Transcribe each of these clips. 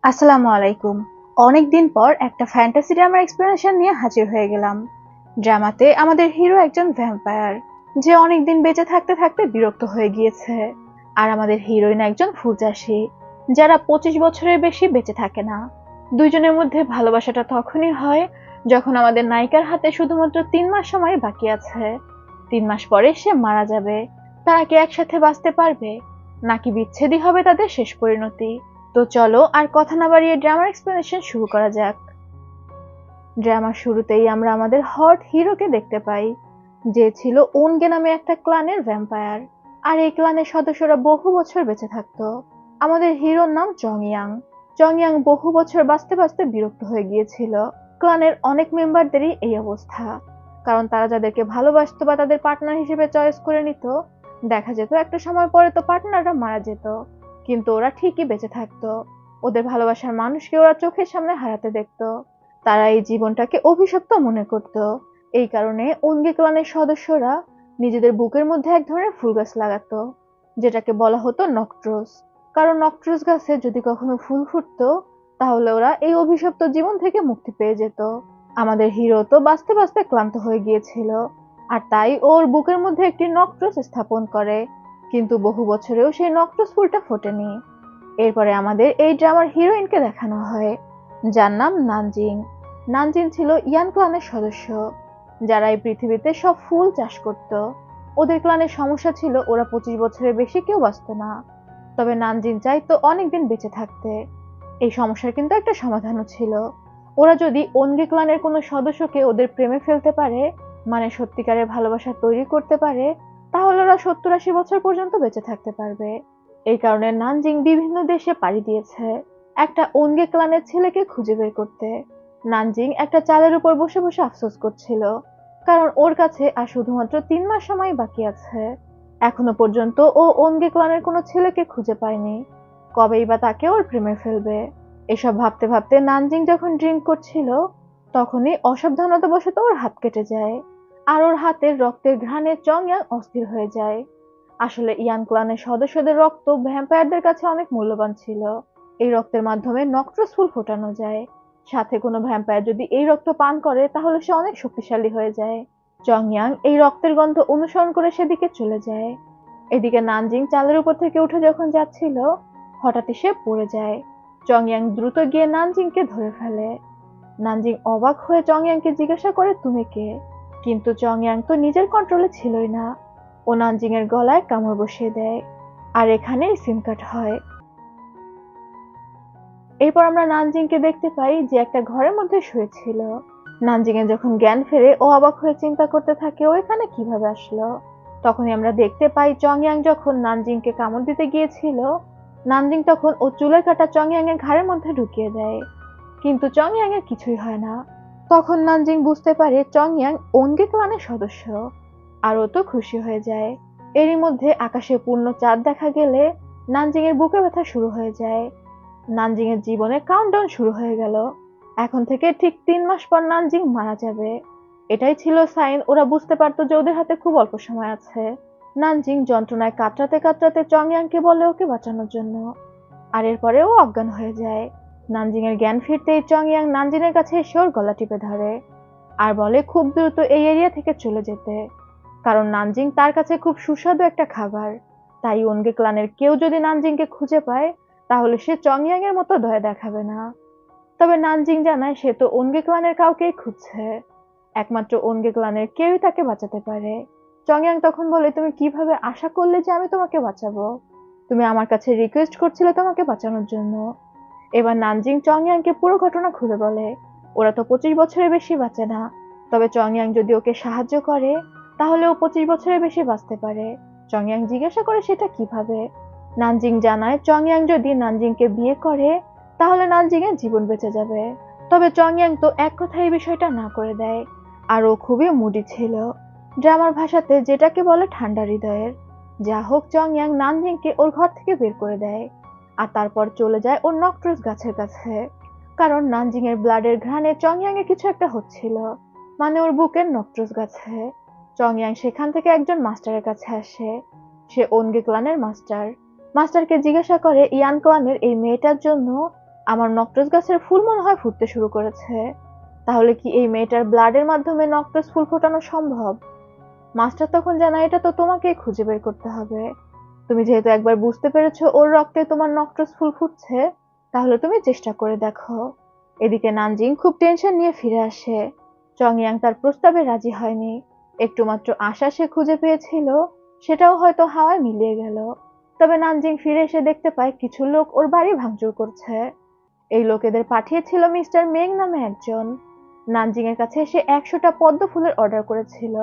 আসসালামু আলাইকুম। অনেকদিন পর একটা ফ্যান্টাসি ড্রামার এক্সপ্লেনেশন নিয়ে হাজির হয়ে গেলাম। ড্রামাতে আমাদের হিরো একজন ভ্যাম্পায়ার যে অনেকদিন বেঁচে থাকতে থাকতে বিরক্ত হয়ে গিয়েছে। আর আমাদের হিরোইন একজন ফুলচাষী যারা 25 বছরের বেশি বেঁচে থাকে না। দুইজনের মধ্যে ভালোবাসাটা তখনই হয় যখন আমাদের নায়িকার হাতে শুধুমাত্র 3 মাস সময় বাকি আছে। 3 মাস পরে সে মারা যাবে। তারা কি একসাথে বাঁচতে পারবে, নাকি বিচ্ছেদই হবে তাদের শেষ পরিণতি? তো চলো আর কথা না বাড়িয়ে ড্রামার এক্সপ্লেনেশন শুরু করা যাক। ড্রামার শুরুতেই আমরা আমাদের হট হিরোকে দেখতে পাই, যে ছিল ওনগে নামে একটা ক্লানের ভ্যাম্পায়ার। আর এই ক্লানের সদস্যরা বহু বছর বেঁচে থাকতো। আমাদের হিরোর নাম চং ইয়াং। চং ইয়াং বহু বছর বাঁচতে বাঁচতে বিরক্ত হয়ে গিয়েছিল। ক্লানের অনেক মেম্বারদেরই এই অবস্থা, কারণ তারা যাদেরকে ভালোবাসতো বা তাদের পার্টনার হিসেবে চয়েস করে নিত, দেখা যেত একটা সময় পরে তো পার্টনাররা মারা যেত, কিন্তু ওরা ঠিকই বেঁচে থাকতো। ওদের ভালোবাসার মানুষকে ওরা চোখের সামনে হারাতে দেখতো। তারা এই জীবনটাকে অভিশপ্ত মনে করত। এই কারণে ওনগে ক্লানের সদস্যরা নিজেদের বুকের মধ্যে এক ধরনের ফুল গাছ লাগাতো, যেটাকে বলা হতো নক্ট্রোস। কারণ নক্ট্রোস গাছে যদি কখনো ফুল ফুটতো, তাহলে ওরা এই অভিশপ্ত জীবন থেকে মুক্তি পেয়ে যেত। আমাদের হিরো তো বাঁচতে বাঁচতে ক্লান্ত হয়ে গিয়েছিল, আর তাই ওর বুকের মধ্যে একটি নক্ট্রোস স্থাপন করে। কিন্তু বহু বছরেও সেই নক্ট্রোস ফুলটা ফোটেনি। এরপরে আমাদের এই ড্রামার হিরোইনকে দেখানো হয়, যার নাম নানজিং। নানজিং ছিল ইয়ান ক্লানের সদস্য, যারা এই পৃথিবীতে সব ফুল চাষ করত। ওদের ক্লানের সমস্যা ছিল ওরা 25 বছরের বেশি কেউ বাঁচত না। তবে নানজিং চাইতো অনেকদিন বেঁচে থাকতে। এই সমস্যার কিন্তু একটা সমাধানও ছিল। ওরা যদি ওনগে ক্লানের কোনো সদস্যকে ওদের প্রেমে ফেলতে পারে, মানে সত্যিকারের ভালোবাসা তৈরি করতে পারে, তাহলে ওরা 70-80 বছর পর্যন্ত বেঁচে থাকতে পারবে। এই কারণে নানজিং বিভিন্ন দেশে পাড়ি দিয়েছে একটা ওনগে ক্লানের ছেলেকে খুঁজে বের করতে। নানজিং একটা চালের উপর বসে বসে আফসোস করছিল, কারণ ওর কাছে আর শুধুমাত্র 3 মাস সময় বাকি আছে। এখনো পর্যন্ত ও ওনগে ক্লানের কোনো ছেলেকে খুঁজে পায়নি। কবেই বা তাকে ওর প্রেমে ফেলবে। এসব ভাবতে ভাবতে নানজিং যখন ড্রিঙ্ক করছিল, তখনই অসাবধানতাবশত ওর হাত কেটে যায়। আর ওর হাতের রক্তের ঘ্রাণে চং ইয়াং অস্থির হয়ে যায়। আসলে ইয়ান ক্লানের সদস্যদের রক্ত ভ্যাম্পায়ারদের কাছে অনেক মূল্যবান ছিল। এই রক্তের মাধ্যমে নক্ট্রোস ফুল ফোটানো যায়। সাথে কোনো ভ্যাম্পায়ার যদি এই রক্ত পান করে, তাহলে সে অনেক শক্তিশালী হয়ে যায়। চং ইয়াং এই রক্তের গন্ধ অনুসরণ করে সেদিকে চলে যায়। এদিকে নানজিং চালের উপর থেকে উঠে যখন যাচ্ছিল, হঠাৎই সে পড়ে যায়। চং ইয়াং দ্রুত গিয়ে নানজিংকে ধরে ফেলে। নানজিং অবাক হয়ে চং ইয়াংকে জিজ্ঞাসা করে, তুমি কে? কিন্তু চং ইয়াং তো নিজের কন্ট্রোলে ছিলই না। ও নানজিং এর গলায় কামড় বসিয়ে দেয়। আর এখানেই সিন কাট হয়। এরপর আমরা নানজিংকে দেখতে পাই যে একটা ঘরের মধ্যে শুয়েছিল। নানজিং এর যখন জ্ঞান ফেরে, ও অবাক হয়ে চিন্তা করতে থাকে ও এখানে কিভাবে আসলো। তখনই আমরা দেখতে পাই চং ইয়াং যখন নানজিংকে কামড় দিতে গিয়েছিল, নানজিং তখন ও চুলের কাঁটা চং ইয়াং এর ঘাড়ের মধ্যে ঢুকিয়ে দেয়। কিন্তু চং ইয়াং এর কিছুই হয় না। তখন নানজিং বুঝতে পারে চং ইয়াং ওনগে ক্লানের সদস্য। আর ও তো খুশি হয়ে যায়। এরই মধ্যে আকাশে পূর্ণ চাঁদ দেখা গেলে নানজিং এর বুকে ব্যথা শুরু হয়ে যায়। নানজিং এর জীবনে কাউন্টডাউন শুরু হয়ে গেল। এখন থেকে ঠিক 3 মাস পর নানজিং মারা যাবে। এটাই ছিল সাইন। ওরা বুঝতে পারতো যে ওদের হাতে খুব অল্প সময় আছে। নানজিং যন্ত্রণায় কাতরাতে কাতরাতে চং ইয়াংকে বলে ওকে বাঁচানোর জন্য। আর এরপরে ও অজ্ঞান হয়ে যায়। নানজিং এর জ্ঞান ফিরতেই চং ইয়াং নানজিং এর কাছে এসে ওর গলা টিপে ধরে আর বলে খুব দ্রুত এই এরিয়া থেকে চলে যেতে, কারণ নানজিং তার কাছে খুব সুস্বাদু একটা খাবার। তাই ওনগে ক্লানের কেউ যদি নানজিংকে খুঁজে পায়, তাহলে সে চং ইয়াং এর মতো দয়া দেখাবে না। তবে নানজিং জানায় সে তো ওনগে ক্লানের কাউকেই খুঁজছে, একমাত্র ওনগে ক্লানের কেউই তাকে বাঁচাতে পারে। চং ইয়াং তখন বলে, তুমি কিভাবে আশা করলে যে আমি তোমাকে বাঁচাবো? তুমি আমার কাছে রিকোয়েস্ট করছিলে তোমাকে বাঁচানোর জন্য। এবার নানজিং চং ইয়াংকে পুরো ঘটনা খুলে বলে। ওরা তো 25 বছরের বেশি বাঁচে না, তবে চং ইয়াং যদি ওকে সাহায্য করে, তাহলে ও 25 বছরের বেশি বাঁচতে পারে। চং ইয়াং জিজ্ঞাসা করে সেটা কিভাবে। নানজিং জানায় চং ইয়াং যদি নানজিংকে বিয়ে করে, তাহলে নানজিং এর জীবন বেঁচে যাবে। তবে চং ইয়াং তো এক কথায় এই বিষয়টা না করে দেয়। আর ও খুবই মুডি ছিল, ড্রামার ভাষাতে যেটাকে বলে ঠান্ডা হৃদয়ের। যা হোক, চং ইয়াং নানজিংকে ওর ঘর থেকে বের করে দেয়। আর তারপর চলে যায় ওর নক্ট্রোস গাছের কাছে, কারণ নানজিং এর ব্লাডের ঘ্রাণে চং ইয়াং এর কিছু একটা হচ্ছিল, মানে ওর বুকের নক্ট্রোস গাছে। চং ইয়াং সেখান থেকে একজন মাস্টারের কাছে আসে। সে ওনগে ক্লানের মাস্টার। মাস্টারকে জিজ্ঞাসা করে ইয়ান ক্লানের এই মেয়েটার জন্য আমার নক্টাস গাছের ফুল মনে হয় ফুটতে শুরু করেছে। তাহলে কি এই মেয়েটার ব্লাডের মাধ্যমে নক্টাস ফুল ফোটানো সম্ভব? মাস্টার তখন জানায়, এটা তো তোমাকেই খুঁজে বের করতে হবে। তুমি যেহেতু একবার বুঝতে পেরেছো ওর রক্তে তোমার নক্টাস ফুল ফুটছে, তাহলে তুমি চেষ্টা করে দেখো। এদিকে নানজিং খুব টেনশন নিয়ে ফিরে আসে। চংয়াং তার প্রস্তাবে রাজি হয়নি। একটু মাত্র আশা সে খুঁজে পেয়েছিল, সেটাও হয়তো হাওয়ায় মিলিয়ে গেল। তবে নানজিং ফিরে এসে দেখতে পায় কিছু লোক ওর বাড়ি ভাঙচুর করছে। এই লোকেদের পাঠিয়েছিল মিস্টার মেং নামে একজন। নানজিং এর কাছে সে 100টা পদ্ম ফুলের অর্ডার করেছিল,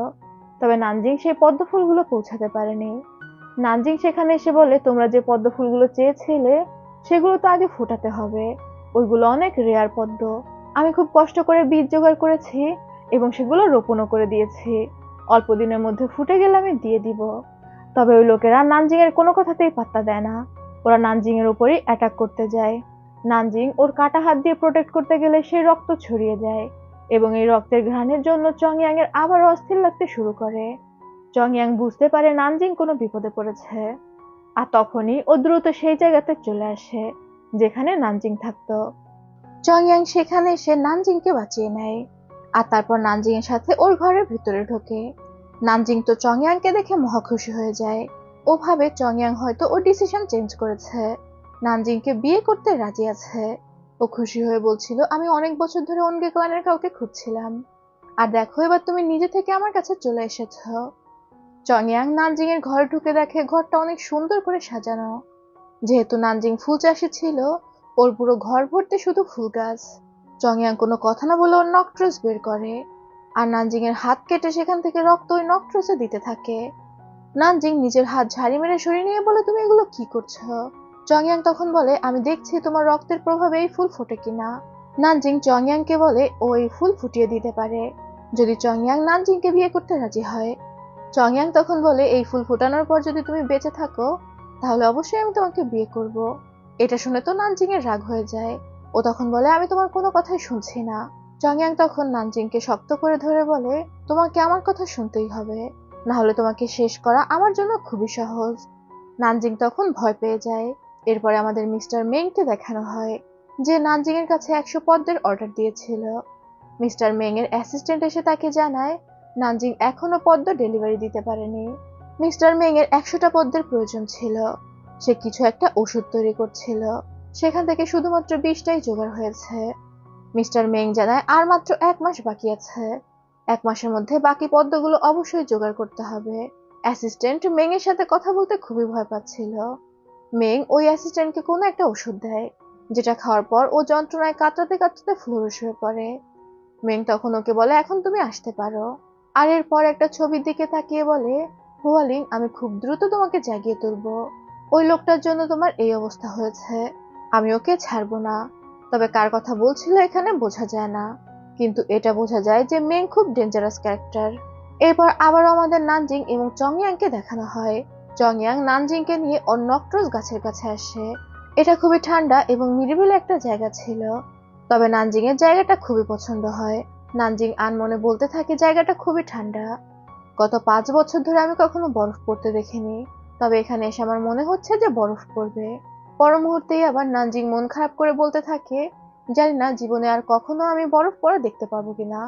তবে নানজিং সেই পদ্ম ফুলগুলো পৌঁছাতে পারেনি। নানজিং সেখানে এসে বলে, তোমরা যে পদ্ম ফুলগুলো চেয়েছিলে সেগুলো তো আগে ফোটাতে হবে। ওইগুলো অনেক রেয়ার পদ্ম। আমি খুব কষ্ট করে বীজ জোগাড় করেছি এবং সেগুলো রোপণও করে দিয়েছি। অল্প দিনের মধ্যে ফুটে গেলে আমি দিয়ে দিব। তবে ওই লোকেরা নানজিং এর কোনো কথাতেই পাত্তা দেয় না। ওরা নানজিং এর উপরই অ্যাটাক করতে যায়। নানজিং ওর কাটা হাত দিয়ে প্রোটেক্ট করতে গেলে সেই রক্ত ছড়িয়ে যায় এবং এই রক্তের ঘ্রাণের জন্য চংয়াং এর আবার অস্থির লাগতে শুরু করে। চংয়াং বুঝতে পারে নানজিং কোনো বিপদে পড়েছে, আর তখনই ও দ্রুত সেই জায়গাতে চলে আসে যেখানে নানজিং থাকতো। চংয়াং সেখানে এসে নানজিংকে বাঁচিয়ে নেয়, আর তারপর নানজিং এর সাথে ওর ঘরের ভিতরে ঢোকে। নানজিং তো চংয়াংকে দেখে মহা খুশি হয়ে যায়। ও ভাবে চংয়াং হয়তো ওর ডিসিশন চেঞ্জ করেছে, নানজিংকে বিয়ে করতে রাজি আছে। ও খুশি হয়ে বলছিল, আমি অনেক বছর ধরে অনগে ক্লানের কাউকে খুঁজছিলাম, আর দেখো এবার তুমি নিজে থেকে আমার কাছে চলে এসেছো। চংয়াং নানজিং এর ঘরে ঢুকে দেখে ঘরটা অনেক সুন্দর করে সাজানো। যেহেতু নানজিং ফুল চাষী ছিল, ওর পুরো ঘর ভর্তি শুধু ফুল গাছ। চংয়াং কোনো কথা না বলে ওর নক্ট্রস বের করে, আর নানজিং এর হাত কেটে সেখান থেকে রক্ত ওই নক্ট্রসে দিতে থাকে। নানজিং নিজের হাত ঝাড়ি মেরে সরিয়ে নিয়ে বলে, তুমি এগুলো কি করছো? চংয়াং তখন বলে, আমি দেখছি তোমার রক্তের প্রভাবে এই ফুল ফোটে কিনা। নানজিং চংয়াংকে বলে ও এই ফুল ফুটিয়ে দিতে পারে যদি চংয়াং নানজিংকে বিয়ে করতে রাজি হয়। চংয়াং তখন বলে, এই ফুল ফোটানোর পর যদি তুমি বেঁচে থাকো তাহলে অবশ্যই আমি তোমাকে বিয়ে করব। এটা শুনে তো নানজিং এর রাগ হয়ে যায়। ও তখন বলে, আমি তোমার কোনো কথাই শুনছি না। চংয়াং তখন নানজিংকে শক্ত করে ধরে বলে, তোমাকে আমার কথা শুনতেই হবে, না হলে তোমাকে শেষ করা আমার জন্য খুবই সহজ। নানজিং তখন ভয় পেয়ে যায়। এরপরে আমাদের মিস্টার মেংকে দেখানো হয়, যে নানজিং এর কাছে 100 পদ্মের অর্ডার দিয়েছিল। মিস্টার মেং এর অ্যাসিস্ট্যান্ট এসে তাকে জানায় নানজিং এখনো পদ্ম ডেলিভারি দিতে পারেনি। মিস্টার মেং এর 100টা পদ্মের প্রয়োজন ছিল। সে কিছু একটা ওষুধ তৈরি করছিল, সেখান থেকে শুধুমাত্র 20টাই জোগাড় হয়েছে। মিস্টার মেং জানায় আর মাত্র 1 মাস বাকি আছে। 1 মাসের মধ্যে বাকি পদ্মগুলো অবশ্যই জোগাড় করতে হবে। অ্যাসিস্ট্যান্ট মেং এর সাথে কথা বলতে খুবই ভয় পাচ্ছিল। মেং ওই অ্যাসিস্ট্যান্টকে কোনো একটা ওষুধ দেয়, যেটা খাওয়ার পর ও যন্ত্রণায় কাতরাতে কাতরাতে ফ্লোরে শুয়ে পড়ে। মেং তখন ওকে বলে, এখন তুমি আসতে পারো। আর এরপর একটা ছবির দিকে তাকিয়ে বলে, হুয়ালিং, আমি খুব দ্রুত তোমাকে জাগিয়ে তুলবো। ওই লোকটার জন্য তোমার এই অবস্থা হয়েছে। আমি ওকে ছাড়বো না। তবে কার কথা বলছিল এখানে বোঝা যায় না, কিন্তু এটা বোঝা যায় যে মেং খুব ডেঞ্জারাস ক্যারেক্টার। এরপর আবারও আমাদের নানজিং এবং চংয়াংকে দেখানো হয়। চংয়াং নানজিংকে নিয়ে ওর নক্ট্রস গাছের কাছে আসে। এটা খুবই ঠান্ডা এবং নিরিবিলি একটা জায়গা ছিল, তবে নানজিং এর জায়গাটা খুবই পছন্দ হয়। নানজিং আনমনে বলতে থাকে, জায়গাটা খুবই ঠান্ডা। গত 5 বছর ধরে আমি কখনো বরফ পড়তে দেখিনি, তবে এখানে এসে আমার মনে হচ্ছে যে বরফ পড়বে। পর মুহূর্তেই আবার নানজিং মন খারাপ করে বলতে থাকে, জানি না জীবনে আর কখনো আমি বরফ পড়া দেখতে পারবো কিনা।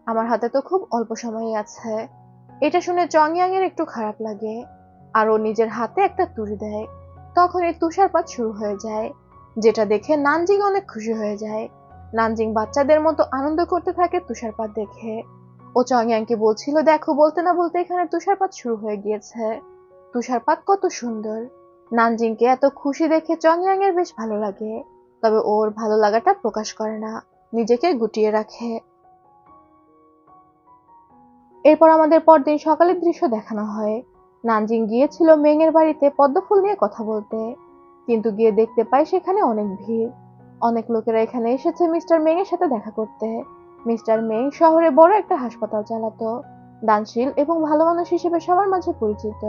আমার হাতে তো খুব অল্প সময়ই আছে। এটা শুনে চংয়াং এর একটু খারাপ লাগে, আর ও নিজের হাতে একটা তুড়ি দেয়। তখন এই তুষারপাত শুরু হয়ে যায়, যেটা দেখে নানজিং অনেক খুশি হয়ে যায়। নানজিং বাচ্চাদের মতো আনন্দ করতে থাকে তুষারপাত দেখে। ও চংয়াংকে বলছিল, দেখো, বলতে না বলতে এখানে তুষারপাত শুরু হয়ে গিয়েছে। তুষারপাত কত সুন্দর। নানজিংকে এত খুশি দেখে চংয়াং এর বেশ ভালো লাগে, তবে ওর ভালো লাগাটা প্রকাশ করে না, নিজেকে গুটিয়ে রাখে। এরপর আমাদের পরদিন সকালের দৃশ্য দেখানো হয়। নানজিং গিয়েছিল মেং এর বাড়িতে পদ্ম ফুল নিয়ে কথা বলতে, কিন্তু গিয়ে দেখতে পায় সেখানে অনেক ভিড়। অনেক লোকেরা এখানে এসেছে মিস্টার মেং এর সাথে দেখা করতে। মিস্টার মেং শহরে বড় একটা হাসপাতাল চালাতো, দানশীল এবং ভালো মানুষ হিসেবে সবার মাঝে পরিচিত।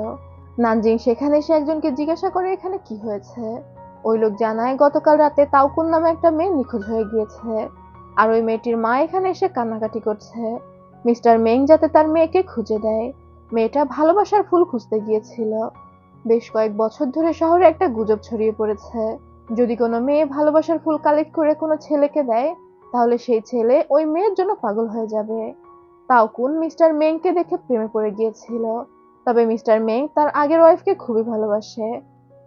নানজিং সেখানে এসে একজনকে জিজ্ঞাসা করে এখানে কি হয়েছে। ওই লোক জানায় গতকাল রাতে তাওকুন নামে একটা মেয়ে নিখোঁজ হয়ে গিয়েছে, আর ওই মেয়েটির মা এখানে এসে কান্নাকাটি করছে। মিস্টার মেং যাতে তার মেয়েকে খুঁজে দেয়। মেয়েটা ভালোবাসার ফুল খুঁজতে গিয়েছিল। বেশ কয়েক বছর ধরে শহরে একটা গুজব ছড়িয়ে পড়েছে, যদি কোনো মেয়ে ভালোবাসার ফুল কালেক্ট করে কোনো ছেলেকে দেয়, তাহলে সেই ছেলে ওই মেয়ের জন্য পাগল হয়ে যাবে। তাওকুন মিস্টার মেংকে দেখে প্রেমে পড়ে গিয়েছিল। তবে মিস্টার মেং তার আগের ওয়াইফকে খুবই ভালোবাসে,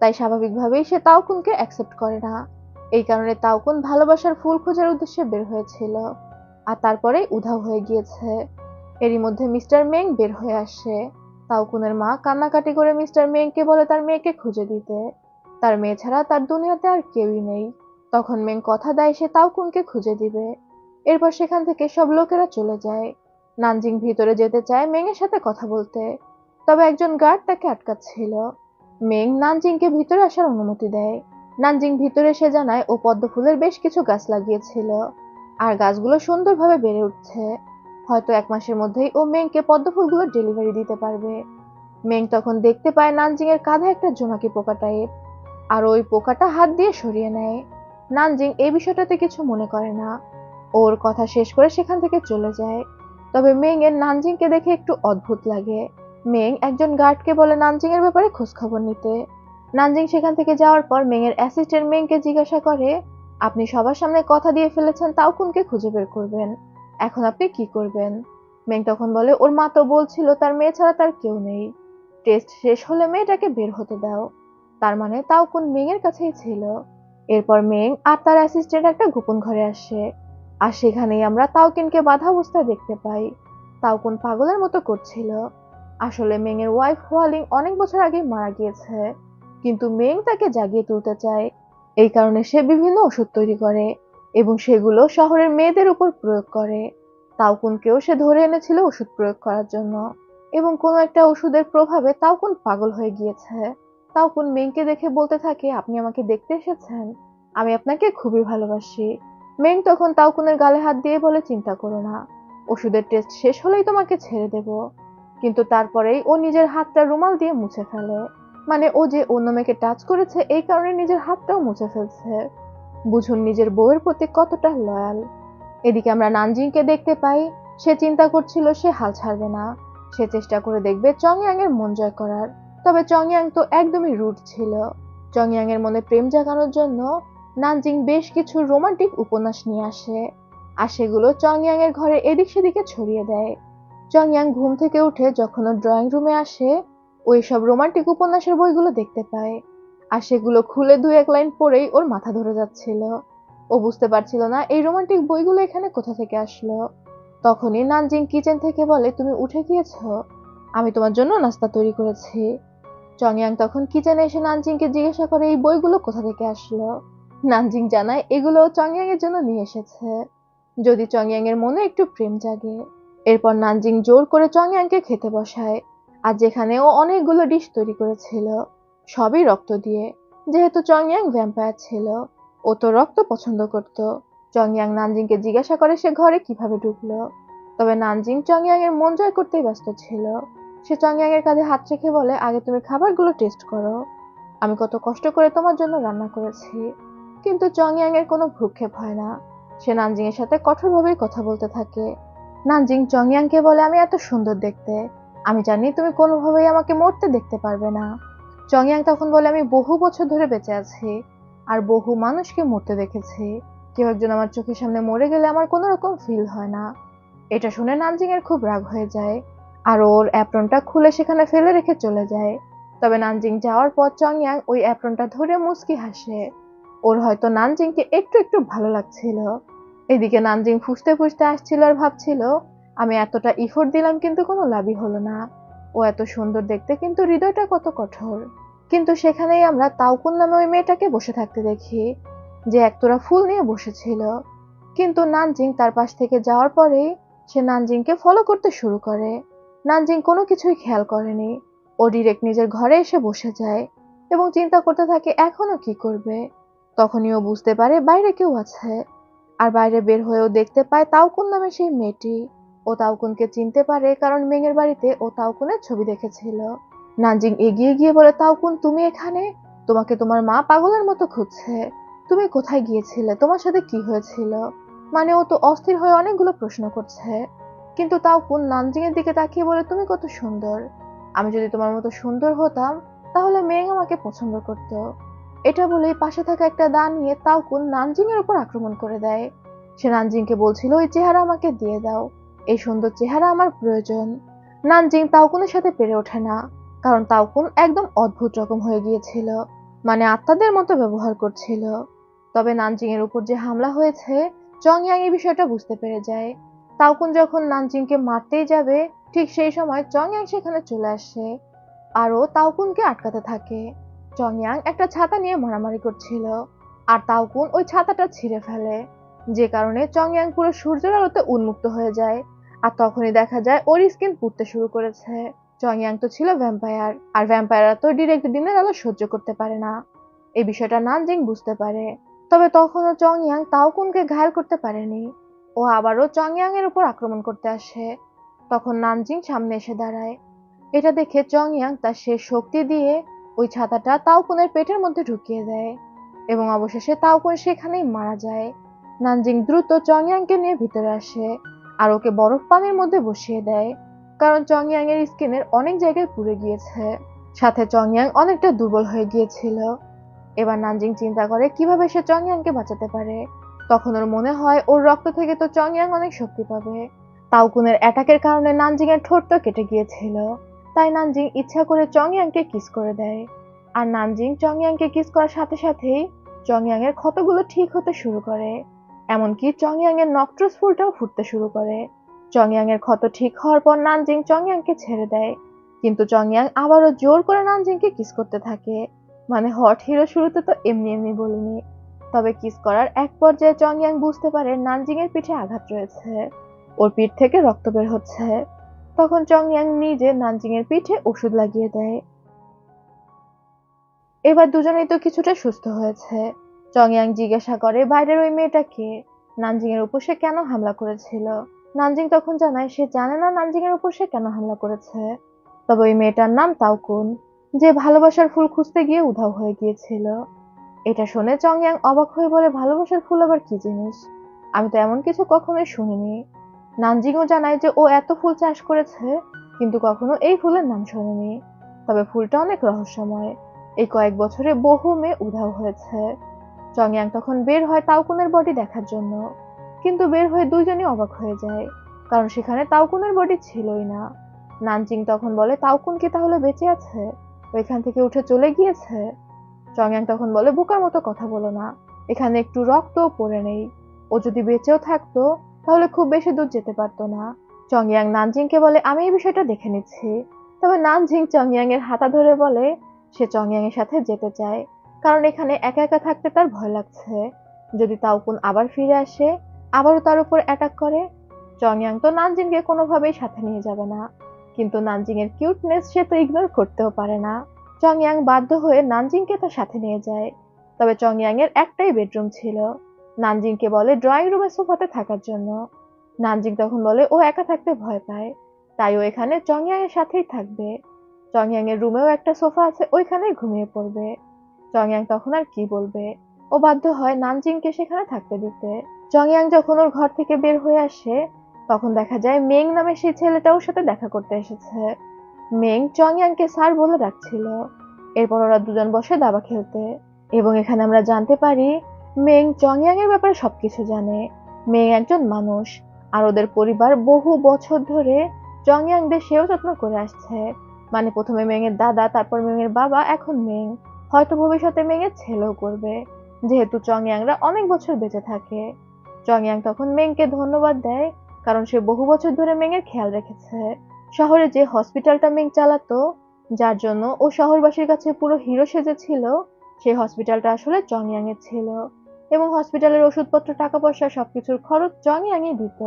তাই স্বাভাবিকভাবেই সে তাওকুনকে অ্যাকসেপ্ট করে না। এই কারণে তাওকুন ভালোবাসার ফুল খোঁজার উদ্দেশ্যে বের হয়েছিল, আর তারপরেই উধাও হয়ে গিয়েছে। এরই মধ্যে মিস্টার মেং বের হয়ে আসে। তাওকুনের মা কান্নাকাটি করে মিস্টার মেংকে বলে তার মেয়েকে খুঁজে দিতে। তার মেয়ে ছাড়া তার দুনিয়াতে আর কেউই নেই। তখন মেং কথা দেয় সে তাওকুনকে খুঁজে দিবে। এরপর সেখান থেকে সব লোকেরা চলে যায়। নানজিং ভিতরে যেতে চায় মেং এর সাথে কথা বলতে, তবে একজন গার্ড তাকে আটকাচ্ছিল। মেং নানজিংকে ভিতরে আসার অনুমতি দেয়। নানজিং ভিতরে এসে জানায় ও পদ্ম ফুলের বেশ কিছু গাছ লাগিয়েছিল, আর গাছগুলো সুন্দরভাবে বেড়ে উঠছে। হয়তো 1 মাসের মধ্যেই ও মেংকে পদ্ম ফুলগুলোর ডেলিভারি দিতে পারবে। মেং তখন দেখতে পায় নানজিং এর কাঁধে একটা জোনাকি পোকা টাইপ, আর ওই পোকাটা হাত দিয়ে সরিয়ে নেয়। নানজিং এই বিষয়টাতে কিছু মনে করে না, ওর কথা শেষ করে সেখান থেকে চলে যায়। তবে মেং এর নানজিংকে দেখে একটু অদ্ভুত লাগে। মেং একজন গার্ডকে বলে নানজিং এর ব্যাপারে খোঁজ খবর নিতে। নানজিং সেখান থেকে যাওয়ার পর মেং এর অ্যাসিস্ট্যান্ট মেংকে জিজ্ঞাসা করে, আপনি সবার সামনে কথা দিয়ে ফেলেছেন তাওকুনকে খুঁজে বের করবেন, এখন আপনি কি করবেন? মেং তখন বলে ওর মা তো বলছিল তার মেয়ে ছাড়া তার কেউ নেই, টেস্ট শেষ হলে মেয়েটাকে বের হতে দাও। তার মানে তাওকুন মেং এর কাছেই ছিল। এরপর মেং আর তার অ্যাসিস্ট্যান্ট একটা গোপন ঘরে আসে, আর সেখানেই আমরা তাওকিনকে বাধা অবস্থায় দেখতে পাই। তাওকুন পাগলের মতো করছিল। আসলে মেং এর ওয়াইফ হোয়ালিং অনেক বছর আগে মারা গিয়েছে, কিন্তু মেং তাকে জাগিয়ে তুলতে চায়। এই কারণে সে বিভিন্ন ওষুধ তৈরি করে এবং সেগুলো শহরের মেয়েদের উপর প্রয়োগ করে। তাওকুনকেও সে ধরে এনেছিল ওষুধ প্রয়োগ করার জন্য, এবং কোনো একটা ওষুধের প্রভাবে তাওকুন পাগল হয়ে গিয়েছে। তাওকুন মেংকে দেখে বলতে থাকে, আপনি আমাকে দেখতে এসেছেন, আমি আপনাকে খুবই ভালোবাসি। মেং তখন তাওকুনের গালে হাত দিয়ে বলে, চিন্তা করো না, ওষুধের টেস্ট শেষ হলেই তোমাকে ছেড়ে দেব। কিন্তু তারপরেই ও নিজের হাতটা রুমাল দিয়ে মুছে ফেলে। মানে ও যে অন্য মেয়েকে টাচ করেছে এই কারণে নিজের হাতটাও মুছে ফেলছে। বুঝুন নিজের বউয়ের প্রতি কতটা লয়াল। এদিকে আমরা নানজিংকে দেখতে পাই, সে চিন্তা করছিল সে হাল ছাড়বে না। সে চেষ্টা করে দেখবে চংয়াং এর মন জয় করার। তবে চংয়াং তো একদমই রুড ছিল। চংয়াং এর মনে প্রেম জাগানোর জন্য নানজিং বেশ কিছু রোমান্টিক উপন্যাস নিয়ে আসে, আর সেগুলো চংয়াং এর ঘরে এদিক সেদিকে ছড়িয়ে দেয়। চংয়াং ঘুম থেকে উঠে যখন ও ড্রয়িং রুমে আসে, ওই সব রোমান্টিক উপন্যাসের বইগুলো দেখতে পায়, আর সেগুলো খুলে 2-1 লাইন পড়েই ওর মাথা ধরে যাচ্ছিল। ও বুঝতে পারছিল না এই রোমান্টিক বইগুলো এখানে কোথা থেকে আসলো। তখনই নানজিং কিচেন থেকে বলে, তুমি উঠে গিয়েছো, আমি তোমার জন্য নাস্তা তৈরি করেছি। চংয়াং তখন কিচেনে এসে নানজিংকে জিজ্ঞাসা করে এই বইগুলো কোথা থেকে আসলো। নানজিং জানায় এগুলো চংয়াং এর জন্য নিয়ে এসেছে, যদি চংয়াং এর মনে একটু প্রেম জাগে। এরপর নানজিং জোর করে চংয়াংকে খেতে বসায়, আর যেখানে ও অনেকগুলো ডিশ তৈরি করেছিল, সবই রক্ত দিয়ে। যেহেতু চংয়াং ভ্যাম্পায়ার ছিল, ও তো রক্ত পছন্দ করত। চংয়াং নানজিংকে জিজ্ঞাসা করে সে ঘরে কিভাবে ঢুকলো। তবে নানজিং চংয়াং এর মন জয় করতেই ব্যস্ত ছিল। সে চংয়াং এর কাঁধে হাত রেখে বলে, আগে তুমি খাবারগুলো টেস্ট করো, আমি কত কষ্ট করে তোমার জন্য রান্না করেছি। কিন্তু চংয়াং এর কোনো ভ্রুক্ষেপ হয় না। সে নানজিং এর সাথে কঠোরভাবেই কথা বলতে থাকে। নানজিং চংয়াংকে বলে, আমি এত সুন্দর দেখতে, আমি জানি তুমি কোনোভাবেই আমাকে মরতে দেখতে পারবে না। চংয়াং তখন বলে, আমি বহু বছর ধরে বেঁচে আছি, আর বহু মানুষকে মরতে দেখেছি, কেউ একজন আমার চোখের সামনে মরে গেলে আমার কোনো রকম ফিল হয় না। এটা শুনে নানজিং এর খুব রাগ হয়ে যায়, আর ওর অ্যাপ্রনটা খুলে সেখানে ফেলে রেখে চলে যায়। তবে নানজিং যাওয়ার পর চংয়াং ওই অ্যাপ্রনটা ধরে মুচকি হাসে। ওর হয়তো নানজিংকে একটু একটু ভালো লাগছিল। এদিকে নানজিং ফুঁসতে ফুঁসতে আসছিল আর ভাবছিল, আমি এতটা ইফোর্ট দিলাম কিন্তু কোনো লাভই হলো না। ও এত সুন্দর দেখতে কিন্তু হৃদয়টা কত কঠোর। কিন্তু সেখানেই আমরা তাওকুন নামে ওই মেয়েটাকে বসে থাকতে দেখি, যে একতোড়া ফুল নিয়ে বসেছিল। কিন্তু নানজিং তার পাশ থেকে যাওয়ার পরেই সে নানজিংকে ফলো করতে শুরু করে। নানজিং কোনো কিছুই খেয়াল করেনি, ও ডিরেক্ট নিজের ঘরে এসে বসে যায় এবং চিন্তা করতে থাকে এখনো কি করবে। তখনই ও বুঝতে পারে বাইরে কেউ আছে, আর বাইরে বের হয়েও দেখতে পায় তাওকুন নামে সেই মেয়েটি। ও তাওকুনকে চিনতে পারে কারণ মেঙের বাড়িতে ও তাওকুনের ছবি দেখেছিল। নানজিং এগিয়ে গিয়ে বলে, তাওকুন তুমি এখানে, তোমাকে তোমার মা পাগলের মতো খুঁজছে, তুমি কোথায় গিয়েছিলে, তোমার সাথে কি হয়েছিল? মানে ও তো অস্থির হয়ে অনেকগুলো প্রশ্ন করছে। কিন্তু তাওকুন নানজিং এর দিকে তাকিয়ে বলে, তুমি কত সুন্দর, আমি যদি তোমার মতো সুন্দর হতাম তাহলে মেং আমাকে পছন্দ করতো। এটা বলেই পাশে থাকা একটা দা নিয়ে তাওকুন নানজিং এর উপর আক্রমণ করে দেয়। সে নানজিংকে বলছিল, ওই চেহারা আমাকে দিয়ে দাও, এই সুন্দর চেহারা আমার প্রয়োজন। নানজিং তাওকুনের সাথে পেরে ওঠে না, কারণ তাওকুন একদম অদ্ভুত রকম হয়ে গিয়েছিল, মানে আত্মাদের মতো ব্যবহার করছিল। তবে নানজিং এর উপর যে হামলা হয়েছে, চং ইয়াং এই বিষয়টা বুঝতে পেরে যায়। তাওকুন যখন নানজিংকে মারতেই যাবে, ঠিক সেই সময় চং ইয়াং সেখানে চলে আসে, আরও তাওকুনকে আটকাতে থাকে। চং ইয়াং একটা ছাতা নিয়ে মারামারি করছিল, আর তাওকুন ওই ছাতাটা ছিঁড়ে ফেলে, যে কারণে চং ইয়াং পুরো সূর্যের আলোতে উন্মুক্ত হয়ে যায়। আর তখনই দেখা যায় ওর স্কিন পুড়তে শুরু করেছে। চং ইয়াং তো ছিল ভ্যাম্পায়ার, আর ভ্যাম্পায়াররা তো ডিরেক্ট দিনের আলো সহ্য করতে পারে না। এই বিষয়টা নানজিং বুঝতে পারে। তবে তখনও চং ইয়াং তাওকুনকে ঘায়েল করতে পারেনি। ও আবারও চং ইয়াং এর উপর আক্রমণ করতে আসে। তখন নানজিং সামনে এসে দাঁড়ায়। এটা দেখে চং ইয়াং তার শেষ শক্তি দিয়ে ওই ছাতাটা তাওকুনের পেটের মধ্যে ঢুকিয়ে দেয়, এবং অবশেষে তাওকুন সেখানেই মারা যায়। নানজিং দ্রুত চং ইয়াংকে নিয়ে ভিতরে আসে, আর ওকে বরফ পানির মধ্যে বসিয়ে দেয়, কারণ চং ইয়াং এর স্কিনের অনেক জায়গায় পুড়ে গিয়েছে, সাথে চং ইয়াং অনেকটা দুর্বল হয়ে গিয়েছিল। এবার নানজিং চিন্তা করে কিভাবে সে চং ইয়াংকে বাঁচাতে পারে। তখন ওর মনে হয় ওর রক্ত থেকে তো চং ইয়াং অনেক শক্তি পাবে। তাওকুনের অ্যাটাকের কারণে নানজিং এর ঠোঁট তো কেটে গিয়েছিল, তাই নানজিং ইচ্ছা করে চং ইয়াংকে কিস করে দেয়। আর নানজিং চং ইয়াংকে কিস করার সাথে সাথেই চং ইয়াং এর ক্ষতগুলো ঠিক হতে শুরু করে, এমনকি চং ইয়াং এর নক্ট্রাস ফুলটাও ফুটতে শুরু করে। চং ইয়াং এর ক্ষত ঠিক হওয়ার পর নানজিং চং ইয়াংকে ছেড়ে দেয়, কিন্তু চং ইয়াং আবারও জোর করে নানজিংকে কিস করতে থাকে। মানে হট হিরো শুরুতে তো এমনি এমনি বলিনি। তবে কিস করার এক পর্যায়ে চং ইয়াং বুঝতে পারে নানজিং এর পিঠে আঘাত রয়েছে, ওর পিঠ থেকে রক্ত বের হচ্ছে। তখন চং ইয়াং নিজে নানজিং এর পিঠে ওষুধ লাগিয়ে দেয়। এবার দুজনেই তো কিছুটা সুস্থ হয়েছে। চং ইয়াং জিজ্ঞাসা করে বাইরের ওই মেয়েটা কে, নানজিং এর উপর সে কেন হামলা করেছিল। নানজিং তখন জানায় সে জানে না নানজিং এর উপর সে কেন হামলা করেছে। তবে ওই মেয়েটার নাম তাওকুন, যে ভালোবাসার ফুল খুঁজতে গিয়ে উধাও হয়ে গিয়েছিল। এটা শুনে চং ইয়াং অবাক হয়ে বলে, ভালোবাসার ফুল আবার কি জিনিস, আমি তো এমন কিছু কখনোই শুনিনি। নানজিংও জানায় যে ও এত ফুল চাষ করেছে, কিন্তু কখনো এই ফুলের নাম শোনেনি। তবে ফুলটা অনেক রহস্যময়, এই কয়েক বছরে বহু মেয়ে উধাও হয়েছে। চং ইয়াং তখন বের হয় তাওকুনের বডি দেখার জন্য, কিন্তু বের হয়ে দুইজনই অবাক হয়ে যায়, কারণ সেখানে তাওকুনের বডি ছিলই না। নানজিং তখন বলে, তাওকুন কি তাহলে বেঁচে আছে, ওইখান থেকে উঠে চলে গিয়েছে। চং ইয়াং তখন বলে, বোকার মতো কথা বলো না, এখানে একটু রক্তও পড়ে নেই, ও যদি বেঁচেও থাকতো তাহলে খুব বেশি দূর যেতে পারতো না। চং ইয়াং নানজিংকে বলে, আমি এই বিষয়টা দেখে নিচ্ছি। তবে নানজিং চং ইয়াং এর হাতা ধরে বলে সে চং ইয়াং এর সাথে যেতে চায়, কারণ এখানে একা একা থাকতে তার ভয় লাগছে। যদি তাওকুন আবার ফিরে আসে, আবারও তার উপর অ্যাটাক করে। চং ইয়াং তো নানজিংকে কোনোভাবেই সাথে নিয়ে যাবে না, কিন্তু নানজিং এর কিউটনেস সে তো ইগনোর করতেও পারে না। চং ইয়াং বাধ্য হয়ে নানজিংকে তার সাথে নিয়ে যায়। তবে চং ইয়াং এর একটাই বেডরুম ছিল। নানজিংকে বলে ড্রয়িং রুমের সোফাতে থাকার জন্য। নানজিং তখন বলে ও একা থাকতে ভয় পায়, তাই ও এখানে চং ইয়াং এর সাথেই থাকবে। চং ইয়াং এর রুমেও একটা সোফা আছে, ওইখানেই ঘুমিয়ে পড়বে। চং ইয়াং তখন আর কি বলবে, ও বাধ্য হয় নানজিংকে সেখানে থাকতে দিতে। চং ইয়াং যখন ওর ঘর থেকে বের হয়ে আসে, তখন দেখা যায় মেং নামে সেই ছেলেটা ওর সাথে দেখা করতে এসেছে। মেং চং ইয়াংকে স্যার বলে ডাকছিল। এরপর ওরা দুজন বসে দাবা খেলতে, এবং এখানে আমরা জানতে পারি মেং চং ইয়াং এর ব্যাপারে সবকিছু জানে। মেং একজন মানুষ, আর ওদের পরিবার বহু বছর ধরে চং ইয়াংদের সেও যত্ন করে আসছে। মানে প্রথমে মেং এর দাদা, তারপর মেং এর বাবা, এখন মেং, হয়তো ভবিষ্যতে মেং এর ছেলেও করবে, যেহেতু চং ইয়াংরা অনেক বছর বেঁচে থাকে। চং ইয়াং তখন মেংকে ধন্যবাদ দেয়, কারণ সে বহু বছর ধরে মেং এর খেয়াল রেখেছে। শহরে যে হসপিটালটা মেং চালাতো, যার জন্য ও শহরবাসীর কাছে পুরো হিরো সেজেছিল, সেই হসপিটালটা আসলে চং ইয়াং এর ছিল, এবং হসপিটালের ওষুধপত্র, টাকা পয়সা সবকিছুর খরচ চং ইয়াংই দিত।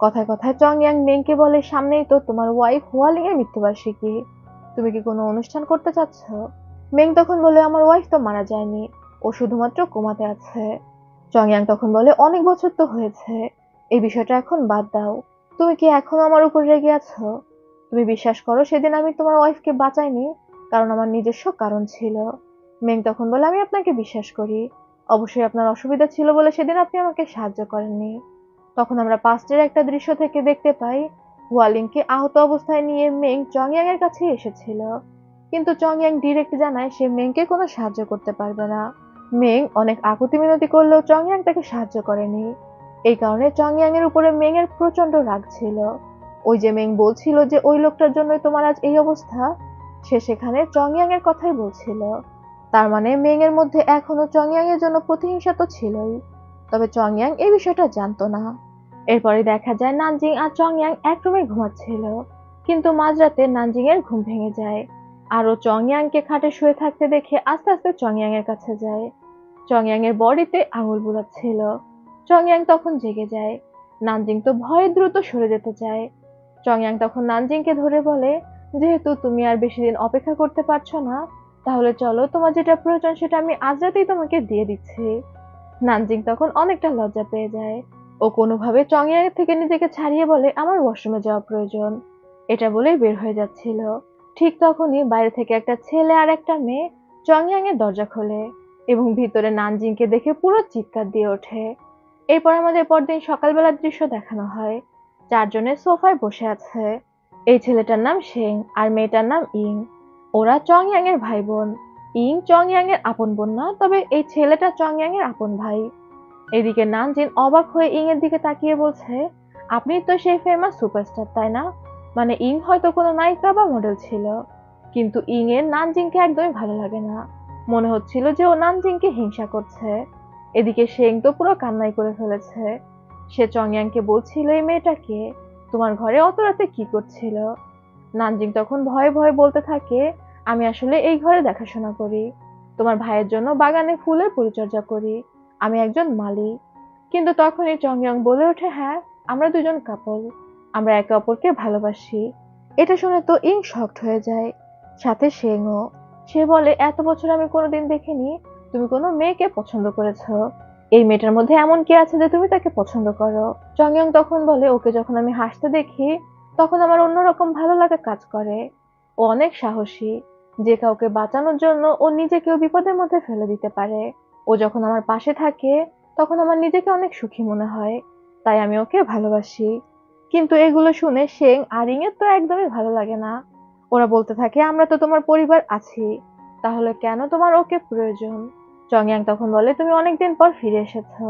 কথায় কথায় চং ইয়াং মেংকে বলে, সামনেই তো তোমার ওয়াইফ হুয়ালিং এর মৃত্যুবার্ষিকী, তুমি কি কোনো অনুষ্ঠান করতে চাচ্ছ। মেং তখন বলে, আমার ওয়াইফ তো মারা যায়নি, ও শুধুমাত্র কোমাতে আছে। চং ইয়াং তখন বলে, অনেক বছর তো হয়েছে, এই বিষয়টা এখন বাদ দাও, তুমি কি এখনো আমার উপর রেগে আছো। তুমি বিশ্বাস করো সেদিন আমি তোমার ওয়াইফকে বাঁচাইনি, কারণ আমার নিজস্ব কারণ ছিল। মেং তখন বলে, আমি আপনাকে বিশ্বাস করি, অবশ্যই আপনার অসুবিধা ছিল বলে সেদিন আপনি আমাকে সাহায্য করেননি। তখন আমরা পাস্টের একটা দৃশ্য থেকে দেখতে পাই ওয়ালিংকে আহত অবস্থায় নিয়ে মেং চং ইয়াং এর কাছে এসেছিল, কিন্তু চং ইয়াং ডিরেক্ট জানায় সে মেংকে কোনো সাহায্য করতে পারবে না। মেং অনেক আকুতি মিনতি করলেও চং ইয়াং তাকে সাহায্য করেনি। এই কারণে চং ইয়াং এর উপরে মেং এর প্রচন্ড রাগ ছিল। ওই যে মেং বলছিল যে ওই লোকটার জন্যই তোমার আজ এই অবস্থা, সে সেখানে চং ইয়াং এর কথাই বলছিল। তার মানে মেং এর মধ্যে এখনো চং ইয়াং এর জন্য প্রতিহিংসা তো ছিলই। তবে চং ইয়াং এই বিষয়টা জানতো না। এরপরে দেখা যায় নানজিং আর চং ইয়াং এক রুমে ঘুমাচ্ছিল, কিন্তু মাঝরাতে নানজিং এর ঘুম ভেঙে যায়। আর ও চং ইয়াংকে খাটে শুয়ে থাকতে দেখে আস্তে আস্তে চং ইয়াং এর কাছে যায়। চং ইয়াং এর বডিতে আঙুল বুলাচ্ছিল। চং ইয়াং তখন জেগে যায়। নানজিং তো ভয়ে দ্রুত সরে যেতে চায়। চং ইয়াং তখন নানজিংকে ধরে বলে, যেহেতু তুমি আর বেশি দিন অপেক্ষা করতে পারছো না, তাহলে চলো, তোমার যেটা প্রয়োজন সেটা আমি আজ রাতেই তোমাকে দিয়ে দিচ্ছি। নানজিং তখন অনেকটা লজ্জা পেয়ে যায়। ও কোনোভাবে চং ইয়াং থেকে নিজেকে ছাড়িয়ে বলে, আমার ওয়াশরুমে যাওয়া প্রয়োজন। এটা বলেই বের হয়ে যাচ্ছিল। ঠিক তখনই বাইরে থেকে একটা ছেলে আর একটা মেয়ে চং ইয়াং এর দরজা খোলে এবং ভিতরে নানজিংকে দেখে পুরো চিৎকার দিয়ে ওঠে। এরপর আমাদের পরদিন সকালবেলার দৃশ্য দেখানো হয়। চারজনের সোফায় বসে আছে। এই ছেলেটার নাম শেং আর মেয়েটার নাম ইং। ওরা চং ইয়াং এর ভাই বোন। ইং চং ইয়াং এর আপন বোন না, তবে এই ছেলেটা চং ইয়াং এর আপন ভাই। এদিকে নানজিন অবাক হয়ে ইং এর দিকে তাকিয়ে বলছে, আপনি তো সেই ফেমাস সুপারস্টার, তাই না? মানে ইং হয়তো কোনো নায়িকা বা মডেল ছিল, কিন্তু ইং এর নানজিংকে একদমই ভালো লাগে না। মনে হচ্ছিল যে ও নানজিংকে হিংসা করছে। এদিকে শেং তো পুরো কান্নাই করে ফেলেছে। সে চং ইয়াংকে বলছিল, এই মেয়েটাকে তোমার ঘরে অত রাতে কি করছিল? নানজিং তখন ভয়ে ভয়ে বলতে থাকে, আমি আসলে এই ঘরে দেখাশোনা করি, তোমার ভাইয়ের জন্য বাগানে ফুলের পরিচর্যা করি, আমি একজন মালি। কিন্তু তখনই চং ইয়াং বলে ওঠে, হ্যাঁ, আমরা দুজন কাপল, আমরা একে অপরকে ভালোবাসি। এটা শুনে তো ইং শকড হয়ে যায়, সাথে শেংও। সে বলে, এত বছর আমি কোনোদিন দেখিনি তুমি কোনো মেয়েকে পছন্দ করেছো। এই মেয়েটার মধ্যে এমন কি আছে যে তুমি তাকে পছন্দ করো? চং ইয়াং তখন বলে, ওকে যখন আমি হাসতে দেখি তখন আমার অন্যরকম ভালো লাগা কাজ করে। ও অনেক সাহসী, যে কাউকে বাঁচানোর জন্য ও নিজেকেও বিপদের মধ্যে ফেলে দিতে পারে। ও যখন আমার পাশে থাকে তখন আমার নিজেকে অনেক সুখী মনে হয়, তাই আমি ওকে ভালোবাসি। কিন্তু এগুলো শুনে শেং আর ইং এর তো একদমই ভালো লাগে না। ওরা বলতে থাকে, আমরা তো তোমার পরিবার আছি, তাহলে কেন তোমার ওকে প্রয়োজন? চং ইয়াং তখন বলে, তুমি অনেকদিন পর ফিরে এসেছো,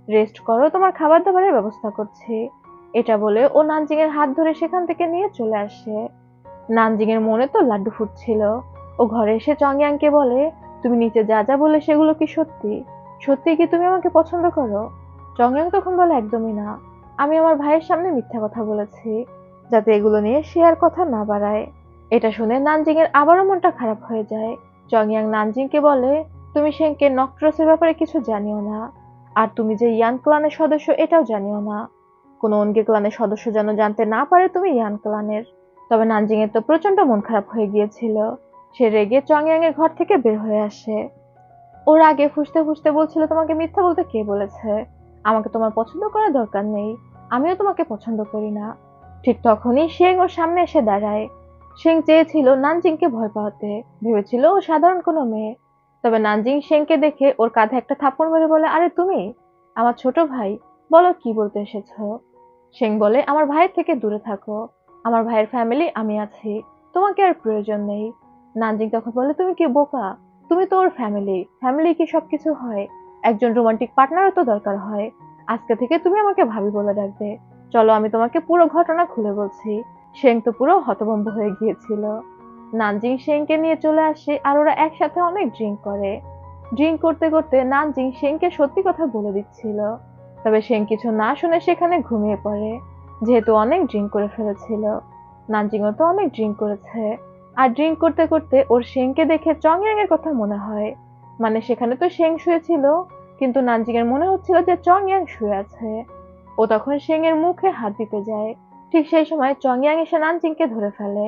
রেস্ট করো, তোমার খাবার দাবারের ব্যবস্থা করছি। এটা বলে ও নানজিং এর হাত ধরে সেখান থেকে নিয়ে চলে আসে। নানজিং এর মনে তো লাড্ডু ফুটছিল। ও ঘরে এসে চং ইয়াংকে বলে, তুমি নিচে যা যা বলে সেগুলো কি সত্যি? সত্যি কি তুমি আমাকে পছন্দ করো? চং ইয়াং তখন বলে, একদমই না, আমি আমার ভাইয়ের সামনে মিথ্যা কথা বলেছি, যাতে এগুলো নিয়ে সে আর কথা না বাড়ায়। এটা শুনে নানজিং এর আবারও মনটা খারাপ হয়ে যায়। চং ইয়াং নানজিংকে বলে, তুমি শেংকে নক্ট্রসের ব্যাপারে কিছু জানিও না, আর তুমি যে ইয়ান ক্লানের সদস্য এটাও জানিও না। কোনো অনগে ক্লানের সদস্য যেন জানতে না পারে তুমি ইয়ান ক্লানের। তবে নানজিং এর তো প্রচন্ড মন খারাপ হয়ে গিয়েছিল। সে রেগে চং ইয়াং এর ঘর থেকে বের হয়ে আসে। ওর আগে ফুঁসতে ফুঁসতে বলছিল, তোমাকে মিথ্যা বলতে কে বলেছে? আমাকে তোমার পছন্দ করার দরকার নেই, আমিও তোমাকে পছন্দ করি না। ঠিক তখনই শেং ওর সামনে এসে দাঁড়ায়। শেং চেয়েছিল নানজিংকে ভয় পাওয়াতে, ভেবেছিল ও সাধারণ কোনো মেয়ে। তবে নানজিং শেংকে দেখে ওর কাঁধে একটা থাপ্পড় মেরে বলে, আরে তুমি আমার ছোট ভাই, বলো কি বলতে এসেছো? শেং বলে, আমার ভাইয়ের থেকে দূরে থাকো, আমার ভাইয়ের ফ্যামিলি আমি আছি, তোমাকে আর প্রয়োজন নেই। নানজিং তখন বলে, তুমি কি বোকা? তুমি তো ওর ফ্যামিলি, ফ্যামিলি কি সবকিছু হয়? একজন রোমান্টিক পার্টনারও তো দরকার হয়। আজকে থেকে তুমি আমাকে ভাবি বলে ডাকবে। চলো, আমি তোমাকে পুরো ঘটনা খুলে বলছি। শেং তো পুরো হতভম্ব হয়ে গিয়েছিল। নানজিং শেংকে নিয়ে চলে আসে আর ওরা একসাথে অনেক ড্রিঙ্ক করে। ড্রিঙ্ক করতে করতে নানজিং শেংকে সত্যি কথা বলে দিচ্ছিল, তবে শেং কিছু না শুনে সেখানে ঘুমিয়ে পড়ে, যেহেতু অনেক ড্রিঙ্ক করে ফেলেছিল। নানজিংও তো অনেক ড্রিঙ্ক করেছে, আর ড্রিঙ্ক করতে করতে ওর শেংকে দেখে চং ইয়াং এর কথা মনে হয়। মানে সেখানে তো শেং শুয়েছিল, কিন্তু নানজিং এর মনে হচ্ছিল যে চং ইয়াং শুয়ে আছে। ও তখন শেং এর মুখে হাত দিতে যায়। ঠিক সেই সময় চং ইয়াং এসে নানজিংকে ধরে ফেলে।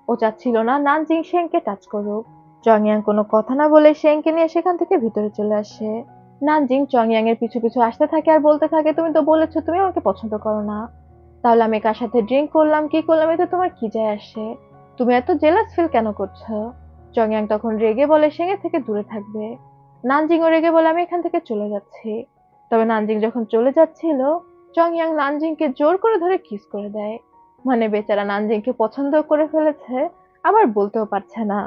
ও চাচ্ছিল না নানজিং শেংকে টাচ করুক। চং ইয়াং কোনো কথা না বলে শেংকে নিয়ে সেখান থেকে ভিতরে চলে আসে। নানজিং চং ইয়াং এর পিছু পিছু আসতে থাকে আর বলতে থাকে, তুমি তো বলেছো তুমি আমাকে পছন্দ করো না, তাহলে আমি কার সাথে ড্রিঙ্ক করলাম কি করলাম এতে তোমার কি যায় আসে? তুমি এত জেলাস ফিল কেন করছো? চং ইয়াং তখন রেগে বলে, শেং এর থেকে দূরে থাকবে। নানজিংও রেগে বলে, আমি এখান থেকে চলে যাচ্ছি। তবে নানজিং যখন চলে যাচ্ছিল, চং ইয়াং নানজিংকে জোর করে ধরে কিস করে দেয়। মানে বেচারা নানজিংকে পছন্দ করে ফেলেছে, আবার বলতেও পারছে না।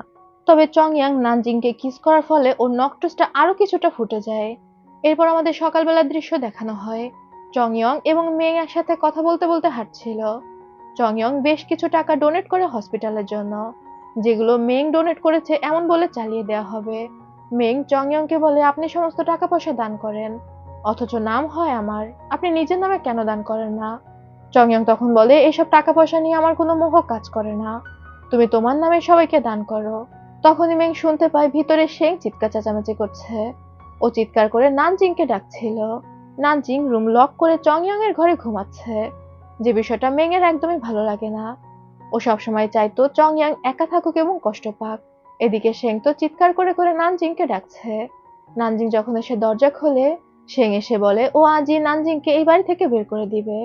তবে চংইয়াং নানজিংকে কিস করার ফলে ওর নকটাসটা আরো কিছুটা ফুটে যায়। এরপর আমাদের সকালবেলার দৃশ্য দেখানো হয়। চংইয়ং এবং মেং একসাথে কথা বলতে বলতে হাঁটছিল। চংইয়ং বেশ কিছু টাকা ডোনেট করে হসপিটালের জন্য, যেগুলো মেং ডোনেট করেছে এমন বলে চালিয়ে দেওয়া হবে। মেং চংইয়ংকে বলে, আপনি সমস্ত টাকা পয়সা দান করেন, অথচ নাম হয় আমার, আপনি নিজের নামে কেন দান করেন না? চংইয়ং তখন বলে, এসব টাকা পয়সা নিয়ে আমার কোনো মোহ কাজ করে না, তুমি তোমার নামে সবাইকে দান করো। তখনই মেং শুনতে পায় ভিতরে শেং চিৎকার চেঁচামেচি করছে। ও চিৎকার করে নানজিংকে ডাকছিল। নানজিং রুম লক করে চংইয়ং এর ঘরে ঘুমাচ্ছে, যে বিষয়টা মেং এর একদমই ভালো লাগে না। ও সবসময় চাইতো চংইয়ং একা থাকুক এবং কষ্ট পাক। এদিকে শেং তো চিৎকার করে করে নানজিংকে ডাকছে। নানজিং যখন এসে দরজা খোলে, শেং এসে বলে ও আজই নানজিংকে এই বাড়ি থেকে বের করে দিবে।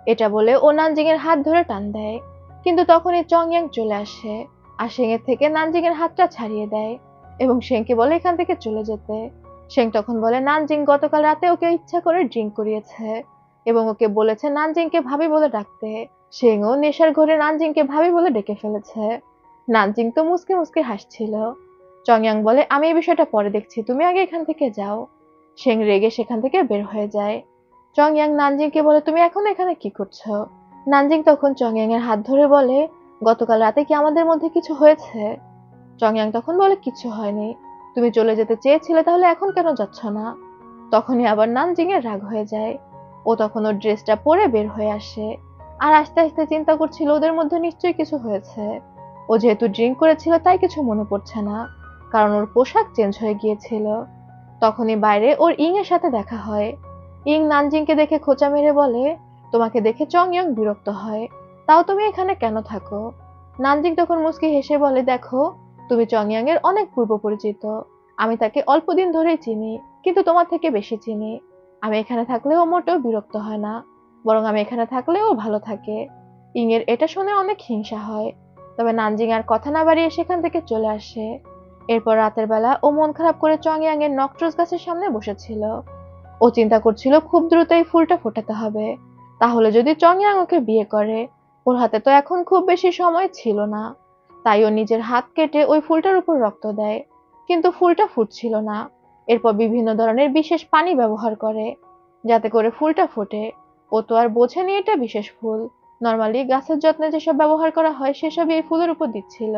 এটা বলে ও নানজিং এর হাত ধরে টান দেয়, কিন্তু তখনই চংইয়ং চলে আসে আর শেং এর থেকে নানজিং এর হাতটা ছাড়িয়ে দেয় এবং শেংকে বলে এখান থেকে চলে যেতে। শেং তখন বলে নানজিং গতকাল রাতে ওকে ইচ্ছা করে ড্রিঙ্ক করিয়েছে এবং ওকে বলেছে নানজিংকে ভাবি বলে ডাকতে। শেংও নেশার ঘরে নানজিংকে ভাবি বলে ডেকে ফেলেছে। নানজিং তো মুসকে মুসকে হাসছিল। চংইয়ং বলে, আমি এই বিষয়টা পরে দেখছি, তুমি আগে এখান থেকে যাও। শেং রেগে সেখান থেকে বের হয়ে যায়। চংইয়ং নানজিংকে বলে, তুমি এখন এখানে কি করছো? নানজিং তখন চংইয়ং এর হাত ধরে বলে, গতকাল রাতে কি আমাদের মধ্যে কিছু হয়েছে? চংইয়ং তখন বলে, কিছু হয়নি, তুমি চলে যেতে চেয়েছিলে, তাহলে এখন কেন যাচ্ছ না? তখনই আবার নানজিং এর রাগ হয়ে যায়। ও তখন ওর ড্রেসটা পরে বের হয়ে আসে আর আস্তে আস্তে চিন্তা করছিল ওদের মধ্যে নিশ্চয়ই কিছু হয়েছে। ও যেহেতু ড্রিঙ্ক করেছিল তাই কিছু মনে পড়ছে না, কারণ ওর পোশাক চেঞ্জ হয়ে গিয়েছিল। তখনই বাইরে ওর ইং এর সাথে দেখা হয়। ইং নানজিংকে দেখে খোঁচা মেরে বলে, তোমাকে দেখে চংইয়ং বিরক্ত হয়, তাও তুমি এখানে কেন থাকো? নানজিং তখন মুচকি হেসে বলে, দেখো, তুমি চংইয়ং এর অনেক পূর্ব পরিচিত, আমি তাকে অল্প দিন ধরেই চিনি, কিন্তু তোমার থেকে বেশি চিনি। আমি এখানে থাকলেও মোটেও বিরক্ত হয় না, বরং আমি এখানে থাকলেও ভালো থাকে। ইং এর এটা শুনে অনেক হিংসা হয়, তবে নানজিং আর কথা না বাড়িয়ে সেখান থেকে চলে আসে। এরপর রাতের বেলা ও মন খারাপ করে চংইয়ং এর নকট্রোস গাছের সামনে বসেছিল। ও চিন্তা করছিল খুব দ্রুত এই ফুলটা ফোটাতে হবে, তাহলে যদি চংইয়ং ওকে বিয়ে করে। ওর হাতে তো এখন খুব বেশি সময় ছিল না, তাই ও নিজের হাত কেটে ওই ফুলটার উপর রক্ত দেয়, কিন্তু ফুলটা ফুটছিল না। এরপর বিভিন্ন ধরনের বিশেষ পানি ব্যবহার করে যাতে করে ফুলটা ফোটে। ও তো আর বোঝেনি এটা বিশেষ ফুল, নর্মালি গাছের যত্নে যেসব ব্যবহার করা হয় সেসবই এই ফুলের উপর দিচ্ছিল,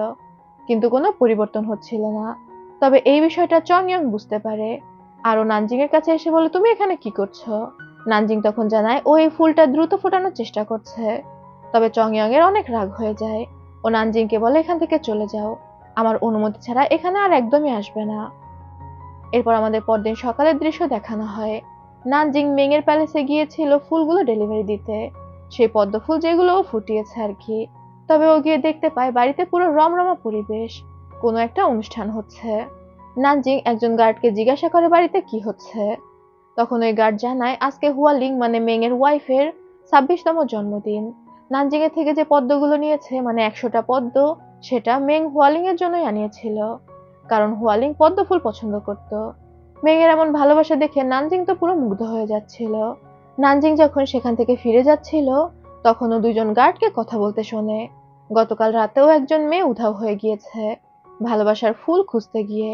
কিন্তু কোনো পরিবর্তন হচ্ছিল না। তবে এই বিষয়টা চংইয়ং বুঝতে পারে আর ও নানজিং এর কাছে এসে বলে, তুমি এখানে কি করছো? নানজিং তখন জানায় ও এই ফুলটা দ্রুত ফোটানোর চেষ্টা করছে। তবে চংইয়ং এর অনেক রাগ হয়ে যায়। ও নানজিংকে বলে, এখান থেকে চলে যাও, আমার অনুমতি ছাড়া এখানে আর একদমই আসবে না। এরপর আমাদের পরদিন সকালের দৃশ্য দেখানো হয়। নানজিং মেং এর প্যালেসে গিয়েছিল ফুলগুলো ডেলিভারি দিতে, সেই পদ্ম ফুল যেগুলো ও ফুটিয়েছে আর কি। তবে ও গিয়ে দেখতে পায় বাড়িতে পুরো রমরমা পরিবেশ, কোনো একটা অনুষ্ঠান হচ্ছে। নানজিং একজন গার্ডকে জিজ্ঞাসা করে বাড়িতে কি হচ্ছে। তখন ওই গার্ড জানায় আজকে হুয়ালিং মানে মেং এর ওয়াইফের 26তম জন্মদিন। নানজিং এর থেকে যে পদ্মগুলো নিয়েছে মানে 100টা পদ্ম, সেটা মেং হুয়ালিং এর জন্যই আনিয়েছিল, কারণ হুয়ালিং পদ্ম ফুল পছন্দ করত। মেং এর এমন ভালোবাসা দেখে নানজিং তো পুরো মুগ্ধ হয়ে যাচ্ছিল। নানজিং যখন সেখান থেকে ফিরে যাচ্ছিল তখন ও দুজন গার্ডকে কথা বলতে শোনে। গতকাল রাতেও একজন মেয়ে উধাও হয়ে গিয়েছে ভালোবাসার ফুল খুঁজতে গিয়ে।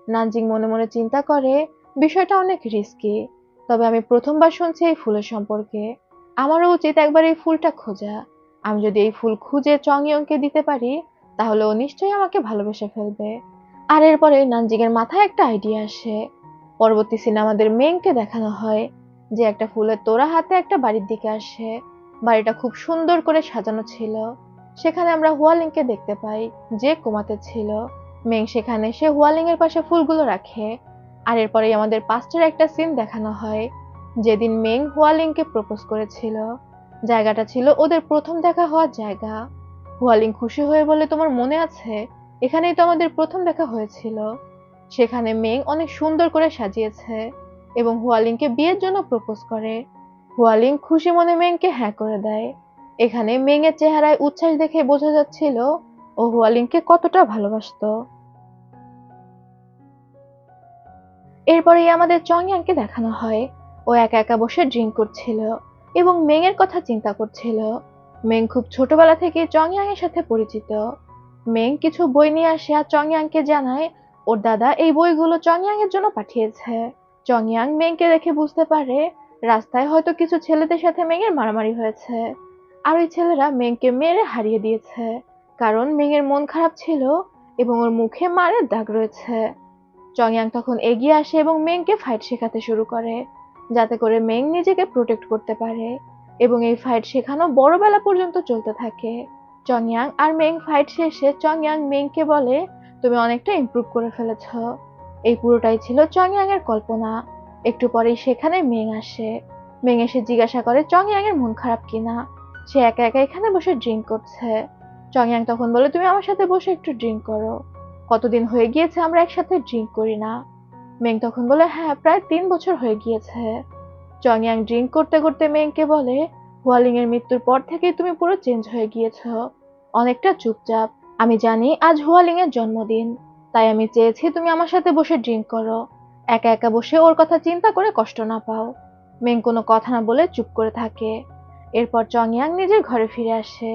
নানজিং মনে মনে চিন্তা করে, বিষয়টা অনেক রিস্কি, তবে আমি প্রথমবার শুনছি এই ফুলের সম্পর্কে, আমারও উচিত একবার এই ফুলটা খোঁজা। আমি যদি এই ফুল খুঁজে চংইয়ংকে দিতে পারি তাহলে ও নিশ্চয়ই আমাকে ভালোবেসে ফেলবে। আর এরপরে নানজিং এর মাথায় একটা আইডিয়া আসে। পরবর্তী সিনে আমাদের মেংকে দেখানো হয় যে একটা ফুলের তোড়া হাতে একটা বাড়ির দিকে আসে। বাড়িটা খুব সুন্দর করে সাজানো ছিল। সেখানে আমরা হুয়ালিংকে দেখতে পাই, যে কোমাতে ছিল। মেং সেখানে সে হুয়ালিং এর পাশে ফুলগুলো রাখে। আর এরপরেই আমাদের পাস্টের একটা সিন দেখানো হয়, যেদিন মেং হুয়ালিংকে প্রপোজ করেছিল। জায়গাটা ছিল ওদের প্রথম দেখা হওয়ার জায়গা। হুয়ালিং খুশি হয়ে বলে, তোমার মনে আছে, এখানেই তো আমাদের প্রথম দেখা হয়েছিল। সেখানে মেং অনেক সুন্দর করে সাজিয়েছে এবং হুয়ালিংকে বিয়ের জন্য প্রপোজ করে। হুয়ালিং খুশি মনে মেংকে হ্যাঁ করে দেয়। এখানে মেং এর চেহারায় উচ্ছ্বাস দেখে বোঝা যাচ্ছিল ও হুয়ালিংকে কতটা ভালোবাসতো। এরপরেই আমাদের চংইয়ংকে দেখানো হয়, ও একা একা বসে ড্রিঙ্ক করছিল এবং মেং এর কথা চিন্তা করছিল। মেং খুব ছোটবেলা থেকে চংইয়ং এর সাথে পরিচিত। মেং কিছু বই নিয়ে আসে আর চংয়াংকে জানায় ওর দাদা এই বইগুলো চংয়াং এর জন্য পাঠিয়েছে। চংয়াং মেংকে দেখে বুঝতে পারে রাস্তায় হয়তো কিছু ছেলেদের সাথে মেংয়ের মারামারি হয়েছে, আর ওই ছেলেরা মেংকে মেরে হারিয়ে দিয়েছে, কারণ মেংয়ের মন খারাপ ছিল এবং ওর মুখে মারের দাগ রয়েছে। চংয়াং তখন এগিয়ে আসে এবং মেংকে ফাইট শেখাতে শুরু করে, যাতে করে মেং নিজেকে প্রোটেক্ট করতে পারে, এবং এই ফাইট শেখানো বড়বেলা পর্যন্ত চলতে থাকে। চংয়াং আর মেং ফাইট শেষে চংয়াং মেংকে বলে, তুমি অনেকটা ইমপ্রুভ করে ফেলেছ। এই পুরোটাই ছিল চংয়াং এর কল্পনা। একটু পরেই সেখানে মেং আসে। মেং এসে জিজ্ঞাসা করে চংয়াং এর মন খারাপ কিনা। সে একা একা এখানে বসে ড্রিঙ্ক করছে। চংয়াং তখন বলে, তুমি আমার সাথে বসে একটু ড্রিঙ্ক করো। কতদিন হয়ে গিয়েছে আমরা একসাথে ড্রিঙ্ক করি না। মেং তখন বলে, হ্যাঁ, প্রায় 3 বছর হয়ে গিয়েছে। চংয়াং ড্রিঙ্ক করতে করতে মেংকে বলে, হুয়ালিং এর মৃত্যুর পর থেকেই তুমি পুরো চেঞ্জ হয়ে গিয়েছো, অনেকটা চুপচাপ। আমি জানি আজ হুয়ালিং এর জন্মদিন, তাই আমি চেয়েছি তুমি আমার সাথে বসে ড্রিঙ্ক করো, একা একা বসে ওর কথা চিন্তা করে কষ্ট না পাও। মেং কোনো কথা না বলে চুপ করে থাকে। এরপর চংয়াং নিজের ঘরে ফিরে আসে,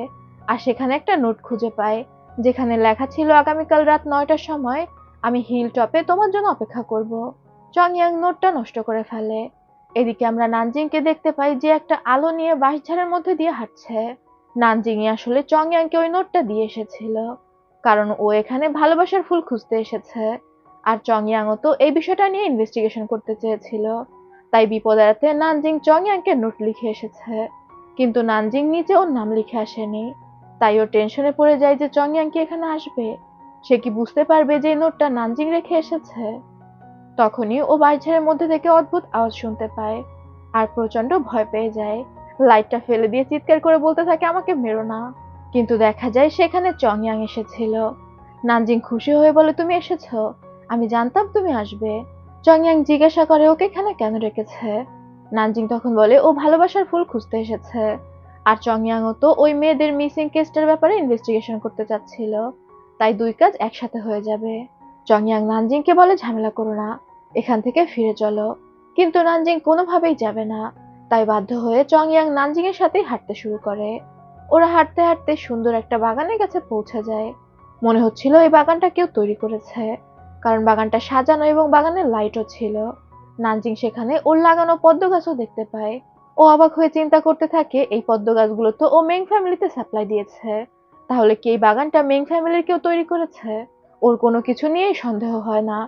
আর সেখানে একটা নোট খুঁজে পায়, যেখানে লেখা ছিল আগামীকাল রাত 9টার সময় আমি হিল টপে তোমার জন্য অপেক্ষা করব। চংয়াং নোটটা নষ্ট করে ফেলে। এদিকে আমরা নানজিংকে দেখতে পাই, যে একটা আলো নিয়ে বাঁশঝাড়ের মধ্যে দিয়ে হাঁটছে। নানজিংই আসলে চংয়াংকে ওই নোটটা দিয়ে এসেছিল, কারণ ও এখানে ভালোবাসার ফুল খুঁজতে এসেছে, আর চংয়াংও তো এই বিষয়টা নিয়ে ইনভেস্টিগেশন করতে চেয়েছিল। তাই বিপদ এড়াতে নানজিং চংয়াংকে নোট লিখে এসেছে, কিন্তু নানজিং নিচে ওর নাম লিখে আসেনি। তাই ও টেনশনে পড়ে যায় যে চংয়াং কি এখানে আসবে, সে কি বুঝতে পারবে যে এই নোটটা নানজিং রেখে এসেছে। তখনই ও বাঁশঝাড়ের মধ্যে থেকে অদ্ভুত আওয়াজ শুনতে পায়, আর প্রচন্ড ভয় পেয়ে যায়। লাইটটা ফেলে দিয়ে চিৎকার করে বলতে থাকে, আমাকে মেরো না। কিন্তু দেখা যায় সেখানে চংয়াং এসেছিল। নানজিং খুশি হয়ে বলে, তুমি এসেছো, আমি জানতাম তুমি আসবে। চংয়াং জিজ্ঞাসা করে, ওকে এখানে কেন রেখেছে। নানজিং তখন বলে, ও ভালোবাসার ফুল খুঁজতে এসেছে, আর চংয়াংও তো ওই মেয়েদের মিসিং কেসটার ব্যাপারে ইনভেস্টিগেশন করতে চাচ্ছিল, তাই দুই কাজ একসাথে হয়ে যাবে। চংয়াং নানজিংকে বলে, ঝামেলা করো না, এখান থেকে ফিরে চলো। কিন্তু নানজিং কোনোভাবেই যাবে না, তাই বাধ্য হয়ে চংয়াং নানজিং এর সাথেই হাঁটতে শুরু করে। ওরা হাঁটতে হাঁটতে সুন্দর একটা বাগানের কাছে পৌঁছে যায়। মনে হচ্ছিল এই বাগানটা কেউ তৈরি করেছে, কারণ বাগানটা সাজানো এবং বাগানের লাইটও ছিল। নানজিং সেখানে ওর লাগানো পদ্ম গাছও দেখতে পায়। ও অবাক হয়ে চিন্তা করতে থাকে, এই পদ্ম গাছগুলো তো ও মেং ফ্যামিলিতে সাপ্লাই দিয়েছে, তাহলে কি এই বাগানটা মেং ফ্যামিলির কেউ তৈরি করেছে। ওর কোনো কিছু নিয়েই সন্দেহ হয় না,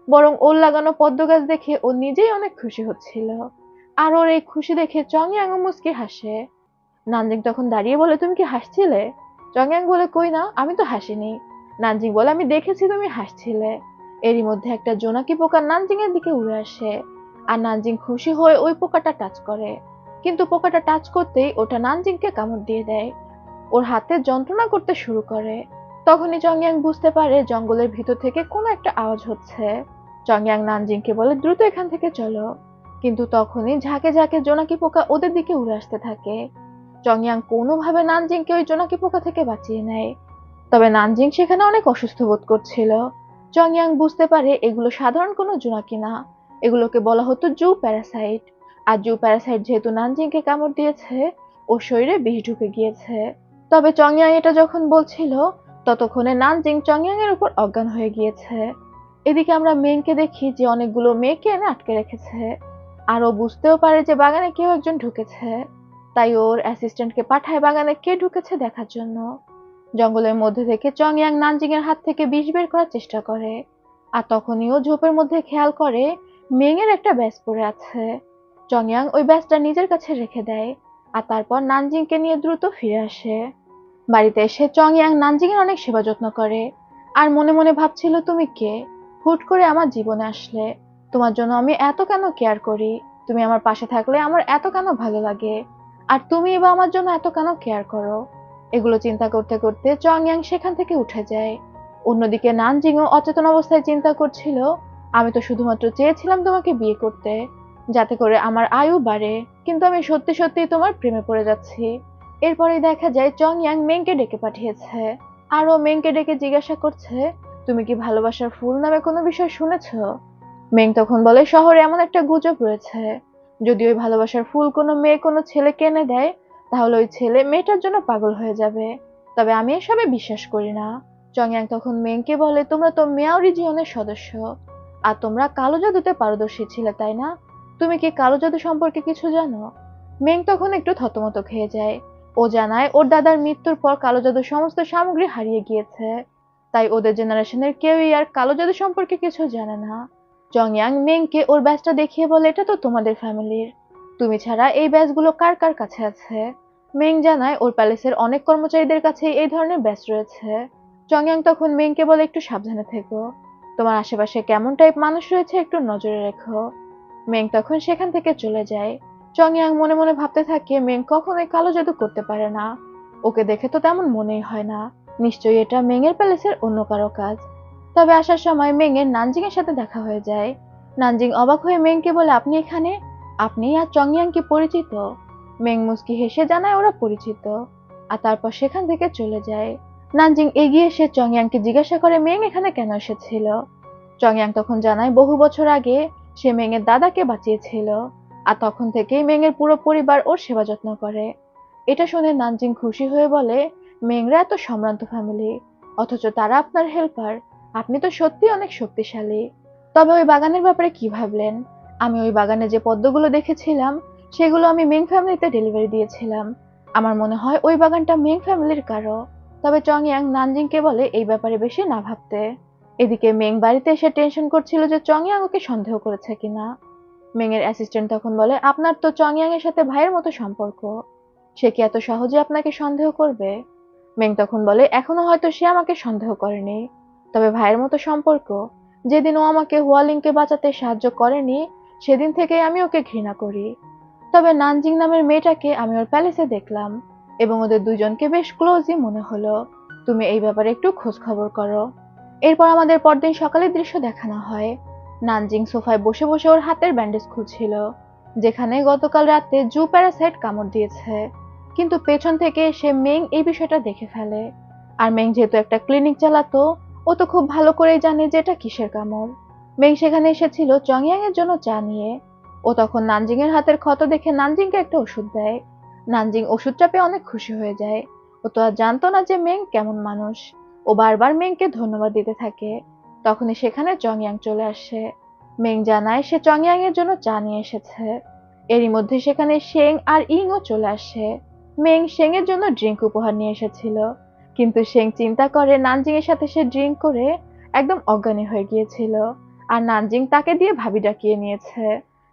বরং ওর লাগানো পদ্ম গাছ দেখে ও নিজেই অনেক খুশি হচ্ছিল। আর ওর এই খুশি দেখে চংয়াং মুচকি হাসে। নানজিং তখন দাঁড়িয়ে বলে, তুমি কি হাসছিলে। চংয়াং বলে, কই না, আমি তো হাসিনি। নানজিং বলে, আমি দেখেছি তুমি হাসছিলে। এরই মধ্যে একটা জোনাকি পোকা নানজিং এর দিকে উড়ে আসে, আর নানজিং খুশি হয়ে ওই পোকাটা টাচ করে, কিন্তু পোকাটা টাচ করতেই ওটা নানজিংকে কামড় দিয়ে দেয়। ওর হাতে যন্ত্রণা করতে শুরু করে। তখনই চংয়াং বুঝতে পারে জঙ্গলের ভিতর থেকে কোনো একটা আওয়াজ হচ্ছে। চংয়াং নানজিংকে বলে, দ্রুত এখান থেকে চলো। কিন্তু তখনই ঝাঁকে ঝাঁকে জোনাকি পোকা ওদের দিকে উড়ে আসতে থাকে। চংয়াং কোনোভাবে নানজিংকে ওই জোনাকি পোকা থেকে বাঁচিয়ে নেয়, তবে নানজিং সেখানে অনেক অসুস্থ বোধ করছিল। চংয়াং বুঝতে পারে এগুলো সাধারণ কোনো জোনাকি না, এগুলোকে বলা হতো জু প্যারাসাইট। আর জু প্যারাসাইট যেহেতু নানজিংকে কামড় দিয়েছে, ওর শরীরে বিষ ঢুকে গিয়েছে। তবে চংয়াং এটা যখন বলছিল, ততক্ষণে নানজিং চংয়াং এর উপর অজ্ঞান হয়ে গিয়েছে। এদিকে আমরা মেংকে দেখি যে অনেকগুলো মেয়েকে এনে আটকে রেখেছে, আর ও বুঝতেও পারে যে বাগানে কেউ একজন ঢুকেছে, তাই ওর অ্যাসিস্ট্যান্টকে পাঠায় বাগানে কে ঢুকেছে দেখার জন্য। জঙ্গলের মধ্যে থেকে চংয়াং নানজিং এর হাত থেকে বিষ বের করার চেষ্টা করে, আর তখনই ও ঝোপের মধ্যে খেয়াল করে মেং এর একটা ব্যাজ পড়ে আছে। চংয়াং ওই ব্যাজটা নিজের কাছে রেখে দেয়, আর তারপর নানজিংকে নিয়ে দ্রুত ফিরে আসে। বাড়িতে এসে চংয়াং নানজিং এর অনেক সেবা যত্ন করে, আর মনে মনে ভাবছিল, তুমি কে, হুট করে আমার জীবনে আসলে, তোমার জন্য আমি এত কেন কেয়ার করি, তুমি আমার পাশে থাকলে আমার এত কেন ভালো লাগে, আর তুমি বা আমার জন্য এত কেন কেয়ার করো। এগুলো চিন্তা করতে করতে চংয়াং সেখান থেকে উঠে যায়। অন্যদিকে নানজিংও অচেতন অবস্থায় চিন্তা করছিল, আমি তো শুধুমাত্র চেয়েছিলাম তোমাকে বিয়ে করতে, যাতে করে আমার আয়ু বাড়ে, কিন্তু আমি সত্যি সত্যি তোমার প্রেমে পড়ে যাচ্ছি। এরপরেই দেখা যায় চংয়াং মেংকে ডেকে পাঠিয়েছে, আর ও মেংকে ডেকে জিজ্ঞাসা করছে, তুমি কি ভালোবাসার ফুল নামে কোনো বিষয় শুনেছো। মেং তখন বলে, শহরে এমন একটা গুজব রয়েছে, যদি ওই ভালোবাসার ফুল কোনো মেয়ে কোনো ছেলেকে এনে দেয়, তাহলে ওই ছেলে মেয়েটার জন্য পাগল হয়ে যাবে, তবে আমি এসবে বিশ্বাস করি না। চংয়াং তখন মেংকে বলে, তোমরা তো মিয়াও রিজিয়নের সদস্য, আর তোমরা কালো জাদুতে পারদর্শী ছিলে, তাই না? তুমি কি কালো জাদু সম্পর্কে কিছু জানো? মেং তখন একটু থতমত খেয়ে যায়। ও জানায় ওর দাদার মৃত্যুর পর কালো জাদুর সমস্ত সামগ্রী হারিয়ে গিয়েছে, তাই ওদের জেনারেশনের কেউই আর কালো জাদু সম্পর্কে কিছু জানে না। চংয়াং মেংকে ওর ব্যাজটা দেখিয়ে বলে, এটা তো তোমাদের ফ্যামিলির, তুমি ছাড়া এই ব্যাজগুলো কার কার কাছে আছে? মেং জানায় ওর প্যালেসের অনেক কর্মচারীদের কাছেই এই ধরনের ব্যাজ রয়েছে। চংয়াং তখন মেংকে বলে, একটু সাবধানে থেকো, তোমার আশেপাশে কেমন টাইপ মানুষ রয়েছে একটু নজরে রেখো। মেং তখন সেখান থেকে চলে যায়। চংয়াং মনে মনে ভাবতে থাকে, মেং কখনোই কালো জাদু করতে পারে না, ওকে দেখে তো তেমন মনেই হয় না, নিশ্চয়ই এটা মেং এর প্যালেসের অন্য কারো কাজ। তবে আসার সময় মেং এর নানজিং এর সাথে দেখা হয়ে যায়। নানজিং অবাক হয়ে মেংকে বলে, আপনি এখানে? আপনি আর চংয়াং কি পরিচিত? মেং মুস্কি হেসে জানায় ওরা পরিচিত, আর তারপর সেখান থেকে চলে যায়। নানজিং এগিয়ে এসে চংয়াংকে জিজ্ঞাসা করে, মেং এখানে কেন এসেছিল? চংয়াং তখন জানায় বহু বছর আগে সে মেং এর দাদাকে বাঁচিয়েছিল, আর তখন থেকেই মেং এর পুরো পরিবার ওর সেবা যত্ন করে। এটা শুনে নানজিং খুশি হয়ে বলে, মেংরা এত সম্ভ্রান্ত ফ্যামিলি, অথচ তারা আপনার হেল্পার, আপনি তো সত্যি অনেক শক্তিশালী। তবে ওই বাগানের ব্যাপারে কি ভাবলেন? আমি ওই বাগানে যে পদ্মগুলো দেখেছিলাম সেগুলো আমি মেং ফ্যামিলিতে ডেলিভারি দিয়েছিলাম, আমার মনে হয় ওই বাগানটা মেং ফ্যামিলির কারো। তবে চংয়াং নানজিংকে বলে এই ব্যাপারে বেশি না ভাবতে। এদিকে মেং বাড়িতে এসে টেনশন করছিল যে চংয়াং ওকে সন্দেহ করেছে কিনা। মেং এর অ্যাসিস্ট্যান্ট তখন বলে, আপনার তো চংয়াং এর সাথে ভাইয়ের মতো সম্পর্ক, সে কি এত সহজে আপনাকে সন্দেহ করবে? মেং তখন বলে, এখনো হয়তো সে আমাকে সন্দেহ করেনি, তবে ভাইয়ের মতো সম্পর্ক, যেদিন ও আমাকে হুয়ালিংকে বাঁচাতে সাহায্য করেনি সেদিন থেকেই আমি ওকে ঘৃণা করি। তবে নানজিং নামের মেয়েটাকে আমি ওর প্যালেসে দেখলাম, এবং ওদের দুজনকে বেশ ক্লোজই মনে হলো, তুমি এই ব্যাপারে একটু খোঁজ খবর করো। এরপর আমাদের পরদিন সকালের দৃশ্য দেখানো হয়। নানজিং সোফায় বসে বসে ওর হাতের ব্যান্ডেজ খুলছিল, যেখানে গতকাল রাতে জু প্যারাসাইট কামড় দিয়েছে। কিন্তু পেছন থেকে সে মেং এই বিষয়টা দেখে ফেলে, আর মেং যেহেতু একটা ক্লিনিক চালাতো, ও তো খুব ভালো করেই জানে যে এটা কিসের কামড়। মেং সেখানে এসেছিল চংয়াং এর জন্য চা নিয়ে। ও তখন নানজিং এর হাতের ক্ষত দেখে নানজিংকে একটা ওষুধ দেয়। নানজিং ওষুধটা পেয়ে অনেক খুশি হয়ে যায়। ও তো আর জানতো না যে মেং কেমন মানুষ। ও বারবার মেংকে ধন্যবাদ দিতে থাকে। তখনই সেখানে চংয়াং চলে আসে। মেং জানায় সে চংয়াং এর জন্য চা নিয়ে এসেছে। এরই মধ্যে সেখানে শেং আর ইংও চলে আসে। মেং শেং এর জন্য ড্রিঙ্ক উপহার নিয়ে এসেছিল, কিন্তু শেং চিন্তা করে নানজিং এর সাথে সে ড্রিঙ্ক করে একদম অজ্ঞানী হয়ে গিয়েছিল, আর নানজিং তাকে দিয়ে ভাবি ডাকিয়ে নিয়েছে,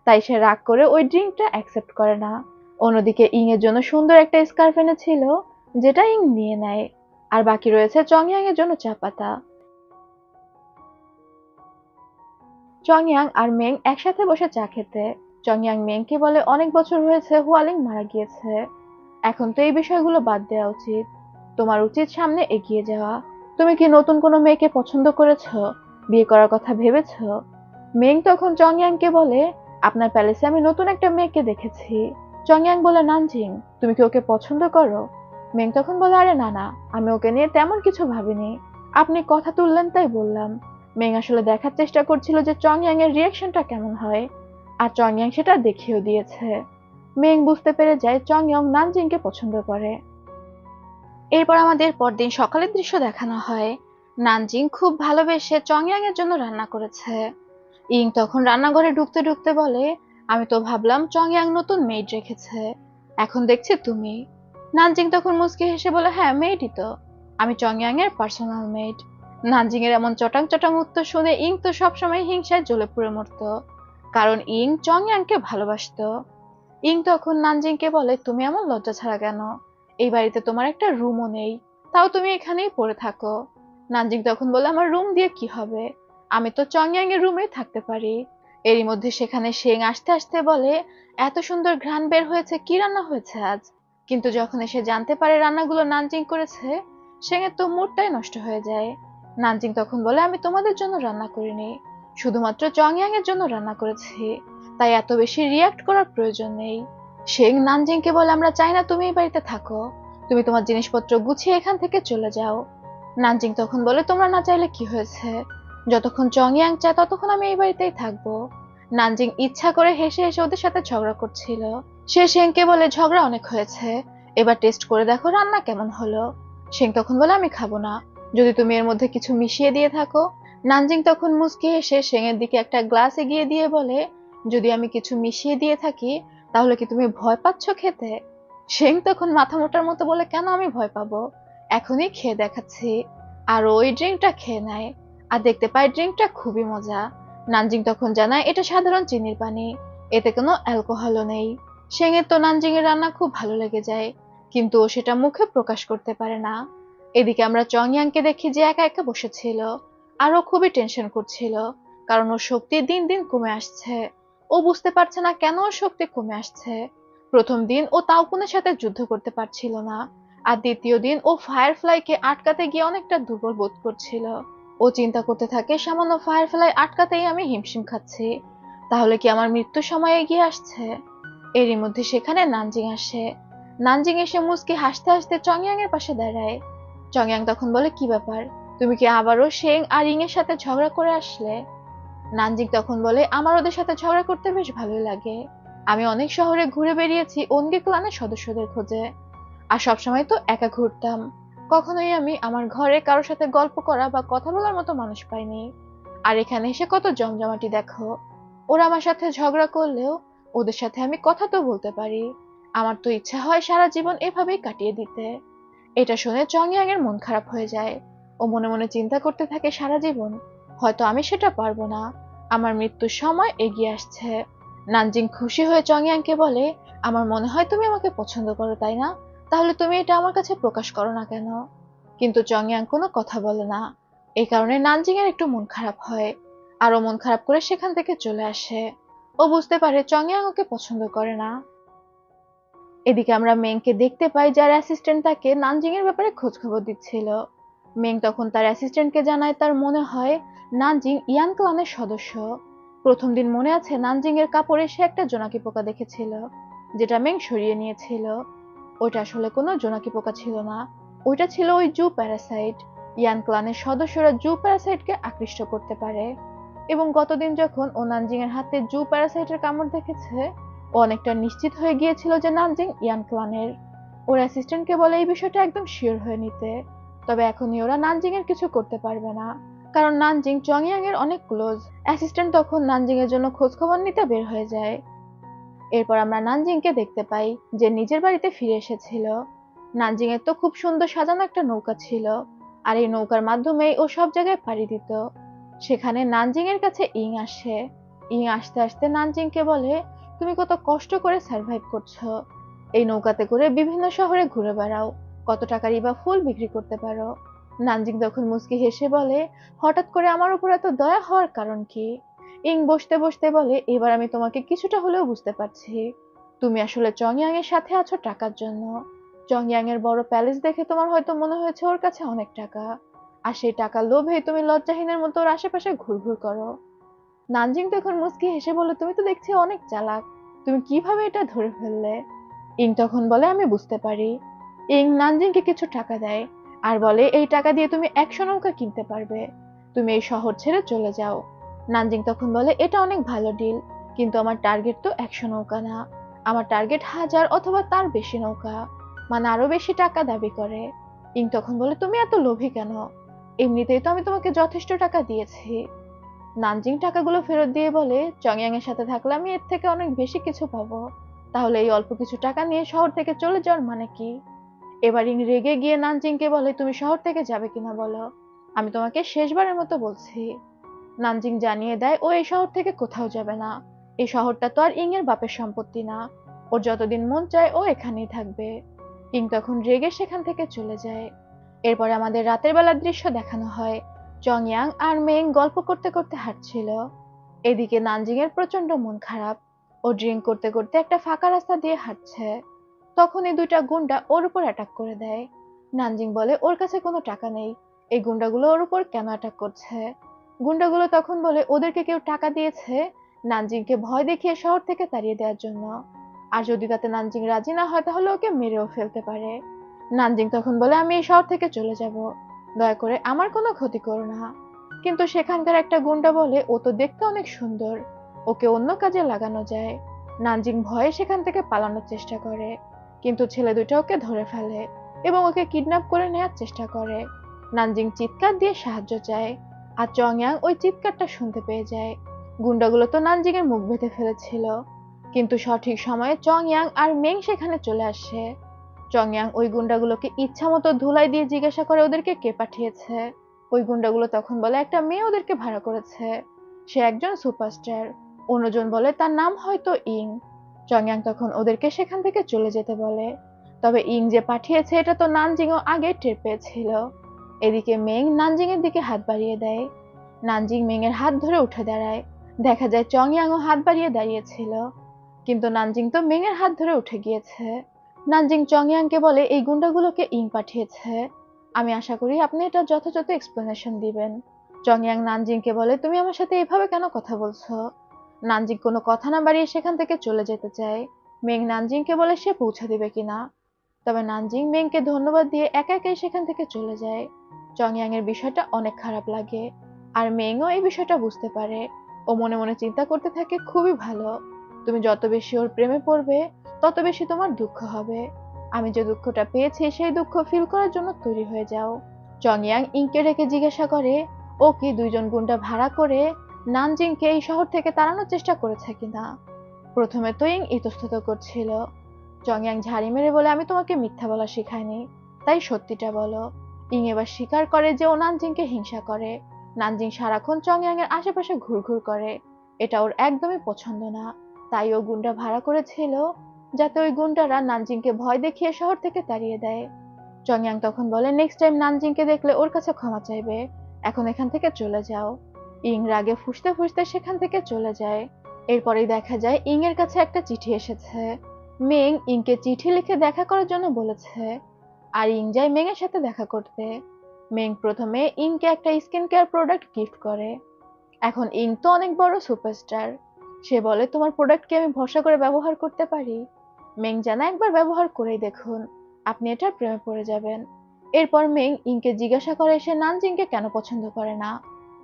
তাই সে রাগ করে ওই ড্রিঙ্কটা অ্যাকসেপ্ট করে না। অন্যদিকে ইং এর জন্য সুন্দর একটা স্কার্ফ এনেছিল, যেটা ইং নিয়ে নেয়, আর বাকি রয়েছে চংয়াং এর জন্য চা পাতা। চংয়াং আর মেং একসাথে বসে চা খেতে। চংয়াং মেংকে বলে, অনেক বছর হয়েছে হুয়ালিং মারা গিয়েছে, এখন তো এই বিষয়গুলো বাদ দেওয়া উচিত, তোমার উচিত সামনে এগিয়ে যাওয়া। তুমি কি নতুন কোনো মেয়েকে পছন্দ করেছো? বিয়ে করার কথা ভেবেছো? মেং তখন চংয়াংকে বলে, আপনার প্যালেসে আমি নতুন একটা মেয়েকে দেখেছি। চংয়াং বলে, নানজিং, তুমি কি ওকে পছন্দ করো? মেং তখন বলে, আরে না না, আমি ওকে নিয়ে তেমন কিছু ভাবিনি, আপনি কথা তুললেন তাই বললাম। মেং আসলে দেখার চেষ্টা করছিল যে চংয়াং এর রিয়াকশনটা কেমন হয়, আর চংয়াং সেটা দেখিয়েও দিয়েছে। মেং বুঝতে পেরে যায় চংইয়ং নানজিংকে পছন্দ করে। এরপর আমাদের পরদিন সকালের দৃশ্য দেখানো হয়। নানজিং খুব ভালোবেসে চংইয়ং এর জন্য রান্না করেছে। ইং তখন রান্নাঘরে ঢুকতে ঢুকতে বলে, আমি তো ভাবলাম চংইয়ং নতুন মেইড রেখেছে, এখন দেখছি তুমি। নানজিং তখন মুচকি হেসে বলে, হ্যাঁ মেইডই তো, আমি চংইয়ং এর পার্সোনাল মেইড। নানজিং এর এমন চটাং চটাং উত্তর শুনে ইং তো সবসময় হিংসায় জ্বলে পুড়ে মরতো, কারণ ইং চংইয়ংকে ভালোবাসতো। ইং তখন নানজিংকে বলে, তুমি এমন লজ্জা ছাড়া কেন? এই বাড়িতে তোমার একটা রুমও নেই, তাও তুমি এখানেই পড়ে থাকো। নানজিং তখন বলে, আমার রুম দিয়ে কি হবে, আমি তো চংইয়ং এর রুমেই থাকতে পারি। এরই মধ্যে সেখানে শেং আসতে আসতে বলে, এত সুন্দর ঘ্রাণ বের হয়েছে, কি রান্না হয়েছে আজ? কিন্তু যখন এসে জানতে পারে রান্নাগুলো নানজিং করেছে, শেং এর তো মুডটাই নষ্ট হয়ে যায়। নানজিং তখন বলে, আমি তোমাদের জন্য রান্না করিনি, শুধুমাত্র চংইয়ং এর জন্য রান্না করেছি, তাই এত বেশি রিয়াক্ট করার প্রয়োজন নেই। শেং নানজিংকে বলে, আমরা চাই না তুমি এই বাড়িতে থাকো, তুমি তোমার জিনিসপত্র গুছিয়ে এখান থেকে চলে যাও। নানজিং তখন বলে, তোমরা না চাইলে কি হয়েছে, যতক্ষণ চংইয়ং চায় ততক্ষণ আমি এই বাড়িতেই থাকবো। নানজিং ইচ্ছা করে হেসে হেসে ওদের সাথে ঝগড়া করছিল। সে শেংকে বলে, ঝগড়া অনেক হয়েছে, এবার টেস্ট করে দেখো রান্না কেমন হলো। শেং তখন বলে, আমি খাবো না, যদি তুমি এর মধ্যে কিছু মিশিয়ে দিয়ে থাকো। নানজিং তখন মুচকি হেসে শেংয়ের দিকে একটা গ্লাস এগিয়ে দিয়ে বলে, যদি আমি কিছু মিশিয়ে দিয়ে থাকি তাহলে কি তুমি ভয় পাচ্ছ খেতে? শেং তখন মাথা মোটার মতো বলে, কেন আমি ভয় পাবো, এখনই খেয়ে দেখাচ্ছি। আর ওই ড্রিঙ্কটা খেয়ে নেয় আর দেখতে পায় ড্রিঙ্কটা খুবই মজা। নানজিং তখন জানায় এটা সাধারণ চিনির পানি, এতে কোনো অ্যালকোহলও নেই। শেংয়ের তো নানজিং এর রান্না খুব ভালো লেগে যায়, কিন্তু ও সেটা মুখে প্রকাশ করতে পারে না। এদিকে আমরা চংয়াংকে দেখি যে একা একা বসেছিল, আর ও খুবই টেনশন করছিল, কারণ ওর শক্তি দিন দিন কমে আসছে। ও বুঝতে পারছে না কেন ওর শক্তি কমে আসছে। প্রথম দিন ও তাওকুনের সাথে যুদ্ধ করতে পারছিল না, আর দ্বিতীয় দিন ও ফায়ারফ্লাইকে আটকাতে গিয়ে অনেকটা দুর্বল বোধ করছিল। ও চিন্তা করতে থাকে, সামান্য ফায়ারফ্লাই আটকাতেই আমি হিমশিম খাচ্ছি, তাহলে কি আমার মৃত্যুর সময় এগিয়ে আসছে? এরই মধ্যে সেখানে নানজিং আসে। নানজিং এসে মুচকি হাসতে হাসতে চংয়াং এর পাশে দাঁড়ায়। চংয়াং তখন বলে, কি ব্যাপার, তুমি কি আবারও শেং আর ইং এর সাথে ঝগড়া করে আসলে? নানজিং তখন বলে, আমার ওদের সাথে ঝগড়া করতে বেশ ভালোই লাগে। আমি অনেক শহরে ঘুরে বেরিয়েছি ওনগি ক্লানের সদস্যদের খোঁজে, আর সবসময় তো একা ঘুরতাম। কখনোই আমি আমার ঘরে কারোর সাথে গল্প করা বা কথা বলার মতো মানুষ পাইনি। আর এখানে এসে কত জমজমাটি দেখো, ওরা আমার সাথে ঝগড়া করলেও ওদের সাথে আমি কথা তো বলতে পারি। আমার তো ইচ্ছা হয় সারা জীবন এভাবেই কাটিয়ে দিতে। এটা শুনে চংয়াং এর মন খারাপ হয়ে যায়। ও মনে মনে চিন্তা করতে থাকে, সারা জীবন হয়তো আমি সেটা পারবো না, আমার মৃত্যুর সময় এগিয়ে আসছে। নানজিং খুশি হয়ে চংয়াংকে বলে, আমার মনে হয় তুমি আমাকে পছন্দ করো, তাই না? তাহলে তুমি এটা আমার কাছে প্রকাশ করো না কেন? কিন্তু চংয়াং কোনো কথা বলে না। এই কারণে নানজিং এর একটু মন খারাপ হয়, আর ও মন খারাপ করে সেখান থেকে চলে আসে। ও বুঝতে পারে চংয়াং ওকে পছন্দ করে না। এদিকে আমরা মেংকে দেখতে পাই, যার অ্যাসিস্ট্যান্ট তাকে নানজিং এর ব্যাপারে খোঁজ খবর দিচ্ছিল। মেং তখন তার অ্যাসিস্ট্যান্টকে জানায় তার মনে হয় নানজিং ইয়ান ক্লানের সদস্য। প্রথম দিন মনে আছে নানজিং এর কাপড়ে সে একটা জোনাকি পোকা দেখেছিল, যেটা মেং সরিয়ে নিয়েছিল। ওইটা আসলে কোনো জোনাকি পোকা ছিল না, ওইটা ছিল ওই জু প্যারাসাইট। ইয়ান ক্লানের সদস্যরা জু প্যারাসাইটকে আকৃষ্ট করতে পারে, এবং গতদিন যখন ও নানজিং এর হাতে জু প্যারাসাইটের কামড় দেখেছে, ও অনেকটা নিশ্চিত হয়ে গিয়েছিল যে নানজিং ইয়ান ক্লানের। ওর অ্যাসিস্ট্যান্টকে বলে এই বিষয়টা একদম শিওর হয়ে নিতে, তবে এখনই ওরা নানজিং এর কিছু করতে পারবে না, কারণ নানজিং চংয়াং এর অনেক ক্লোজ। অ্যাসিস্ট্যান্ট তখন নানজিং এর জন্য খোঁজ খবর নিতে বের হয়ে যায়। এরপর আমরা নানজিংকে দেখতে পাই যে নিজের বাড়িতে ফিরে এসেছিল। নানজিং এর তো খুব সুন্দর সাজানো একটা নৌকা ছিল, আর এই নৌকার মাধ্যমেই ও সব জায়গায় পাড়ি দিত। সেখানে নানজিং এর কাছে ইং আসে। ইং আসতে আসতে নানজিংকে বলে, তুমি কত কষ্ট করে সার্ভাইভ করছো, এই নৌকাতে করে বিভিন্ন শহরে ঘুরে বেড়াও, কত টাকারই বা ফুল বিক্রি করতে পারো। নানজিং তখন মুচকি হেসে বলে, হঠাৎ করে আমার উপর এত দয়া হওয়ার কারণ কি? ইং বসতে বসতে বলে, এবার আমি তোমাকে কিছুটা হলেও বুঝতে পারছি, তুমি আসলে চংয়াং এর সাথে আছো টাকার জন্য। চংয়াং এর বড় প্যালেস দেখে তোমার হয়তো মনে হয়েছে ওর কাছে অনেক টাকা, আর সেই টাকার লোভে তুমি লজ্জাহীনের মতো ওর আশেপাশে ঘুরঘুর করো। নানজিং তখন মুচকি হেসে বলে, তুমি তো দেখছি অনেক চালাক, তুমি কিভাবে এটা ধরে ফেললে? ইং তখন বলে, আমি বুঝতে পারি। ইং নানজিংকে কিছু টাকা দেয় আর বলে, এই টাকা দিয়ে তুমি 100 নৌকা কিনতে পারবে, তুমি এই শহর ছেড়ে চলে যাও। নানজিং তখন বলে, এটা অনেক ভালো ডিল, কিন্তু আমার টার্গেট তো 100 নৌকা না, আমার টার্গেট 1000 অথবা তার বেশি নৌকা, মানে আরো বেশি টাকা দাবি করে। ইং তখন বলে, তুমি এত লোভী কেন, এমনিতেই তো আমি তোমাকে যথেষ্ট টাকা দিয়েছি। নানজিং টাকাগুলো ফেরত দিয়ে বলে, চংয়াং এর সাথে থাকলে আমি এর থেকে অনেক বেশি কিছু পাবো, তাহলে এই অল্প কিছু টাকা নিয়ে শহর থেকে চলে যাওয়ার মানে কি? এবার ইং রেগে গিয়ে নানজিংকে বলে, তুমি শহর থেকে যাবে কিনা বলো, আমি তোমাকে শেষবারের মতো বলছি। নানজিং জানিয়ে দেয় ও এই শহর থেকে কোথাও যাবে না, এই শহরটা তো আর ইং এর বাপের সম্পত্তি না, ওর যতদিন মন চায় ও এখানেই থাকবে। ইং তখন রেগে সেখান থেকে চলে যায়। এরপরে আমাদের রাতের বেলার দৃশ্য দেখানো হয়। চংয়াং আর মেং গল্প করতে করতে হাঁটছিল। এদিকে নানজিং এর প্রচন্ড মন খারাপ, ও ড্রিঙ্ক করতে করতে একটা ফাঁকা রাস্তা দিয়ে হাঁটছে। তখনই দুইটা গুন্ডা ওর উপর অ্যাটাক করে দেয়। নানজিং বলে, ওর কাছে কোনো টাকা নেই, এই গুন্ডাগুলো ওর উপর কেন অ্যাটাক করছে? গুন্ডাগুলো তখন বলে, ওদেরকে কেউ টাকা দিয়েছে নানজিংকে ভয় দেখিয়ে শহর থেকে তাড়িয়ে দেওয়ার জন্য, আর যদি তাতে নানজিং রাজি না হয় তাহলে ওকে মেরেও ফেলতে পারে। নানজিং তখন বলে, আমি এই শহর থেকে চলে যাব, দয়া করে আমার কোনো ক্ষতি করো না। কিন্তু সেখানকার একটা গুন্ডা বলে, ও তো দেখতে অনেক সুন্দর, ওকে অন্য কাজে লাগানো যায়। নানজিং ভয়ে সেখান থেকে পালানোর চেষ্টা করে, কিন্তু ছেলে দুটো ওকে ধরে ফেলে এবং ওকে কিডন্যাপ করে নেওয়ার চেষ্টা করে। নানজিং চিৎকার দিয়ে সাহায্য চায়, আর চংয়াং ওই চিৎকারটা শুনতে পেয়ে যায়। গুন্ডাগুলো তো নানজিং এর মুখ বেঁধে ফেলেছিল, কিন্তু সঠিক সময়ে চংয়াং আর মেং সেখানে চলে আসে। চংয়াং ওই গুন্ডাগুলোকে ইচ্ছা মতো ধুলাই দিয়ে জিজ্ঞাসা করে ওদেরকে কে পাঠিয়েছে। ওই গুন্ডাগুলো তখন বলে একটা মেয়ে ওদেরকে ভাড়া করেছে, সে একজন সুপারস্টার। অন্যজন বলে তার নাম হয়তো ইং। চংয়াং তখন ওদেরকে সেখান থেকে চলে যেতে বলে, তবে ইং যে পাঠিয়েছে এটা তো নানজিংও আগে টের পেয়েছিল। এদিকে মেং নানজিং এর দিকে হাত বাড়িয়ে দেয়। নানজিং মেং এর হাত ধরে উঠে দাঁড়ায়। দেখা যায় চংয়াংও হাত বাড়িয়ে দাঁড়িয়েছিল, কিন্তু নানজিং তো মেং এর হাত ধরে উঠে গিয়েছে। নানজিং চংয়াংকে বলে এই গুন্ডাগুলোকে ইং পাঠিয়েছে, আমি আশা করি আপনি এটা যথাযথ এক্সপ্লেনেশন দিবেন। চংয়াং নানজিংকে বলে তুমি আমার সাথে এভাবে কেন কথা বলছো। নানজিং কোনো কথা না বাড়িয়ে সেখান থেকে চলে যেতে চায়। মেং নানজিংকে বলে সে পৌঁছে দিবে কিনা, তবে নানজিং মেংকে ধন্যবাদ দিয়ে একা একাই সেখান থেকে চলে যায়। চংয়াং এর বিষয়টা অনেক খারাপ লাগে, আর মেংও এই বিষয়টা বুঝতে পারে। ও মনে মনে চিন্তা করতে থাকে খুবই ভালো, তুমি যত বেশি ওর প্রেমে পড়বে তত বেশি তোমার দুঃখ হবে। আমি যে দুঃখটা পেয়েছি সেই দুঃখ ফিল করার জন্য তৈরি হয়ে যাও। চংয়াং ইংকে ডেকে জিজ্ঞাসা করে ও কি দুইজন গুন্ডা ভাড়া করে নানজিংকে এই শহর থেকে তাড়ানোর চেষ্টা করেছে কিনা। প্রথমে তো ইং ইতস্তত করছিল। চংয়াং ঝাড়ি মেরে বলে আমি তোমাকে মিথ্যা বলা শিখাইনি, তাই সত্যিটা বলো। ইং এবার স্বীকার করে যে ও নানজিংকে হিংসা করে। নানজিং সারাক্ষণ চংয়াং এর আশেপাশে ঘুরঘুর করে, এটা ওর একদমই পছন্দ না। তাই ও গুন্ডা ভাড়া করেছিল যাতে ওই গুন্ডারা নানজিংকে ভয় দেখিয়ে শহর থেকে তাড়িয়ে দেয়। চংয়াং তখন বলে নেক্সট টাইম নানজিংকে দেখলে ওর কাছে ক্ষমা চাইবে, এখন এখান থেকে চলে যাও। ইং রাগে ফুঁসতে ফুঁসতে সেখান থেকে চলে যায়। এরপরেই দেখা যায় ইং এর কাছে একটা চিঠি এসেছে। মেং ইংকে চিঠি লিখে দেখা করার জন্য বলেছে, আর ইং যায় মেং এর সাথে দেখা করতে। মেং প্রথমে ইংকে একটা স্কিন কেয়ার প্রোডাক্ট গিফট করে। এখন ইং তো অনেক বড় সুপারস্টার, সে বলে তোমার প্রোডাক্ট কি আমি ভরসা করে ব্যবহার করতে পারি। মেং জানা একবার ব্যবহার করেই দেখুন, আপনি এটার প্রেমে পড়ে যাবেন। এরপর মেং ইংকে জিজ্ঞাসা করে সে নানজিংকে কেন পছন্দ করে না,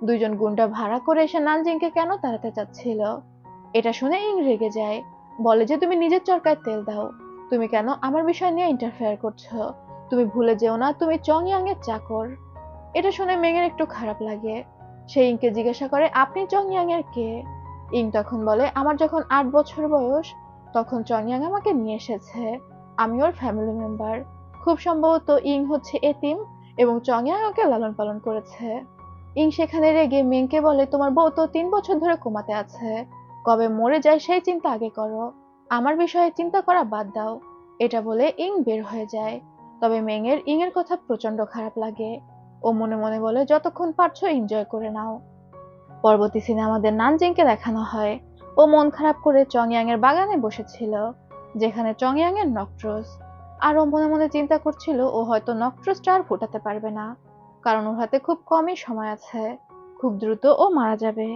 দুইজন গুন্ডা ভাড়া করে সে নানজিংকে কেন তাড়াতে চাচ্ছিল। এটা শুনে ইং রেগে যায়, বলে যে তুমি নিজের চরকায় তেল দাও, তুমি কেন আমার বিষয় নিয়ে ইন্টারফেয়ার করছো। তুমি ভুলে যেও না তুমি চংয়াং এর চাকর। এটা শুনে মেং এর একটু খারাপ লাগে। সে ইংকে জিজ্ঞাসা করে আপনি চংয়াং এর কে। ইং তখন বলে আমার যখন 8 বছর বয়স তখন চংয়াং আমাকে নিয়ে এসেছে, আমি ওর ফ্যামিলি মেম্বার। খুব সম্ভবত ইং হচ্ছে এতিম এবং চংয়াং ওকে লালন পালন করেছে। ইং সেখানে রেগে মেংকে বলে তোমার বউ তো 3 বছর ধরে কোমাতে আছে, কবে মরে যায় সেই চিন্তা আগে করো, আমার বিষয়ে চিন্তা করা বাদ দাও। এটা বলে ইং বের হয়ে যায়। তবে মেং এর ইং এর কথা প্রচন্ড খারাপ লাগে। ও মনে মনে বলে যতক্ষণ পারছো এনজয় করে নাও। পরবর্তী সিনে আমাদের নানজিংকে দেখানো হয়। ও মন খারাপ করে চংয়াং এর বাগানে বসেছিল, যেখানে চংয়াং এর নক্ট্রোস। আর ও মনে মনে চিন্তা করছিল ও হয়তো নক্ট্রোসটা আর ফোটাতে পারবে না, কারণ ওর হাতে খুব কমই সময় আছে, খুব দ্রুত ও মারা যাবে।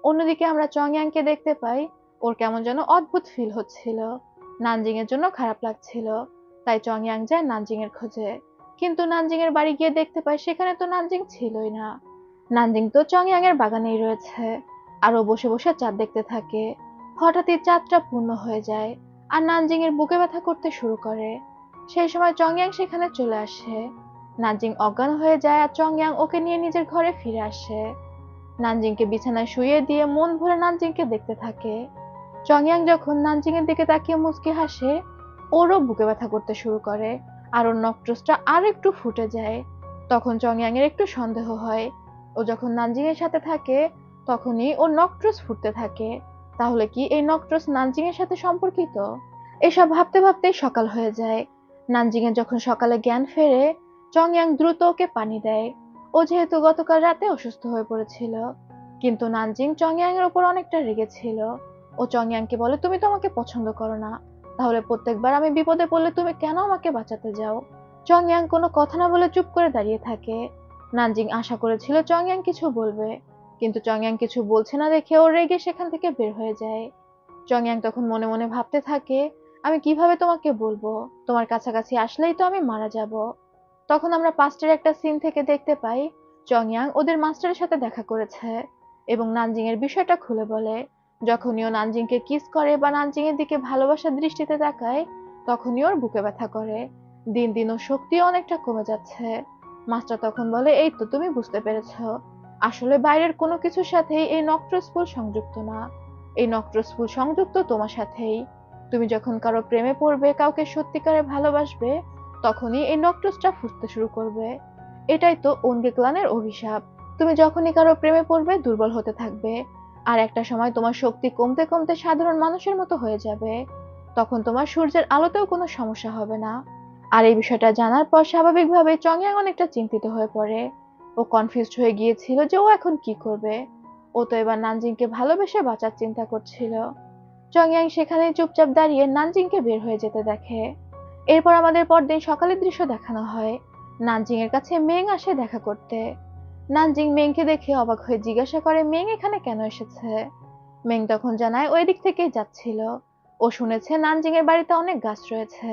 অন্যদিকে আমরা চংয়াংকে দেখতে পাই, ওর কেমন যেন অদ্ভুত ফিল হচ্ছিল, নানজিং এর জন্য খারাপ লাগছিল। তাই চংয়াং যায় নানজিং এর খোঁজে, কিন্তু নানজিং এর বাড়ি গিয়ে দেখতে পায় সেখানে তো নানজিং ছিলই না। নানজিং তো চংয়াং এর বাগানেই রয়েছে, আর ও বসে বসে চাঁদ দেখতে থাকে। হঠাৎই চাঁদটা পূর্ণ হয়ে যায়, আর নানজিং এর বুকে ব্যথা করতে শুরু করে। সেই সময় চংয়াং সেখানে চলে আসে। নানজিং অজ্ঞান হয়ে যায় আর চংয়াং ওকে নিয়ে নিজের ঘরে ফিরে আসে। নানজিংকে বিছানায় শুইয়ে দিয়ে মন ভরে নানজিংকে দেখতে থাকে। চংয়াং যখন নানজিং এর দিকে তাকিয়ে মুচকি হাসে, ওরও বুকে ব্যথা করতে শুরু করে, আর ওর নক্ট্রোসটা আর একটু ফুটে যায়। তখন চংয়াং এর একটু সন্দেহ হয়, ও যখন নানজিং এর সাথে থাকে তখনই ওর নক্ট্রোস ফুটতে থাকে, তাহলে কি এই নক্ট্রোস নানজিং এর সাথে সম্পর্কিত। এসব ভাবতে ভাবতেই সকাল হয়ে যায়। নানজিং এর যখন সকালে জ্ঞান ফেরে, চংয়াং দ্রুত ওকে পানি দেয়। ও যেহেতু গতকাল রাতে অসুস্থ হয়ে পড়েছিল, কিন্তু নানজিং চংয়াং এর উপর অনেকটা রেগেছিল। ও চংয়াংকে বলে তুমি তো আমাকে পছন্দ করো না, তাহলে প্রত্যেকবার আমি বিপদে পড়লে তুমি কেন আমাকে বাঁচাতে যাও। চংয়াং কোনো কথা না বলে চুপ করে দাঁড়িয়ে থাকে। নানজিং আশা করেছিল চংয়াং কিছু বলবে, কিন্তু চংয়াং কিছু বলছে না দেখে ও রেগে সেখান থেকে বের হয়ে যায়। চংয়াং তখন মনে মনে ভাবতে থাকে আমি কিভাবে তোমাকে বলবো, তোমার কাছাকাছি আসলেই তো আমি মারা যাব। তখন আমরা পাস্টের একটা সিন থেকে দেখতে পাই চংয়াং ওদের মাস্টারের সাথে দেখা করেছে এবং নানজিং এর বিষয়টা খুলে বলে। যখনই ও নানজিংকে কিস করে বা নানজিং এর দিকে ভালোবাসার দৃষ্টিতে তাকায়, তখনই ওর বুকে ব্যথা করে। দিন দিন ওর শক্তিও অনেকটা কমে যাচ্ছে। মাস্টার তখন বলে, এই তো তুমি বুঝতে পেরেছো। আসলে বাইরের কোনো কিছুর সাথেই এই নক্ট্রাস ফুল সংযুক্ত না। এই নক্ট্রাস ফুল সংযুক্ত তোমার সাথেই। তুমি যখন কারো প্রেমে পড়বে, কাউকে সত্যিকারে ভালোবাসবে, তখনই এই নক্ট্রাসটা ফুটতে শুরু করবে। এটাই তো অঙ্গিক্লানের অভিশাপ। তুমি যখনই কারো প্রেমে পড়বে দুর্বল হতে থাকবে, আর একটা সময় তোমার শক্তি কমতে কমতে সাধারণ মানুষের মতো হয়ে যাবে। তখন তোমার সূর্যের আলোতেও কোনো সমস্যা হবে না। আর এই বিষয়টা জানার পর স্বাভাবিকভাবে চংয়াং অনেকটা চিন্তিত হয়ে পড়ে। ও কনফিউজড হয়ে গিয়েছিল যে ও এখন কি করবে। ও তো এবার নানজিংকে ভালোবেসে বাঁচার চিন্তা করছিল। চংয়াং সেখানে চুপচাপ দাঁড়িয়ে নানজিংকে বের হয়ে যেতে দেখে। এরপর আমাদের পরদিন সকালের দৃশ্য দেখানো হয়। নানজিং এর কাছে মেং আসে দেখা করতে। নানজিং মেংকে দেখে অবাক হয়ে জিজ্ঞাসা করে, মেং এখানে কেন এসেছে? মেং তখন জানায় ও এদিক থেকেই যাচ্ছিল। ও শুনেছে নানজিং এর বাড়িতে অনেক গাছ রয়েছে,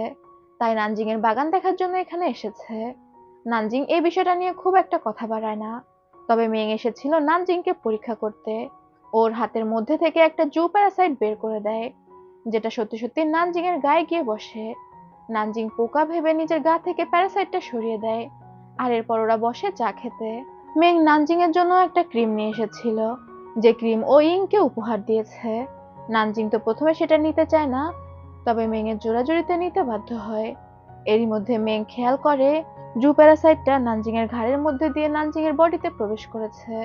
তাই নানজিং এর বাগান দেখার জন্য এখানে এসেছে। নানজিং এই বিষয়টা নিয়ে খুব একটা কথা বাড়ায় না। তবে মেং এসেছিল নানজিংকে পরীক্ষা করতে। ওর হাতের মধ্যে থেকে একটা জু প্যারাসাইট বের করে দেয়, যেটা সত্যি সত্যি নানজিং এর গায়ে গিয়ে বসে। নানজিং পোকা ভেবে নিজের গা থেকে প্যারাসাইটটা সরিয়ে দেয়। আর এরপর ওরা বসে চা খেতে। মেং নানজিং এর জন্য একটা ক্রিম নিয়ে এসেছিল, যে ক্রিম ও ইংকে উপহার দিয়েছে। নানজিং তো প্রথমে সেটা নিতে চায় না, তবে মেং এর জোরাজুরিতে নিতে বাধ্য হয়। এরই মধ্যে মেং খেয়াল করে জু প্যারাসাইটটা নানজিং এর ঘাড়ের মধ্যে দিয়ে নানজিং এর বডিতে প্রবেশ করেছে।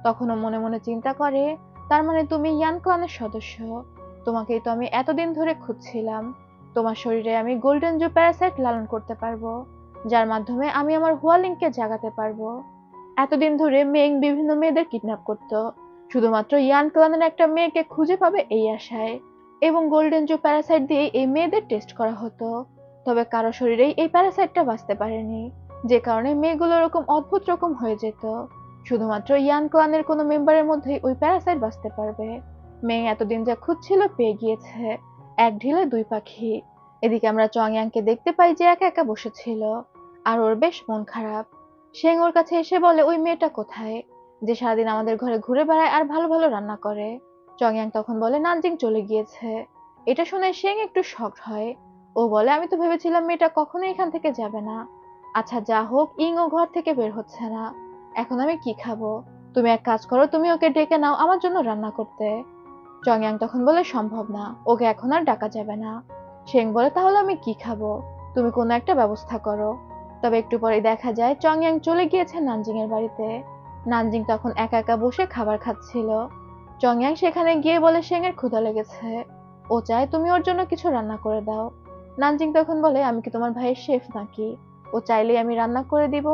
তখনও মনে মনে চিন্তা করে, তার মানে তুমি ইয়ান ক্লানের সদস্য। তোমাকেই তো আমি এতদিন ধরে খুঁজছিলাম। তোমার শরীরে আমি গোল্ডেন জু প্যারাসাইট লালন করতে পারবো, যার মাধ্যমে আমি আমার হুয়ালিংকে জাগাতে পারবো। এতদিন ধরে মেং বিভিন্ন মেয়েদের কিডন্যাপ করত, শুধুমাত্র ইয়ান ক্লানের একটা মেয়েকে খুঁজে পাবে এই আশায়। এবং গোল্ডেন জু প্যারাসাইট দিয়ে এই মেয়েদের টেস্ট করা হতো, তবে কারো শরীরেই এই প্যারাসাইটটা বাঁচতে পারেনি, যে কারণে মেয়েগুলো এরকম অদ্ভুত রকম হয়ে যেত। শুধুমাত্র ইয়ান ক্লানের কোনো মেম্বারের মধ্যেই ওই প্যারাসাইট বাঁচতে পারবে। মেয়ে এতদিন যা খুঁজছিল পেয়ে গিয়েছে, এক ঢিলে দুই পাখি। এদিকে আমরা চংয়াংকে দেখতে পাই যে একা একা বসেছিল, আর ওর বেশ মন খারাপ। শেং ওর কাছে এসে বলে, ওই মেয়েটা কোথায়, যে সারাদিন আমাদের ঘরে ঘুরে বেড়ায় আর ভালো ভালো রান্না করে? চংয়াং তখন বলে, নানজিং চলে গিয়েছে। এটা শুনে শেং একটু শকড হয়। ও বলে, আমি তো ভেবেছিলাম মেয়েটা কখনোই এখান থেকে যাবে না। আচ্ছা যা হোক, ইং ও ঘর থেকে বের হচ্ছে না। এখন আমি কি খাবো? তুমি এক কাজ করো, তুমি ওকে ডেকে নাও আমার জন্য রান্না করতে। চংয়াং তখন বলে, সম্ভব না, ওকে এখন আর ডাকা যাবে না। শেং বলে, তাহলে আমি কি খাবো? তুমি কোনো একটা ব্যবস্থা করো। তবে একটু পরে দেখা যায় চংয়াং চলে গিয়েছে নানজিং এর বাড়িতে। নানজিং তখন একা একা বসে খাবার খাচ্ছিল। চংয়াং সেখানে গিয়ে বলে, শেং এর ক্ষুধা লেগেছে, ও চায় তুমি ওর জন্য কিছু রান্না করে দাও। নানজিং তখন বলে, আমি কি তোমার ভাইয়ের শেফ নাকি? ও চাইলেই আমি রান্না করে দিব।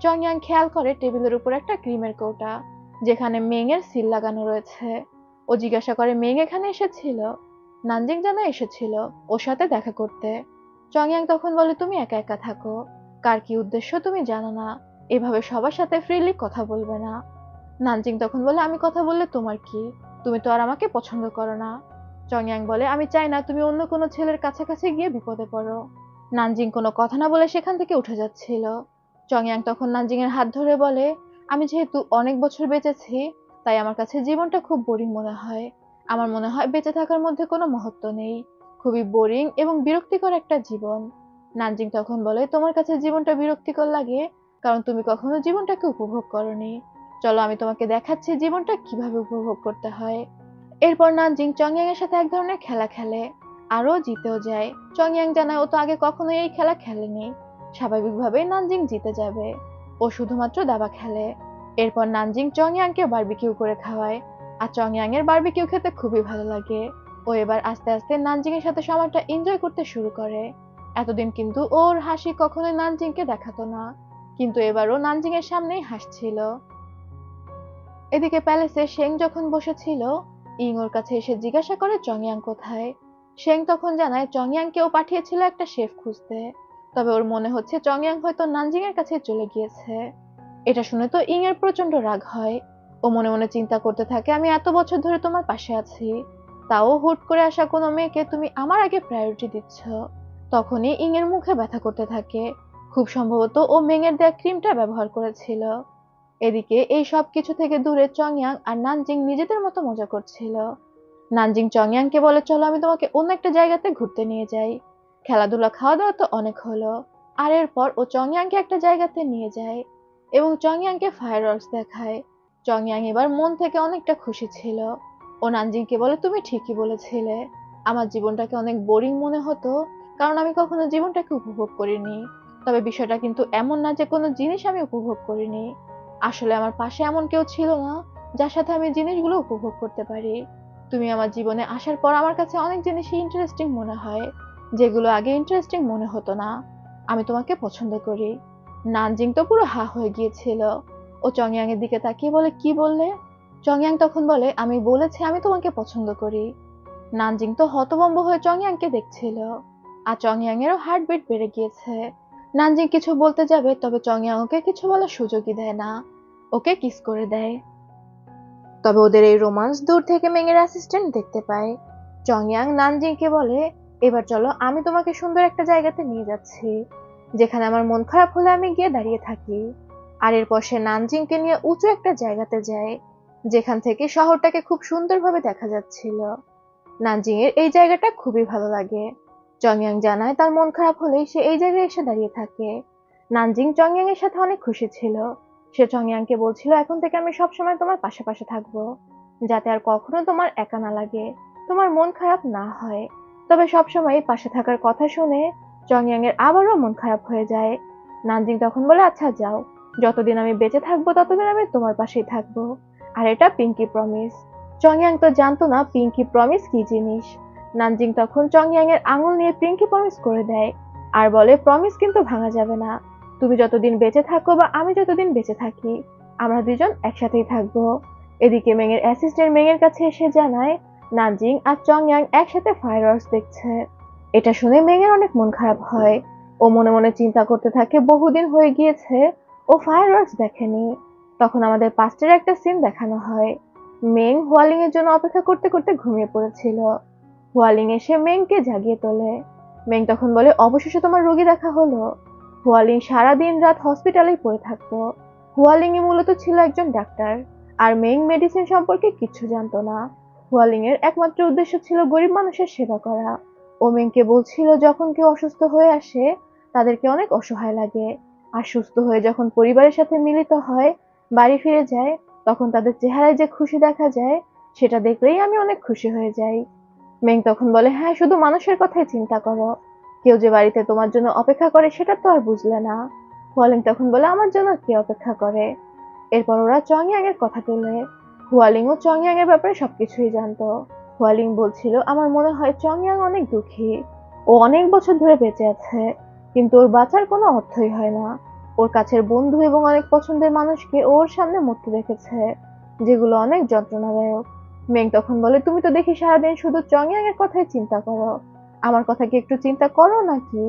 চংয়াং খেয়াল করে টেবিলের উপর একটা ক্রিমের কৌটা, যেখানে মেং এর সিল লাগানো রয়েছে। ও জিজ্ঞাসা করে, মেং এখানে এসেছিল? নানজিং জানা এসেছিল ওর সাথে দেখা করতে। চংয়াং তখন বলে, তুমি একা একা থাকো, কার কি উদ্দেশ্য তুমি জানো না, এভাবে সবার সাথে ফ্রিলি কথা বলবে না। নানজিং তখন বলে, আমি কথা বললে তোমার কি? তুমি তো আর আমাকে পছন্দ করো না। চংয়াং বলে, আমি চাই না তুমি অন্য কোনো ছেলের কাছাকাছি গিয়ে বিপদে পড়ো। নানজিং কোনো কথা না বলে সেখান থেকে উঠে যাচ্ছিল। চংয়াং তখন নানজিং এর হাত ধরে বলে, আমি যেহেতু অনেক বছর বেঁচেছি, তাই আমার কাছে জীবনটা খুব বোরিং মনে হয়। আমার মনে হয় বেঁচে থাকার মধ্যে কোনো মহত্ব নেই, খুবই বোরিং এবং বিরক্তিকর একটা জীবন। নানজিং তখন বলে, তোমার কাছে জীবনটা বিরক্তিকর লাগে কারণ তুমি কখনো জীবনটাকে উপভোগ করনি। চলো আমি তোমাকে দেখাচ্ছি জীবনটা কিভাবে উপভোগ করতে হয়। এরপর নানজিং চংয়াং এর সাথে এক ধরনের খেলা খেলে, আরও জিতেও যায়। চংয়াং জানায় ও তো আগে কখনো এই খেলা খেলেনি, স্বাভাবিকভাবেই নানজিং জিতে যাবে। ও শুধুমাত্র দাবা খেলে। এরপর নানজিং চংয়াংকে বারবিকিউ করে খাওয়ায়, আর চংয়াং এর বারবিকিউ খেতে খুবই ভালো লাগে। ও এবার আস্তে আস্তে নানজিং এর সাথে সময়টা এনজয় করতে শুরু করে। এতদিন কিন্তু ওর হাসি কখনোই নানজিংকে দেখাতো না, কিন্তু এবারও নানজিং এর সামনেই হাসছিল। এদিকে প্যালেসে শেং যখন বসেছিল, ইং ওর কাছে এসে জিজ্ঞাসা করে চংয়াং কোথায়। শেং তখন জানায় চংয়াংকেও পাঠিয়েছিল একটা শেফ খুঁজতে, তবে ওর মনে হচ্ছে চংয়াং হয়তো নানজিং এর কাছে চলে গিয়েছে। এটা শুনে তো ইং এর প্রচন্ড রাগ হয়। ও মনে মনে চিন্তা করতে থাকে, আমি এত বছর ধরে তোমার পাশে আছি, তাও হুট করে আসা কোনো মেয়েকে তুমি আমার আগে প্রায়োরিটি দিচ্ছ। তখনই ইং এর মুখে ব্যথা করতে থাকে। খুব সম্ভবত ও মেং এর দেয়া ক্রিমটা ব্যবহার করেছিল। এদিকে এই সব কিছু থেকে দূরে চংয়াং আর নানজিং নিজেদের মতো মজা করছিল। নানজিং চংয়াংকে বলে, চলো আমি তোমাকে অন্য একটা জায়গাতে ঘুরতে নিয়ে যাই। খেলাধুলা খাওয়া দাওয়া তো অনেক হলো, আর এরপর ও চংয়াংকে একটা জায়গাতে নিয়ে যায় এবং চংয়াংকে ফায়ারওয়ার্কস দেখায়। চংয়াং এবার মন থেকে অনেকটা খুশি ছিল। ও নানজিংকে বলে, তুমি ঠিকই বলেছিলে, আমার জীবনটাকে অনেক বোরিং মনে হতো কারণ আমি কখনো জীবনটাকে উপভোগ করিনি। তবে বিষয়টা কিন্তু এমন না যে কোনো জিনিস আমি উপভোগ করিনি। আসলে আমার পাশে এমন কেউ ছিল না যার সাথে আমি জিনিসগুলো উপভোগ করতে পারি। তুমি আমার জীবনে আসার পর আমার কাছে অনেক জিনিসই ইন্টারেস্টিং মনে হয়, যেগুলো আগে ইন্টারেস্টিং মনে হতো না। আমি তোমাকে পছন্দ করি। নানজিং তো পুরো হা হয়ে গিয়েছিল। ও চংয়াং এর দিকে তাকিয়ে বলে, কি বললে? চংয়াং তখন বলে, আমি বলেছি আমি তোমাকে পছন্দ করি। নানজিং তো হতভম্ব হয়ে চংয়াংকে দেখছিল, আর চংয়াং এরও হার্টবিট বেড়ে গিয়েছে। নানজিং কিছু বলতে যাবে, তবে চংয়াং ওকে কিছু বলার সুযোগই দেয় না, ওকে কিস করে দেয়। তবে ওদের এই রোমান্স দূর থেকে মেংয়ের অ্যাসিস্ট্যান্ট দেখতে পায়। চংয়াং নানজিংকে বলে, এবার চলো আমি তোমাকে সুন্দর একটা জায়গাতে নিয়ে যাচ্ছি, যেখানে আমার মন খারাপ হলে আমি গিয়ে দাঁড়িয়ে থাকি। আর এরপর সে নানজিংকে নিয়ে উঁচু একটা জায়গাতে যায়, যেখান থেকে শহরটাকে খুব সুন্দরভাবে দেখা যাচ্ছিল। নানজিং এর এই জায়গাটা খুবই ভালো লাগে। চংয়াং জানায় তার মন খারাপ হলেই সে এই জায়গায় এসে দাঁড়িয়ে থাকে। নানজিং চংয়াং এর সাথে অনেক খুশি ছিল। সে চংয়াংকে বলছিল, এখন থেকে আমি সবসময় তোমার পাশে পাশে থাকবো, যাতে আর কখনো তোমার একা না লাগে, তোমার মন খারাপ না হয়। তবে সবসময় পাশে থাকার কথা শুনে চংয়াং এর আবারও মন খারাপ হয়ে যায়। নানজিং তখন বলে, আচ্ছা যাও, যতদিন আমি বেঁচে থাকবো ততদিন আমি তোমার পাশেই থাকবো, আর এটা পিঙ্কি প্রমিস। চংয়াং তো জানতো না পিঙ্কি প্রমিস কি জিনিস। নানজিং তখন চংয়াং এর আঙুল নিয়ে পিঙ্কি প্রমিস করে দেয়, আর বলে, প্রমিস কিন্তু ভাঙা যাবে না। তুমি যতদিন বেঁচে থাকো বা আমি যতদিন বেঁচে থাকি, আমরা দুজন একসাথেই থাকবো। এদিকে মেংয়ের অ্যাসিস্ট্যান্ট মেংয়ের কাছে এসে জানায় নানজিং আর চংয়াং একসাথে ফায়ারওয়ার্কস দেখছে। এটা শুনে মেংয়ের অনেক মন খারাপ হয়। ও মনে মনে চিন্তা করতে থাকে, বহুদিন হয়ে গিয়েছে ও ফায়ারওয়ার্কস দেখেনি। তখন আমাদের পাস্টের একটা সিন দেখানো হয়। মেং হুয়ালিং এর জন্য অপেক্ষা করতে করতে ঘুমিয়ে পড়েছিল। হুয়ালিং এসে মেংকে জাগিয়ে তোলে। মেং তখন বলে, অবশেষে তোমার রোগী দেখা হলো। হুয়ালিং সারাদিন রাত হসপিটালেই পড়ে থাকতো। হুয়ালিং এ মূলত ছিল একজন ডাক্তার, আর মেং মেডিসিন সম্পর্কে কিচ্ছু জানতো না। হুয়ালিং এর একমাত্র উদ্দেশ্য ছিল গরিব মানুষের সেবা করা। ও মেংকে বলছিল, যখন কেউ অসুস্থ হয়ে আসে তাদেরকে অনেক অসহায় লাগে, আর সুস্থ হয়ে যখন পরিবারের সাথে মিলিত হয়, বাড়ি ফিরে যায়, তখন তাদের চেহারায় যে খুশি দেখা যায়, সেটা দেখলেই আমি অনেক খুশি হয়ে যাই। মেং তখন বলে, হ্যাঁ, শুধু মানুষের কথাই চিন্তা করো, কেউ যে বাড়িতে তোমার জন্য অপেক্ষা করে সেটা তো আর বুঝলে না। হুয়ালিং তখন বলে, আমার জন্য কে অপেক্ষা করে? এরপর ওরা চংয়াং এর কথা তোলে। হুয়ালিং ও চংয়াং এর ব্যাপারে সবকিছুই জানতো। হুয়ালিং বলছিল, আমার মনে হয় চংয়াং অনেক দুঃখী। ও অনেক বছর ধরে বেঁচে আছে, কিন্তু ওর বাঁচার কোনো অর্থই হয় না। ওর কাছের বন্ধু এবং অনেক পছন্দের মানুষকে ওর সামনে মরতে দেখেছে, যেগুলো অনেক যন্ত্রণাদায়ক। মেং তখন বলে, তুমি তো দেখি সারাদিন শুধু চংয়াং এর কথাই চিন্তা করো, আমার কথা কি একটু চিন্তা করো নাকি?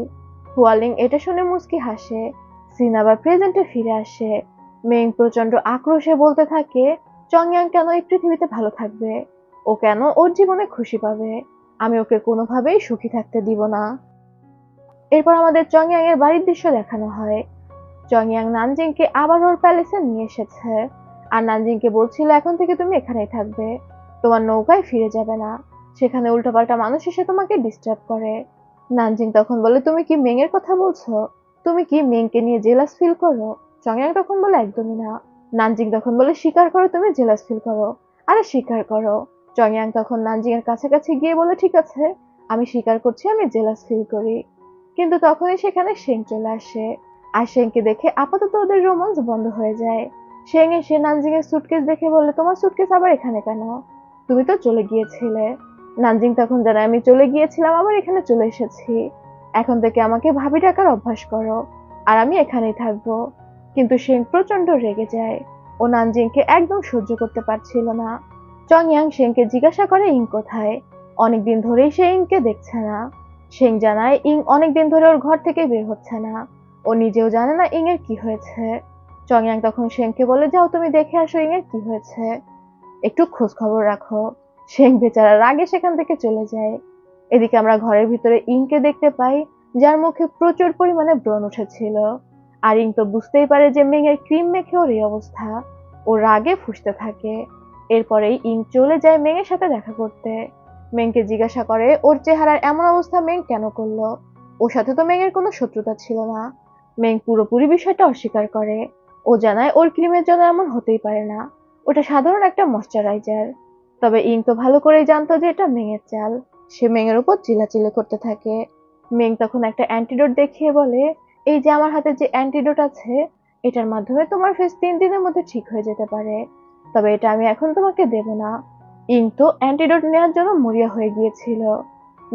হুয়ালিং এটা শুনে মুচকি হাসে। সিন আবার প্রেজেন্টে ফিরে আসে। মেং প্রচন্ড আক্রোশে বলতে থাকে, চংয়াং কেন এই পৃথিবীতে ভালো থাকবে, ও কেন ওর জীবনে খুশি পাবে, আমি ওকে কোনোভাবেই সুখী থাকতে দিব না। এরপর আমাদের চংয়াং এর বাড়ির দৃশ্য দেখানো হয়। চংয়াং নানজিংকে আবার ওর প্যালেসে নিয়ে এসেছে, আর নানজিংকে বলছিল, এখন থেকে তুমি এখানেই থাকবে, তোমার নৌকায় ফিরে যাবে না, সেখানে উল্টোপাল্টা মানুষ এসে তোমাকে ডিস্টার্ব করে। নানজিং তখন বলে, তুমি কি মেং এর কথা বলছো? তুমি কি মেংকে নিয়ে জেলাস ফিল করো? চংয়াং তখন বলে, একদমই না। নানজিং তখন বলে, স্বীকার করো তুমি জেলাস ফিল করো, আরে স্বীকার করো। চংয়াং তখন নানজিং এর কাছাকাছি গিয়ে বলে, ঠিক আছে, আমি স্বীকার করছি আমি জেলাস ফিল করি। কিন্তু তখনই সেখানে শেং চলে আসে, আর শেংকে দেখে আপাতত ওদের রোমান্স বন্ধ হয়ে যায়। শেং এসে নানজিং এর সুটকেস দেখে বলে, তোমার সুটকেস আবার এখানে কেন? তুমি তো চলে গিয়েছিলে। নানজিং তখন জানায়, আমি চলে গিয়েছিলাম, আবার এখানে চলে এসেছি। এখন থেকে আমাকে ভাবি ডাকার অভ্যাস করো, আর আমি এখানেই থাকবো। কিন্তু শেং প্রচন্ড রেগে যায়। ও নানজিংকে একদম সহ্য করতে পারছিল না। চংয়াং শেংকে জিজ্ঞাসা করে ইং কোথায়। অনেকদিন ধরেই সে ইংকে দেখছে না। শেং জানায় ইং অনেকদিন ধরে ওর ঘর থেকে বের হচ্ছে না, ও নিজেও জানে না ইং এর কি হয়েছে। চংয়াং তখন শেংকে বলে, যাও তুমি দেখে আসো ইং এর কি হয়েছে, একটু খোঁজ খবর রাখো। শেং বেচারা রাগে সেখান থেকে চলে যায়। এদিকে আমরা ঘরের ভিতরে ইংকে দেখতে পাই, যার মুখে প্রচুর পরিমাণে ব্রণ উঠেছিল। আর ইং তো বুঝতেই পারে যে মেং এর ক্রিম মেখে ওর এই অবস্থা। ও রাগে ফুঁসতে থাকে। এরপরেই ইং চলে যায় মেং এর সাথে দেখা করতে। মেংকে জিজ্ঞাসা করে ওর চেহারার এমন অবস্থা মেং কেন করলো। ওর সাথে তো মেংয়ের কোনো শত্রুতা ছিল না। মেং পুরোপুরি বিষয়টা অস্বীকার করে। ও জানায় ওর ক্রিমের জন্য এমন হতেই পারে না, ওটা সাধারণ একটা ময়শ্চারাইজার। তবে ইং তো ভালো করেই জানতো যে এটা মেংয়ের চাল। সে মেংয়ের উপর চিল্লাচিল্লি করতে থাকে। মেং তখন একটা অ্যান্টিডোট দেখিয়ে বলে, এই যে আমার হাতে যে অ্যান্টিডোট আছে, এটার মাধ্যমে তোমার ফেস 3 দিনের মধ্যে ঠিক হয়ে যেতে পারে। তবে এটা আমি এখন তোমাকে দেব না। ইং তো অ্যান্টিডোট নেওয়ার জন্য মরিয়া হয়ে গিয়েছিল।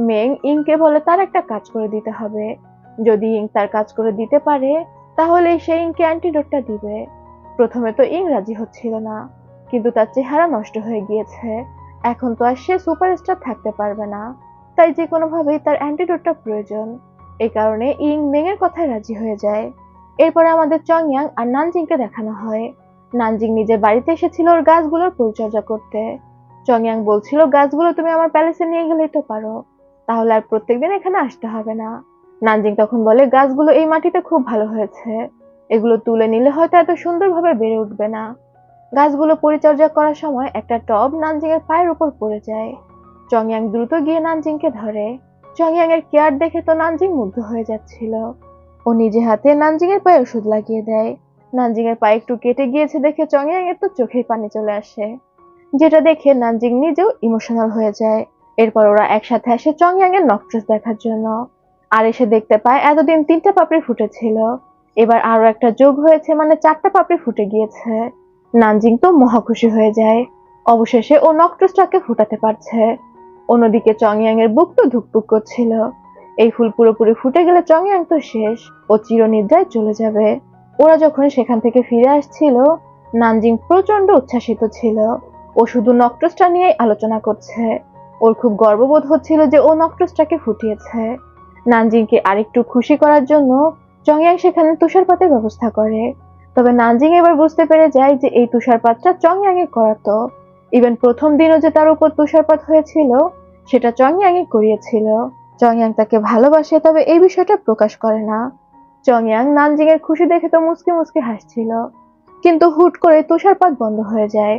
মেং ইংকে বলে তার একটা কাজ করে দিতে হবে। যদি ইং তার কাজ করে দিতে পারে, তাহলে সে ইংকে অ্যান্টিডোটটা দিবে। প্রথমে তো ইং রাজি হচ্ছিল না, কিন্তু তার চেহারা নষ্ট হয়ে গিয়েছে। এখন তো আর সে সুপারস্টার থাকতে পারবে না, তাই যে কোনোভাবেই তার অ্যান্টিডোটটা প্রয়োজন। এই কারণে ইং মেং এর কথায় রাজি হয়ে যায়। এরপরে আমাদের চংয়াং আর নানজিংকে দেখানো হয়। নানজিং নিজের বাড়িতে এসেছিল ওর গাছগুলোর পরিচর্যা করতে। চংয়াং বলছিল, গাছগুলো তুমি আমার প্যালেসে নিয়ে গেলেই তো পারো, তাহলে আর প্রত্যেকদিন এখানে আসতে হবে না। নানজিং তখন বলে, গাছগুলো এই মাটিতে খুব ভালো হয়েছে, এগুলো তুলে নিলে হয়তো এত সুন্দরভাবে বেড়ে উঠবে না। গাছগুলো পরিচর্যা করার সময় একটা টব নানজিং এর পায়ের উপর পড়ে যায়। চংয়াং দ্রুত গিয়ে নানজিংকে ধরে। চংয়াং এর কেয়ার দেখে তো নানজিং মুগ্ধ হয়ে যাচ্ছিল। ও নিজে হাতে নানজিং এর পায়ে ওষুধ লাগিয়ে দেয়। নানজিং এর পায়ে একটু কেটে গিয়েছে দেখে চংয়াং এর তো চোখের পানি চলে আসে, যেটা দেখে নানজিং নিজেও ইমোশনাল হয়ে যায়। এরপর ওরা একসাথে আসে চংয়াং এর নকট্রাস দেখার জন্য। আর এসে দেখতে পায় এতদিন 3টা পাপড়ি ফুটেছিল, এবার আরো একটা যোগ হয়েছে, মানে 4টা পাপড়ি ফুটে গিয়েছে। নানজিং তো মহা খুশি হয়ে যায়। অবশেষে ও নকট্রাসটাকে ফুটাতে পারছে। অন্যদিকে চংয়াং এর বুক তো ধুকপুক করছিল। এই ফুল পুরোপুরি ফুটে গেলে চংয়াং তো শেষ, ও চিরনিদ্রায় চলে যাবে। ওরা যখন সেখান থেকে ফিরে আসছিল, নানজিং প্রচন্ড উচ্ছ্বাসিত ছিল। ও শুধু নকট্রাসটা নিয়েই আলোচনা করছে। ওর খুব গর্ববোধ হচ্ছিল যে ও নকট্রাসটাকে ফুটিয়েছে। নানজিংকে আরেকটু খুশি করার জন্য চংয়াং সেখানে তুষারপাতের ব্যবস্থা করে। তবে নানজিং এবার বুঝতে পেরে যায় যে এই তুষারপাতটা চংয়াং এ করাতো। ইভেন প্রথম দিনও যে তার উপর তুষারপাত হয়েছিল, সেটা চংয়াং এ করিয়েছিল। চংয়াং তাকে ভালোবাসে, তবে এই বিষয়টা প্রকাশ করে না। চংয়াং নানজিং এর খুশি দেখে তো মুচকি মুচকি হাসছিল, কিন্তু হুট করে তুষারপাত বন্ধ হয়ে যায়।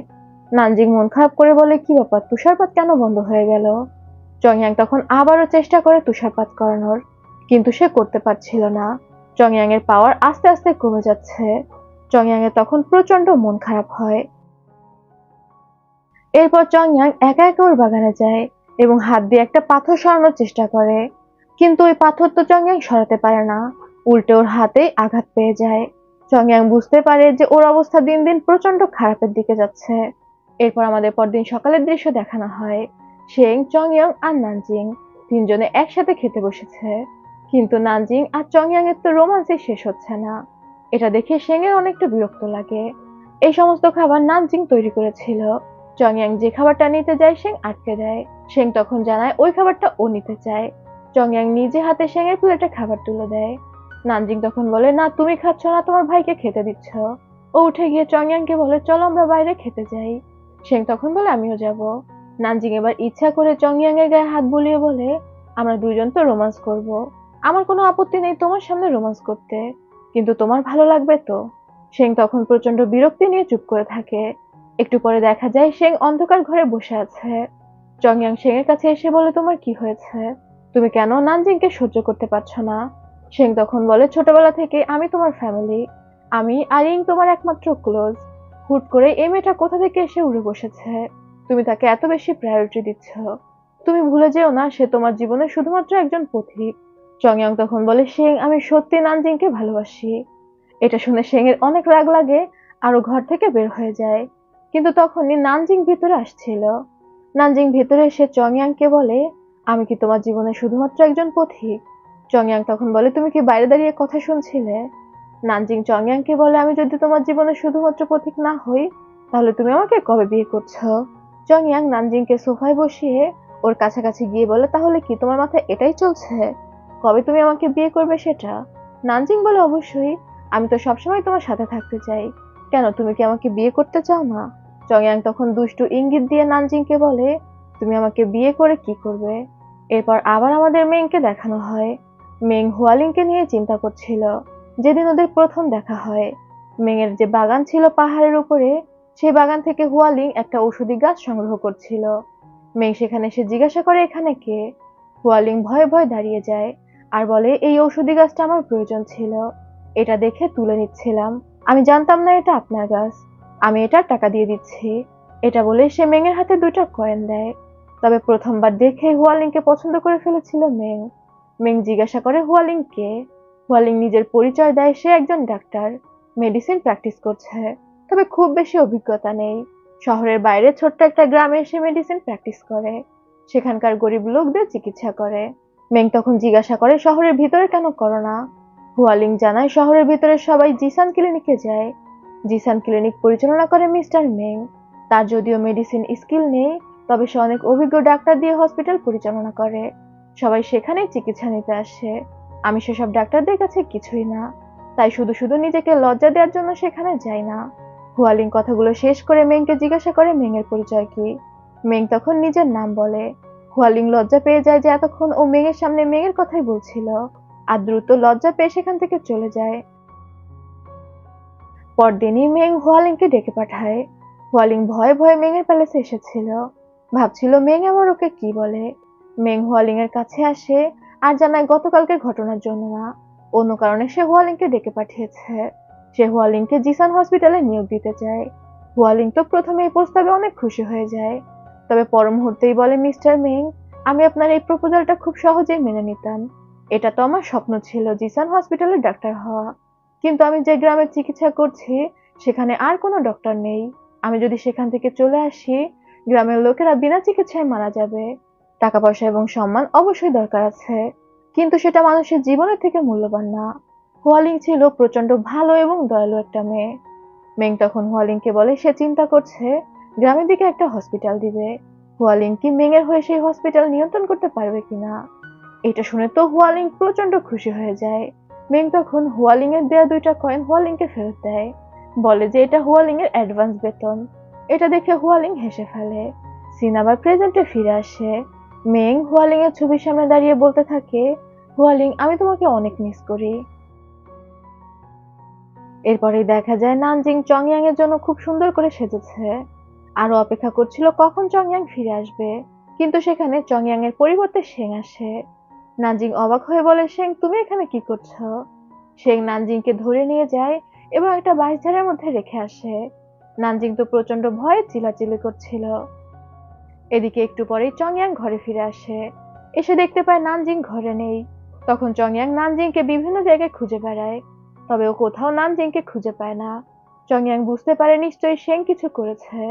নানজিং মন খারাপ করে বলে, কি ব্যাপার, তুষারপাত কেন বন্ধ হয়ে গেল? চংয়াং তখন আবারও চেষ্টা করে তুষারপাত করানোর, কিন্তু সে করতে পারছিল না। চংয়াং এর পাওয়ার আস্তে আস্তে কমে যাচ্ছে। চংয়াং এর তখন প্রচন্ড মন খারাপ হয়। এরপর চংয়াং একা একা ওর বাগানে যায় এবং হাত দিয়ে একটা পাথর সরানোর চেষ্টা করে, কিন্তু ওই পাথর তো চংয়াং সরাতে পারে না, উল্টে ওর হাতেই আঘাত পেয়ে যায়। চংয়াং বুঝতে পারে যে ওর অবস্থা দিন দিন প্রচন্ড খারাপের দিকে যাচ্ছে। এরপর আমাদের পরদিন সকালের দৃশ্য দেখানো হয়। শেং, চংয়াং আর নানজিং তিনজনে একসাথে খেতে বসেছে, কিন্তু নানজিং আর চংয়াং এর তো রোমান্সই শেষ হচ্ছে না। এটা দেখে শেং এর অনেকটা বিরক্ত লাগে। এই সমস্ত খাবার নানজিং তৈরি করেছিল। চংয়াং যে খাবারটা নিতে যায়, শেং আটকে দেয়। শেং তখন জানায় ওই খাবারটা ও নিতে চায়। চংয়াং নিজে হাতে শেং এর প্লেটে খাবার তুলে দেয়। নানজিং তখন বলে, না তুমি খাচ্ছ না, তোমার ভাইকে খেতে দিচ্ছ। ও উঠে গিয়ে চংয়াংকে বলে, চলো আমরা বাইরে খেতে যাই। শেং তখন বলে, আমিও যাব। নানজিং এবার ইচ্ছা করে চংয়াং এর গায়ে হাত বুলিয়ে বলে, আমরা দুইজন তো রোমান্স করব, আমার কোনো আপত্তি নেই তোমার সামনে রোমান্স করতে, কিন্তু তোমার ভালো লাগবে তো? শেং তখন প্রচন্ড বিরক্তি নিয়ে চুপ করে থাকে। একটু পরে দেখা যায় শেং অন্ধকার ঘরে বসে আছে। চংয়াং শেং এর কাছে এসে বলে, তোমার কি হয়েছে, তুমি কেন নানজিংকে সহ্য করতে পারছো না? শেং তখন বলে, ছোটবেলা থেকে আমি তোমার ফ্যামিলি, আমি আর ইং তোমার একমাত্র ক্লোজ। হুট করে এই মেয়েটা কোথা থেকে এসে উড়ে বসেছে, তুমি তাকে এত বেশি প্রায়োরিটি দিচ্ছ। তুমি ভুলে যেও না, সে তোমার জীবনে শুধুমাত্র একজন পথিক। চংয়াং তখন বলে, শেং আমি সত্যি নানজিংকে ভালোবাসি। এটা শুনে শেং এর অনেক রাগ লাগে, আরো ঘর থেকে বের হয়ে যায়। কিন্তু তখনই নানজিং ভিতরে আসছিল। নানজিং ভিতরে এসে চংয়াংকে বলে, আমি কি তোমার জীবনে শুধুমাত্র একজন পথিক? চংয়াং তখন বলে, তুমি কি বাইরে দাঁড়িয়ে কথা শুনছিলে? নানজিং চংয়াংকে বলে, আমি যদি তোমার জীবনে শুধুমাত্র পথিক না হই, তাহলে তুমি আমাকে কবে বিয়ে করছো? চংয়াং নানজিংকে সোফায় বসিয়ে ওর কাছাকাছি গিয়ে বলে, তাহলে কি তোমার মাথায় এটাই চলছে, কবে তুমি আমাকে বিয়ে করবে সেটা? নানজিং বলে, অবশ্যই, আমি তো সবসময় তোমার সাথে থাকতে চাই, কেন তুমি কি আমাকে বিয়ে করতে চাও না? চংয়াং তখন দুষ্টু ইঙ্গিত দিয়ে নানজিংকে বলে, তুমি আমাকে বিয়ে করে কি করবে? এরপর আবার আমাদের মেংকে দেখানো হয়। মেং হুয়ালিংকে নিয়ে চিন্তা করছিল। যেদিন ওদের প্রথম দেখা হয়, মেংয়ের যে বাগান ছিল পাহাড়ের উপরে, সেই বাগান থেকে হুয়ালিং একটা ঔষধি গাছ সংগ্রহ করছিল। মেং সেখানে এসে জিজ্ঞাসা করে, এখানে কে? হুয়ালিং ভয়ে ভয়ে দাঁড়িয়ে যায় আর বলে এই ঔষধি গাছটা আমার প্রয়োজন ছিল, এটা দেখে তুলে নিচ্ছিলাম, আমি জানতাম না এটা আপনার গাছ, আমি এটার টাকা দিয়ে দিচ্ছি। এটা বলে সে মেংয়ের হাতে 2টা কয়েন দেয়। তবে প্রথমবার দেখে হুয়ালিংকে পছন্দ করে ফেলেছিল মেং। মেং জিজ্ঞাসা করে হুয়ালিং কে। হুয়ালিং নিজের পরিচয় দেয়, সে একজন ডাক্তার, মেডিসিন প্র্যাকটিস করছে, তবে খুব বেশি অভিজ্ঞতা নেই। শহরের বাইরে ছোট্ট একটা গ্রামে সে মেডিসিন প্র্যাকটিস করে, সেখানকার গরিব লোকদের চিকিৎসা করে। মেং তখন জিজ্ঞাসা করে শহরের ভিতরে কেন করো না। হুয়ালিং জানায় শহরের ভিতরে সবাই জিসান ক্লিনিকে যায়। জিসান ক্লিনিক পরিচালনা করে মিস্টার মেং। তার যদিও মেডিসিন স্কিল নেই, তবে সে অনেক অভিজ্ঞ ডাক্তার দিয়ে হসপিটাল পরিচালনা করে, সবাই সেখানেই চিকিৎসা নিতে আসে। আমি সেসব ডাক্তারদের কাছে কিছুই না, তাই শুধু শুধু নিজেকে লজ্জা দেওয়ার জন্য সেখানে যাই না। হুয়ালিং কথাগুলো শেষ করে মেংকে জিজ্ঞাসা করে মেং এর পরিচয় কি। মেং তখন নিজের নাম বলে। হুয়ালিং লজ্জা পেয়ে যায় যে এতক্ষণ ও মেং এর সামনে মেং এর কথাই বলছিল, আর দ্রুত লজ্জা পেয়ে সেখান থেকে চলে যায়। পরদিনই মেং হুয়ালিংকে ডেকে পাঠায়। হুয়ালিং ভয়ে ভয়ে মেং এর প্যালেসে এসেছিল, ভাবছিল মেং আবার ওকে কি বলে। মেং হুয়ালিং এর কাছে আসে আর জানায় গতকালকের ঘটনার জন্য না, অন্য কারণে সে হুয়ালিংকে ডেকে পাঠিয়েছে। সে হুয়ালিংকে জিসান হসপিটালে নিয়োগ দিতে চায়। হুয়ালিং তো প্রথমে এই প্রস্তাবে অনেক খুশি হয়ে যায়, তবে পর মুহূর্তেই বলে মিস্টার মেং, আমি আপনার এই প্রপোজালটা খুব সহজেই মেনে নিতাম। এটা তো আমার স্বপ্ন ছিল জিসান হসপিটালের ডাক্তার হওয়া, কিন্তু আমি যে গ্রামে চিকিৎসা করছি সেখানে আর কোনো ডক্টর নেই। আমি যদি সেখান থেকে চলে আসি, গ্রামের লোকেরা বিনা চিকিৎসায় মারা যাবে। টাকা পয়সা এবং সম্মান অবশ্যই দরকার আছে, কিন্তু সেটা মানুষের জীবনের থেকে মূল্যবান না। হুয়ালিং ছিল প্রচন্ড ভালো এবং দয়ালু একটা মেয়ে। মেং তখন হুয়ালিংকে বলে সে চিন্তা করছে গ্রামের দিকে একটা হসপিটাল দিবে। হুয়ালিং কি মেং এর হয়ে সেই হসপিটাল নিয়ন্ত্রণ করতে পারবে কিনা। এটা শুনে তো হুয়ালিং প্রচন্ড খুশি হয়ে যায়। মেং তখন হুয়ালিং এর দেয়া 2টা কয়েন হুয়ালিংকে ফেরত দেয়, বলে যে এটা হুয়ালিং এর অ্যাডভান্স বেতন। এটা দেখে হুয়ালিং হেসে ফেলে। সিন আবার প্রেজেন্টে ফিরে আসে। মেং হুয়ালিং এর ছবির সামনে দাঁড়িয়ে বলতে থাকে, হুয়ালিং আমি তোমাকে অনেক মিস করি। এরপরেই দেখা যায় নানজিং চংইয়াং এর জন্য খুব সুন্দর করে সেজেছে, আরো অপেক্ষা করছিল কখন চংইয়াং ফিরে আসবে, কিন্তু সেখানে চংইয়াং এর পরিবর্তে শেং আসে। নানজিং অবাক হয়ে বলে, শেং তুমি এখানে কি করছো। শেং নানজিংকে ধরে নিয়ে যায় এবং একটা বাঁশঝাড়ের মধ্যে রেখে আসে। নানজিং তো প্রচন্ড ভয়ে চিল্লাচিল্লি করছিল। এদিকে একটু পরেই চংইয়াং ঘরে ফিরে আসে, এসে দেখতে পায় নানজিং ঘরে নেই। তখন চংইয়াং নানজিংকে বিভিন্ন জায়গায় খুঁজে বেড়ায়, তবে ও কোথাও নানজিংকে খুঁজে পায় না। চংইয়াং বুঝতে পারে নিশ্চয়ই শেং কিছু করেছে।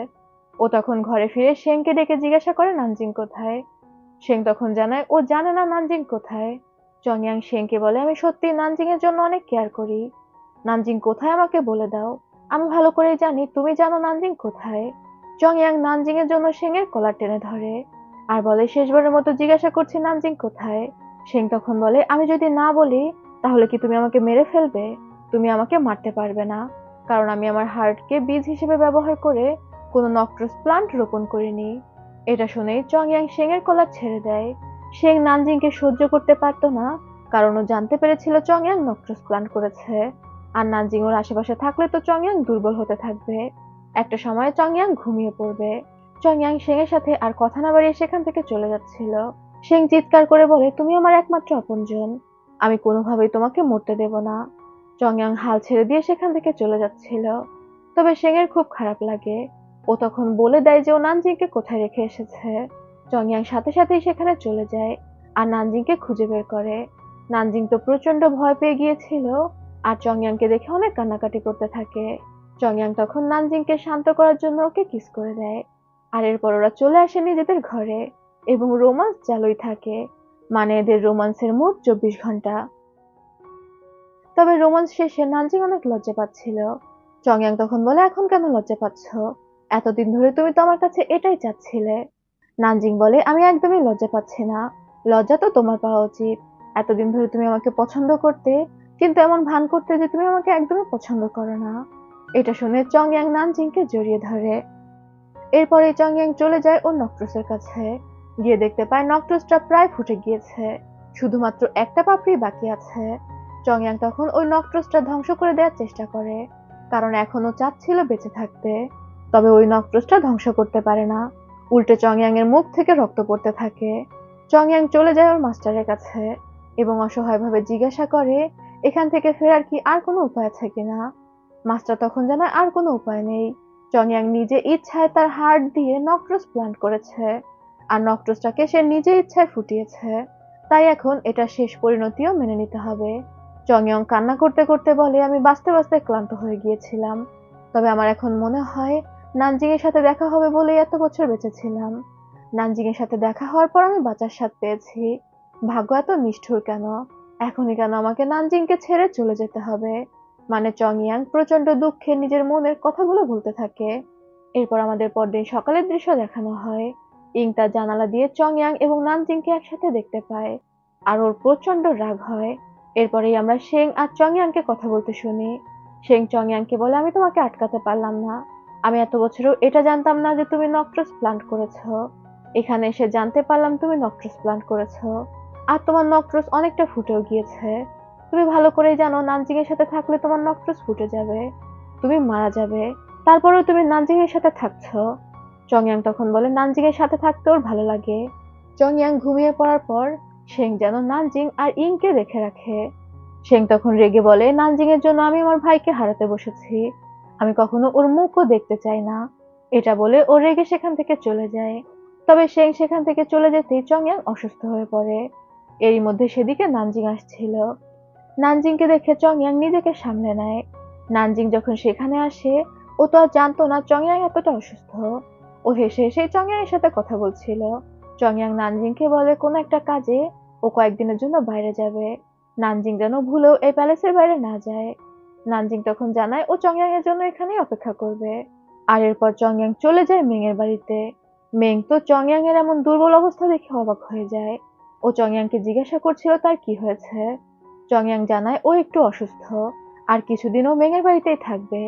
ও তখন ঘরে ফিরে শেংকে ডেকে জিজ্ঞাসা করে নানজিং কোথায়। শেং তখন জানায় ও জানে না নানজিং কোথায়। চংইয়াং শেংকে বলে আমি সত্যি নানজিং এর জন্য অনেক কেয়ার করি, নানজিং কোথায় আমাকে বলে দাও, আমি ভালো করেই জানি তুমি জানো নানজিং কোথায়। চংইয়াং নানজিং এর জন্য শেং এর কলার টেনে ধরে আর বলে শেষবারের মতো জিজ্ঞাসা করছি নানজিং কোথায়। শেং তখন বলে আমি যদি না বলি তাহলে কি তুমি আমাকে মেরে ফেলবে। তুমি আমাকে মারতে পারবে না, কারণ আমি আমার হার্টকে বীজ হিসেবে ব্যবহার করে কোনো নক্ট্রাস প্লান্ট রোপণ করিনি। এটা শুনেই চংইয়াং শেং এর কলার ছেড়ে দেয়। শেং নানজিংকে সহ্য করতে পারতো না, কারণ ও জানতে পেরেছিল চংইয়াং নক্ট্রাস প্লান্ট করেছে, আর নানজিং ওর আশেপাশে থাকলে তো চংইয়াং দুর্বল হতে থাকবে। একটা সময় চংইয়াং ঘুমিয়ে পড়বে। চংইয়াং শেং এর সাথে আর কথা না বাড়িয়ে সেখান থেকে চলে যাচ্ছিল। শেং চিৎকার করে বলে তুমি আমার একমাত্র আপনজন, আমি কোনোভাবেই তোমাকে মরতে দেব না। চংইয়াং হাল ছেড়ে দিয়ে সেখান থেকে চলে যাচ্ছিল, তবে শেং এর খুব খারাপ লাগে। ও তখন বলে দেয় যে ও নানজিংকে কোথায় রেখে এসেছে। চংইয়াং সাথে সাথেই সেখানে চলে যায় আর নানজিংকে খুঁজে বের করে। নানজিং তো প্রচন্ড ভয় পেয়ে গিয়েছিল আর চংইয়াংকে দেখে অনেক কান্নাকাটি করতে থাকে। চংইয়াং তখন নানজিংকে শান্ত করার জন্য ওকে কিস করে দেয়, আর এরপর ওরা চলে আসে নিজেদের ঘরে এবং রোমান্স চালুই থাকে, মানে এদের রোমান্সের মোট 24 ঘন্টা। তবে রোমান্স শেষে নানজিং অনেক লজ্জা পাচ্ছিল। চংইয়াং তখন বলে এখন কেন লজ্জা পাচ্ছ, এতদিন ধরে তুমি তো আমার কাছে এটাই চাচ্ছিলে। নানজিং বলে আমি একদমই লজ্জা পাচ্ছি না, লজ্জা তো তোমার পাওয়া উচিত। এতদিন ধরে তুমি আমাকে পছন্দ করতে, কিন্তু এমন ভান করতে যে তুমি আমাকে একদমই পছন্দ করো না। এটা শুনে চংইয়াং নানজিংকে জড়িয়ে ধরে। এরপরে চংইয়াং চলে যায় ওর নক্ট্রাসের কাছে, গিয়ে দেখতে পায় নক্ট্রাসটা প্রায় ফুটে গিয়েছে, শুধুমাত্র একটা পাপড়ি বাকি আছে। চংইয়াং তখন ওই নক্ট্রাসটা ধ্বংস করে দেওয়ার চেষ্টা করে, কারণ এখনো চাচ্ছিল বেঁচে থাকতে, তবে ওই নক্ট্রাসটা ধ্বংস করতে পারে না। উল্টে চংইয়াং এর মুখ থেকে রক্ত পড়তে থাকে। চংইয়াং চলে যায় ওর মাস্টারের কাছে। এবং অসহায়ভাবে জিজ্ঞাসা করে এখান থেকে ফেরার কি আর কোনো উপায় আছে কিনা। মাস্টার তখন জানায় আর কোনো উপায় নেই। চংয়াং নিজে ইচ্ছায় তার হার্ট দিয়ে নক্ট্রোস প্লান্ট করেছে, আর নক্ট্রোসটাকে সে নিজে ইচ্ছায় ফুটিয়েছে, তাই এখন এটা শেষ পরিণতিও মেনে নিতে হবে। চংয়ং কান্না করতে করতে বলে, আমি বাঁচতে বাঁচতে ক্লান্ত হয়ে গিয়েছিলাম, তবে আমার এখন মনে হয় নানজিং এর সাথে দেখা হবে বলেই এত বছর বেঁচেছিলাম। নানজিং এর সাথে দেখা হওয়ার পর আমি বাঁচার স্বাদ পেয়েছি। ভাগ্য এত নিষ্ঠুর কেন, এখনই কেন আমাকে নানজিংকে ছেড়ে চলে যেতে হবে। মানে চংয়াং প্রচন্ড দুঃখে নিজের মনের কথাগুলো বলতে থাকে। এরপর আমাদের পরদিন সকালের দৃশ্য দেখানো হয়। ইং তার জানালা দিয়ে চংয়াং এবং নানজিংকে একসাথে দেখতে পায়, আর ওর প্রচন্ড রাগ হয়। এরপরেই আমরা শেং আর চংয়াংকে কথা বলতে শুনি। শেং চংয়াংকে বলে, আমি তোমাকে আটকাতে পারলাম না। আমি এত বছরও এটা জানতাম না যে তুমি নক্ট্রোস প্লান্ট করেছো। এখানে এসে জানতে পারলাম তুমি নক্ট্রোস প্লান্ট করেছো, আর তোমার নক্ট্রোস অনেকটা ফুটেও গিয়েছে। তুমি ভালো করেই জানো নানজিং এর সাথে থাকলে তোমার নক্ট্রোস ফুটে যাবে, তুমি মারা যাবে, তারপরেও তুমি নানজিং এর সাথে থাকছো। চংয়াং তখন বলে নানজিং এর সাথে থাকতে ওর ভালো লাগে। চংয়াং ঘুমিয়ে পড়ার পর শেং যেন নানজিং আর ইংকে রেখে রাখে। শেং তখন রেগে বলে, নানজিং এর জন্য আমি আমার ভাইকে হারাতে বসেছি, আমি কখনো ওর মুখও দেখতে চাই না। এটা বলে ও রেগে সেখান থেকে চলে যায়। তবে শেং সেখান থেকে চলে যেতেই চংয়াং অসুস্থ হয়ে পড়ে। এরই মধ্যে সেদিকে নানজিং আসছিল। নানজিংকে দেখে চংয়াং নিজেকে সামলে নেয়। নানজিং যখন সেখানে আসে, ও তো আর জানতো না চংয়াং এতটা অসুস্থ। ও হেসে হেসে চংয়াং এর সাথে কথা বলছিল। চংয়াং নানজিংকে বলে কোনো একটা কাজে ও কয়েকদিনের জন্য বাইরে যাবে, নানজিং যেন ভুলেও এই প্যালেসের বাইরে না যায়। নানজিং তখন জানায় ও চংয়াং এর জন্য এখানেই অপেক্ষা করবে। আর এরপর চংয়াং চলে যায় মেং এর বাড়িতে। মেং তো চংয়াং এর এমন দুর্বল অবস্থা দেখে অবাক হয়ে যায়। ও চংয়াংকে জিজ্ঞাসা করছিল তার কি হয়েছে। চংয়াং জানায় ও একটু অসুস্থ, আর কিছুদিন ও মেং এর বাড়িতেই থাকবে।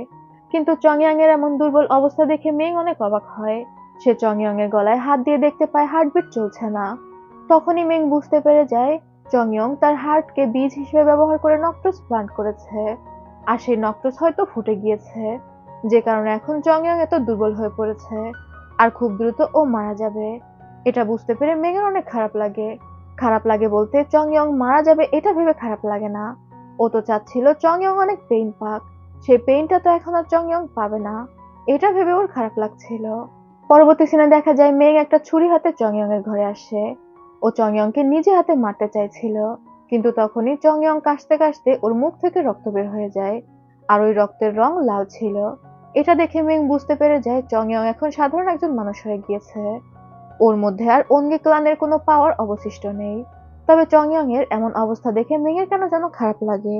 কিন্তু চংয়াং এর এমন দুর্বল অবস্থা দেখে মেং অনেক অবাক হয়। সে চংয়াং এর গলায় হাত দিয়ে দেখতে পায় হার্টবিট চলছে না। তখনই মেং বুঝতে পেরে যায় চংয়ং তার হার্টকে বীজ হিসেবে ব্যবহার করে নক্ট্রোস প্লান্ট করেছে, আর সেই নক্ট্রোস হয়তো ফুটে গিয়েছে, যে কারণে এখন চংয়ং এত দুর্বল হয়ে পড়েছে, আর খুব দ্রুত ও মারা যাবে। এটা বুঝতে পেরে মেং এর অনেক খারাপ লাগে। খারাপ লাগে বলতে চংয়ং মারা যাবে এটা ভেবে খারাপ লাগে না, ও তো চাচ্ছিল চংয়ং অনেক পেইন পাক, সেই পেইনটা তো এখন আর চংয়ং পাবে না, এটা ভেবে ওর খারাপ লাগছিল। পরবর্তী সিনে দেখা যায় মেং একটা ছুরি হাতে চংয়ং এর ঘরে আসে। ও চংয়ংকে নিজে হাতে মারতে চাইছিল, কিন্তু তখনই চংয়ং কাশতে কাশতে ওর মুখ থেকে রক্ত বের হয়ে যায়, আর ওই রক্তের রং লাল ছিল। এটা দেখে মেং বুঝতে পেরে যায় চংয়ং এখন সাধারণ একজন মানুষ হয়ে গিয়েছে, ওর মধ্যে আর অঙ্গি ক্লানের কোনো পাওয়ার অবশিষ্ট নেই। তবে চংয়ং এর এমন অবস্থা দেখে মেং এর কেন যেন খারাপ লাগে।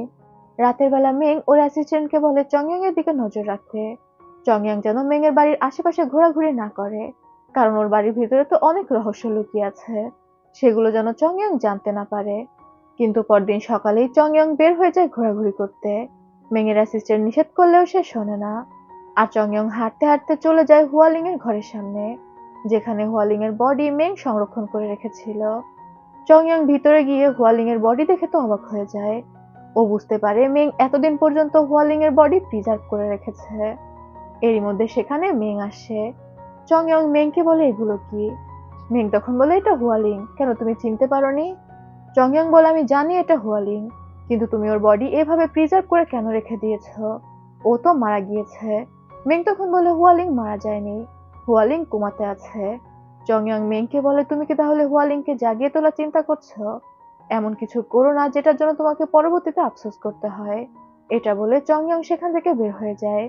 রাতের বেলা মেং ওর অ্যাসিস্ট্যান্টকে বলে চংয়ং এর দিকে নজর রাখতে। চংয়ং যেন মেং এর বাড়ির আশেপাশে ঘোরাঘুরি না করে, কারণ ওর বাড়ির ভিতরে তো অনেক রহস্য লুকিয়ে আছে, সেগুলো যেন চংয়ং জানতে না পারে। কিন্তু পরদিন সকালেই চংয়ং বের হয়ে যায় ঘোরাঘুরি করতে। মেং এর অ্যাসিস্ট্যান্ট নিষেধ করলেও সে শোনে না, আর চংয়ং হাঁটতে হাঁটতে চলে যায় হুয়ালিং এর ঘরের সামনে, যেখানে হুয়ালিং এর বডি মেং সংরক্ষণ করে রেখেছিল। চংয়ং ভিতরে গিয়ে হুয়ালিং এর বডি দেখে তো অবাক হয়ে যায়। ও বুঝতে পারে মেং এতদিন পর্যন্ত হুয়ালিং এর বডি প্রিজার্ভ করে রেখেছে। এরই মধ্যে সেখানে মেং আসে। চংয়ং মেংকে বলে, এগুলো কি? মেং তখন বলে, এটা হুয়ালিং, কেন তুমি চিনতে পারোনি? চংয়ং বলে, আমি জানি এটা হুয়ালিং, কিন্তু তুমি ওর বডি এভাবে প্রিজার্ভ করে কেন রেখে দিয়েছো? ও তো মারা গিয়েছে। মেং তখন বলে, হুয়ালিং মারা যায়নি, হুয়ালিং কোমাতে আছে। চংয়ং মেংকে বলে, তুমি কি তাহলে হুয়ালিংকে জাগিয়ে তোলা চিন্তা করছো? এমন কিছু করো না যেটার জন্য তোমাকে পরবর্তীতে আফসোস করতে হয়। এটা বলে চংয়ং সেখান থেকে বের হয়ে যায়।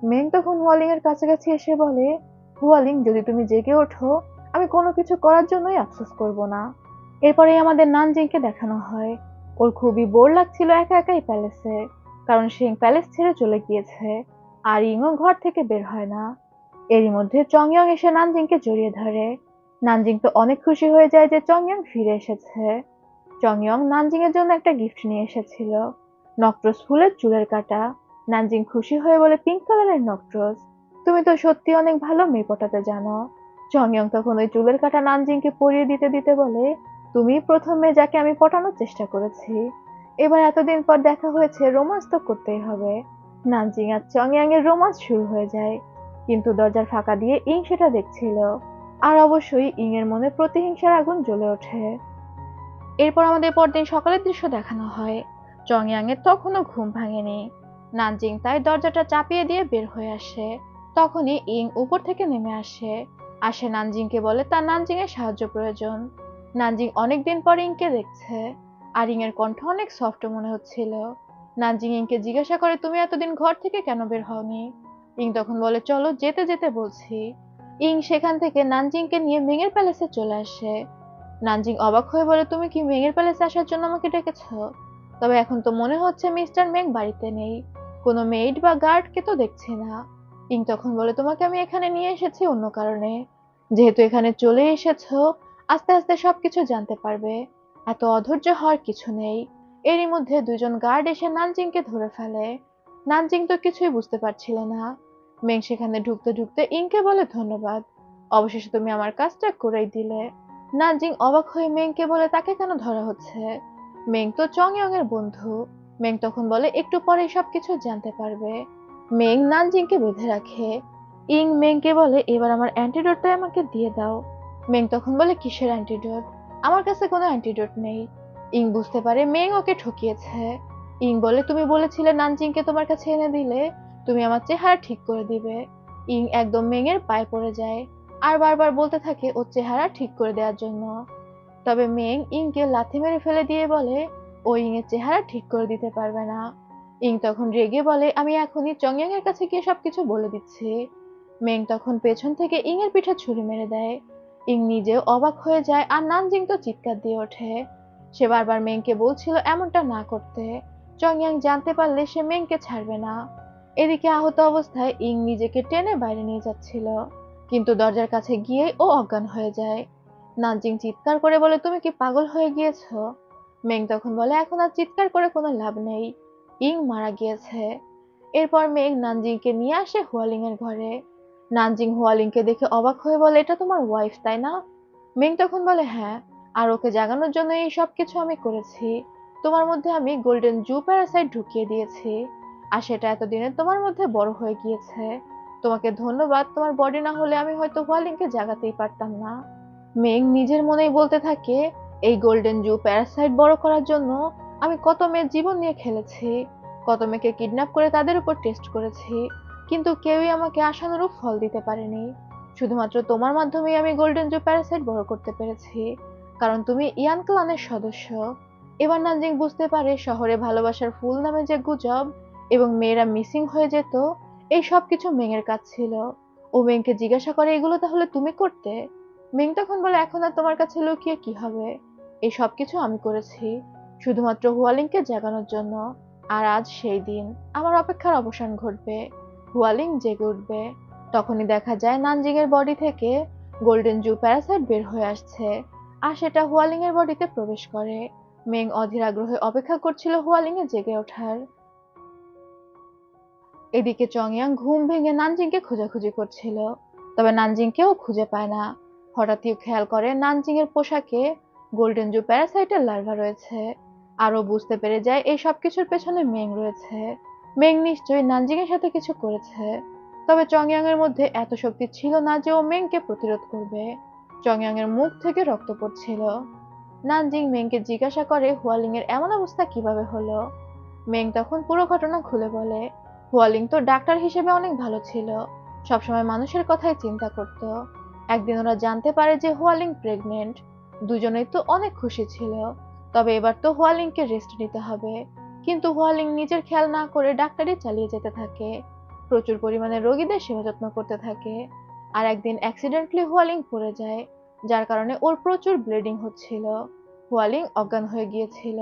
মেং তখন হুয়ালিং এর কাছাকাছি এসে বলে, হুয়ালিং, যদি তুমি জেগে ওঠো আমি কোনো কিছু করার জন্যই আফসোস করব না। এরপরে আমাদের নানজিংকে দেখানো হয়। ওর খুবই বোর লাগছিল একা একাই প্যালেসে, কারণ শেং প্যালেস ছেড়ে চলে গিয়েছে, আর ইংও ঘর থেকে বের হয় না। এরই মধ্যে চংয়ং এসে নানজিংকে জড়িয়ে ধরে। নানজিং তো অনেক খুশি হয়ে যায় যে চংয়ং ফিরে এসেছে। চংয়ং নানজিং এর জন্য একটা গিফট নিয়ে এসেছিল, নক্ট্রোস ফুলের চুলের কাঁটা। নানজিং খুশি হয়ে বলে, পিঙ্ক কালারের নক্ট্রোস, তুমি তো সত্যি অনেক ভালো মেয়ে পটাতে জানো। চংয়ং তখন ওই চুলের কাঁটা নানজিংকে পরিয়ে দিতে দিতে বলে, তুমি প্রথম মেয়ে যাকে আমি পটানোর চেষ্টা করেছি, এবার এতদিন পর দেখা হয়েছে, রোমান্স তো করতেই হবে। নানজিং আর চংয়ং এর রোমান্স শুরু হয়ে যায়, কিন্তু দরজার ফাঁকা দিয়ে ইং সেটা দেখছিল, আর অবশ্যই ইং এর মনে প্রতিহিংসার আগুন জ্বলে ওঠে। এরপর আমাদের পরদিন সকালের দৃশ্য দেখানো হয়। চংয়াং এর তখনও ঘুম ভাঙেনি। নানজিং তাই দরজাটা চাপিয়ে দিয়ে বের হয়ে আসে। তখনই ইং উপর থেকে নেমে আসে। আসে নানজিংকে বলে তার নানজিং এর সাহায্য প্রয়োজন। নানজিং অনেকদিন পর ইংকে দেখছে, আর ইং এর কণ্ঠ অনেক সফট মনে হচ্ছিল। নানজিং ইংকে জিজ্ঞাসা করে, তুমি এতদিন ঘর থেকে কেন বের হওনি? ইং তখন বলে, চলো যেতে যেতে বলছি। ইং সেখান থেকে নানজিংকে নিয়ে মেঙের প্যালেসে চলে আসে। নানজিং অবাক হয়ে বলে, তুমি কি মেঙের প্যালেসে আসার জন্য আমাকে ডেকেছো? তবে এখন তো মনে হচ্ছে মিস্টার মেং বাড়িতে নেই, কোনো মেইড বা গার্ডকে তো দেখছি না। ইং তখন বলে, তোমাকে আমি এখানে নিয়ে এসেছি অন্য কারণে। যেহেতু এখানে চলে এসেছো, আস্তে আস্তে সবকিছু জানতে পারবে। এত অধৈর্য হওয়ার কিছু নেই। এরই মধ্যে দুজন গার্ড এসে নানজিংকে ধরে ফেলে। নানজিং তো কিছুই বুঝতে পারছিল না। মেং সেখানে ঢুকতে ঢুকতে ইংকে বলে, ধন্যবাদ, অবশেষে তুমি আমার কাজটা করেই দিলে। নানজিং অবাক হয়ে মেংকে বলে, তাকে কেন ধরা হচ্ছে? মেং তো চংইয়ং এর বন্ধু। মেং তখন বলে, একটু পরেই সবকিছু জানতে পারবে। মেং নানজিংকে বেঁধে রাখে। ইং মেংকে বলে, এবার আমার অ্যান্টিডোটটা আমাকে দিয়ে দাও। মেং তখন বলে, কিসের অ্যান্টিডোট? আমার কাছে কোনো অ্যান্টিডোট নেই। ইং বুঝতে পারে মেং ওকে ঠকিয়েছে। ইং বলে, তুমি বলেছিলে নানজিংকে তোমার কাছে এনে দিলে তুমি আমার চেহারা ঠিক করে দিবে। ইং একদম মেং এর পায়ে পড়ে যায়, আর বারবার বলতে থাকে ওর চেহারা ঠিক করে দেওয়ার জন্য। তবে মেং ইংকে লাথি মেরে ফেলে দিয়ে বলে, ও ইং এর চেহারা ঠিক করে দিতে পারবে না। ইং তখন রেগে বলে, আমি এখনই চংইয়ং এর কাছে গিয়ে সবকিছু বলে দিচ্ছি। মেং তখন পেছন থেকে ইং এর পিঠে ছুরি মেরে দেয়। ইং নিজেও অবাক হয়ে যায়, আর নানজিং তো চিৎকার দিয়ে ওঠে। সে বারবার মেংকে বলছিল এমনটা না করতে। চংইয়ং জানতে পারলে সে মেংকে ছাড়বে না। এদিকে আহত অবস্থায় ইং নিজেকে টেনে বাইরে নিয়ে যাচ্ছিল, কিন্তু দরজার কাছে গিয়ে ও অজ্ঞান হয়ে যায়। নানজিং চিৎকার করে বলে, তুমি কি পাগল হয়ে গিয়েছো? মেং তখন বলে, এখন আর চিৎকার করে কোনো লাভ নেই, ইং মারা গিয়েছে। এরপর মেং নানজিংকে নিয়ে আসে হুয়ালিং এর ঘরে। নানজিং হুয়ালিংকে দেখে অবাক হয়ে বলে, এটা তোমার ওয়াইফ তাই না? মেং তখন বলে, হ্যাঁ, আর ওকে জাগানোর জন্য এই সব কিছু আমি করেছি। তোমার মধ্যে আমি গোল্ডেন জু প্যারাসাইট ঢুকিয়ে দিয়েছি, আর সেটা এতদিনে তোমার মধ্যে বড় হয়ে গিয়েছে। তোমাকে ধন্যবাদ, তোমার বডি না হলে আমি হয়তো হুয়ালিংকে জাগাতেই পারতাম না। মেং নিজের মনেই বলতে থাকে, এই গোল্ডেন জু প্যারাসাইট বড় করার জন্য আমি কত মেয়ের জীবন নিয়ে খেলেছি, কত মেয়েকে কিডন্যাপ করে তাদের উপর টেস্ট করেছি, কিন্তু কেউই আমাকে আশানুরূপ ফল দিতে পারেনি। শুধুমাত্র তোমার মাধ্যমেই আমি গোল্ডেন জু প্যারাসাইট বড় করতে পেরেছি, কারণ তুমি ইয়ান ক্লানের সদস্য। এবার নানজিং বুঝতে পারে শহরে ভালোবাসার ফুল নামে যে গুজব এবং মেয়েরা মিসিং হয়ে যেত, এই সব কিছু মেংয়ের কাজ ছিল। ও মেংকে জিজ্ঞাসা করে, এগুলো তাহলে তুমি করতে? মিং তখন বলে, এখন আর তোমার কাছে লুকিয়ে কি হবে? এই সব কিছু আমি করেছি শুধুমাত্র হুয়ালিংকে জাগানোর জন্য। আর আজ সেই দিন, আমার অপেক্ষার অবসান ঘটবে। হুয়ালিং জেগে উঠবে। তখনই দেখা যায় নানজিং এর বডি থেকে গোল্ডেন জু প্যারাসাইট বের হয়ে আসছে, আর সেটা হুয়ালিং এর বডিতে প্রবেশ করে। মেং অধীর আগ্রহে অপেক্ষা করছিল হুয়ালিং এ জেগে ওঠার। এদিকে চংইয়াং ঘুম ভেঙে নানজিংকে খোঁজাখুঁজি করছিল, তবে নানজিংকেও খুঁজে পায় না। হঠাৎই খেয়াল করে নানজিং এর পোশাকে গোল্ডেন জু প্যারাসাইটের লার্ভা রয়েছে। আরো বুঝতে পেরে যায় এই সবকিছুর পেছনে মেং রয়েছে। মেং নিশ্চয়ই নানজিং এর সাথে কিছু করেছে। তবে চংইয়াং এর মধ্যে এত শক্তি ছিল না যে ও মেংকে প্রতিরোধ করবে। চংইয়াং এর মুখ থেকে রক্ত পড়ছিল। নানজিং মেংকে জিজ্ঞাসা করে, হুয়ালিং এর এমন অবস্থা কিভাবে হলো? মেং তখন পুরো ঘটনা খুলে বলে, হুয়ালিং তো ডাক্তার হিসেবে অনেক ভালো ছিল, সবসময় মানুষের কথাই চিন্তা করত। একদিন ওরা জানতে পারে যে হুয়ালিং প্রেগনেন্ট। দুজনেই তো অনেক খুশি ছিল। তবে এবার তো হুয়ালিংকে রেস্ট নিতে হবে। কিন্তু হুয়ালিং নিজের খেয়াল না করে ডাক্তারি চালিয়ে যেতে থাকে, প্রচুর পরিমাণে রোগীদের সেবা যত্ন করতে থাকে। আর একদিন অ্যাক্সিডেন্টলি হুয়ালিং পড়ে যায়, যার কারণে ওর প্রচুর ব্লিডিং হচ্ছিল। হুয়ালিং অজ্ঞান হয়ে গিয়েছিল।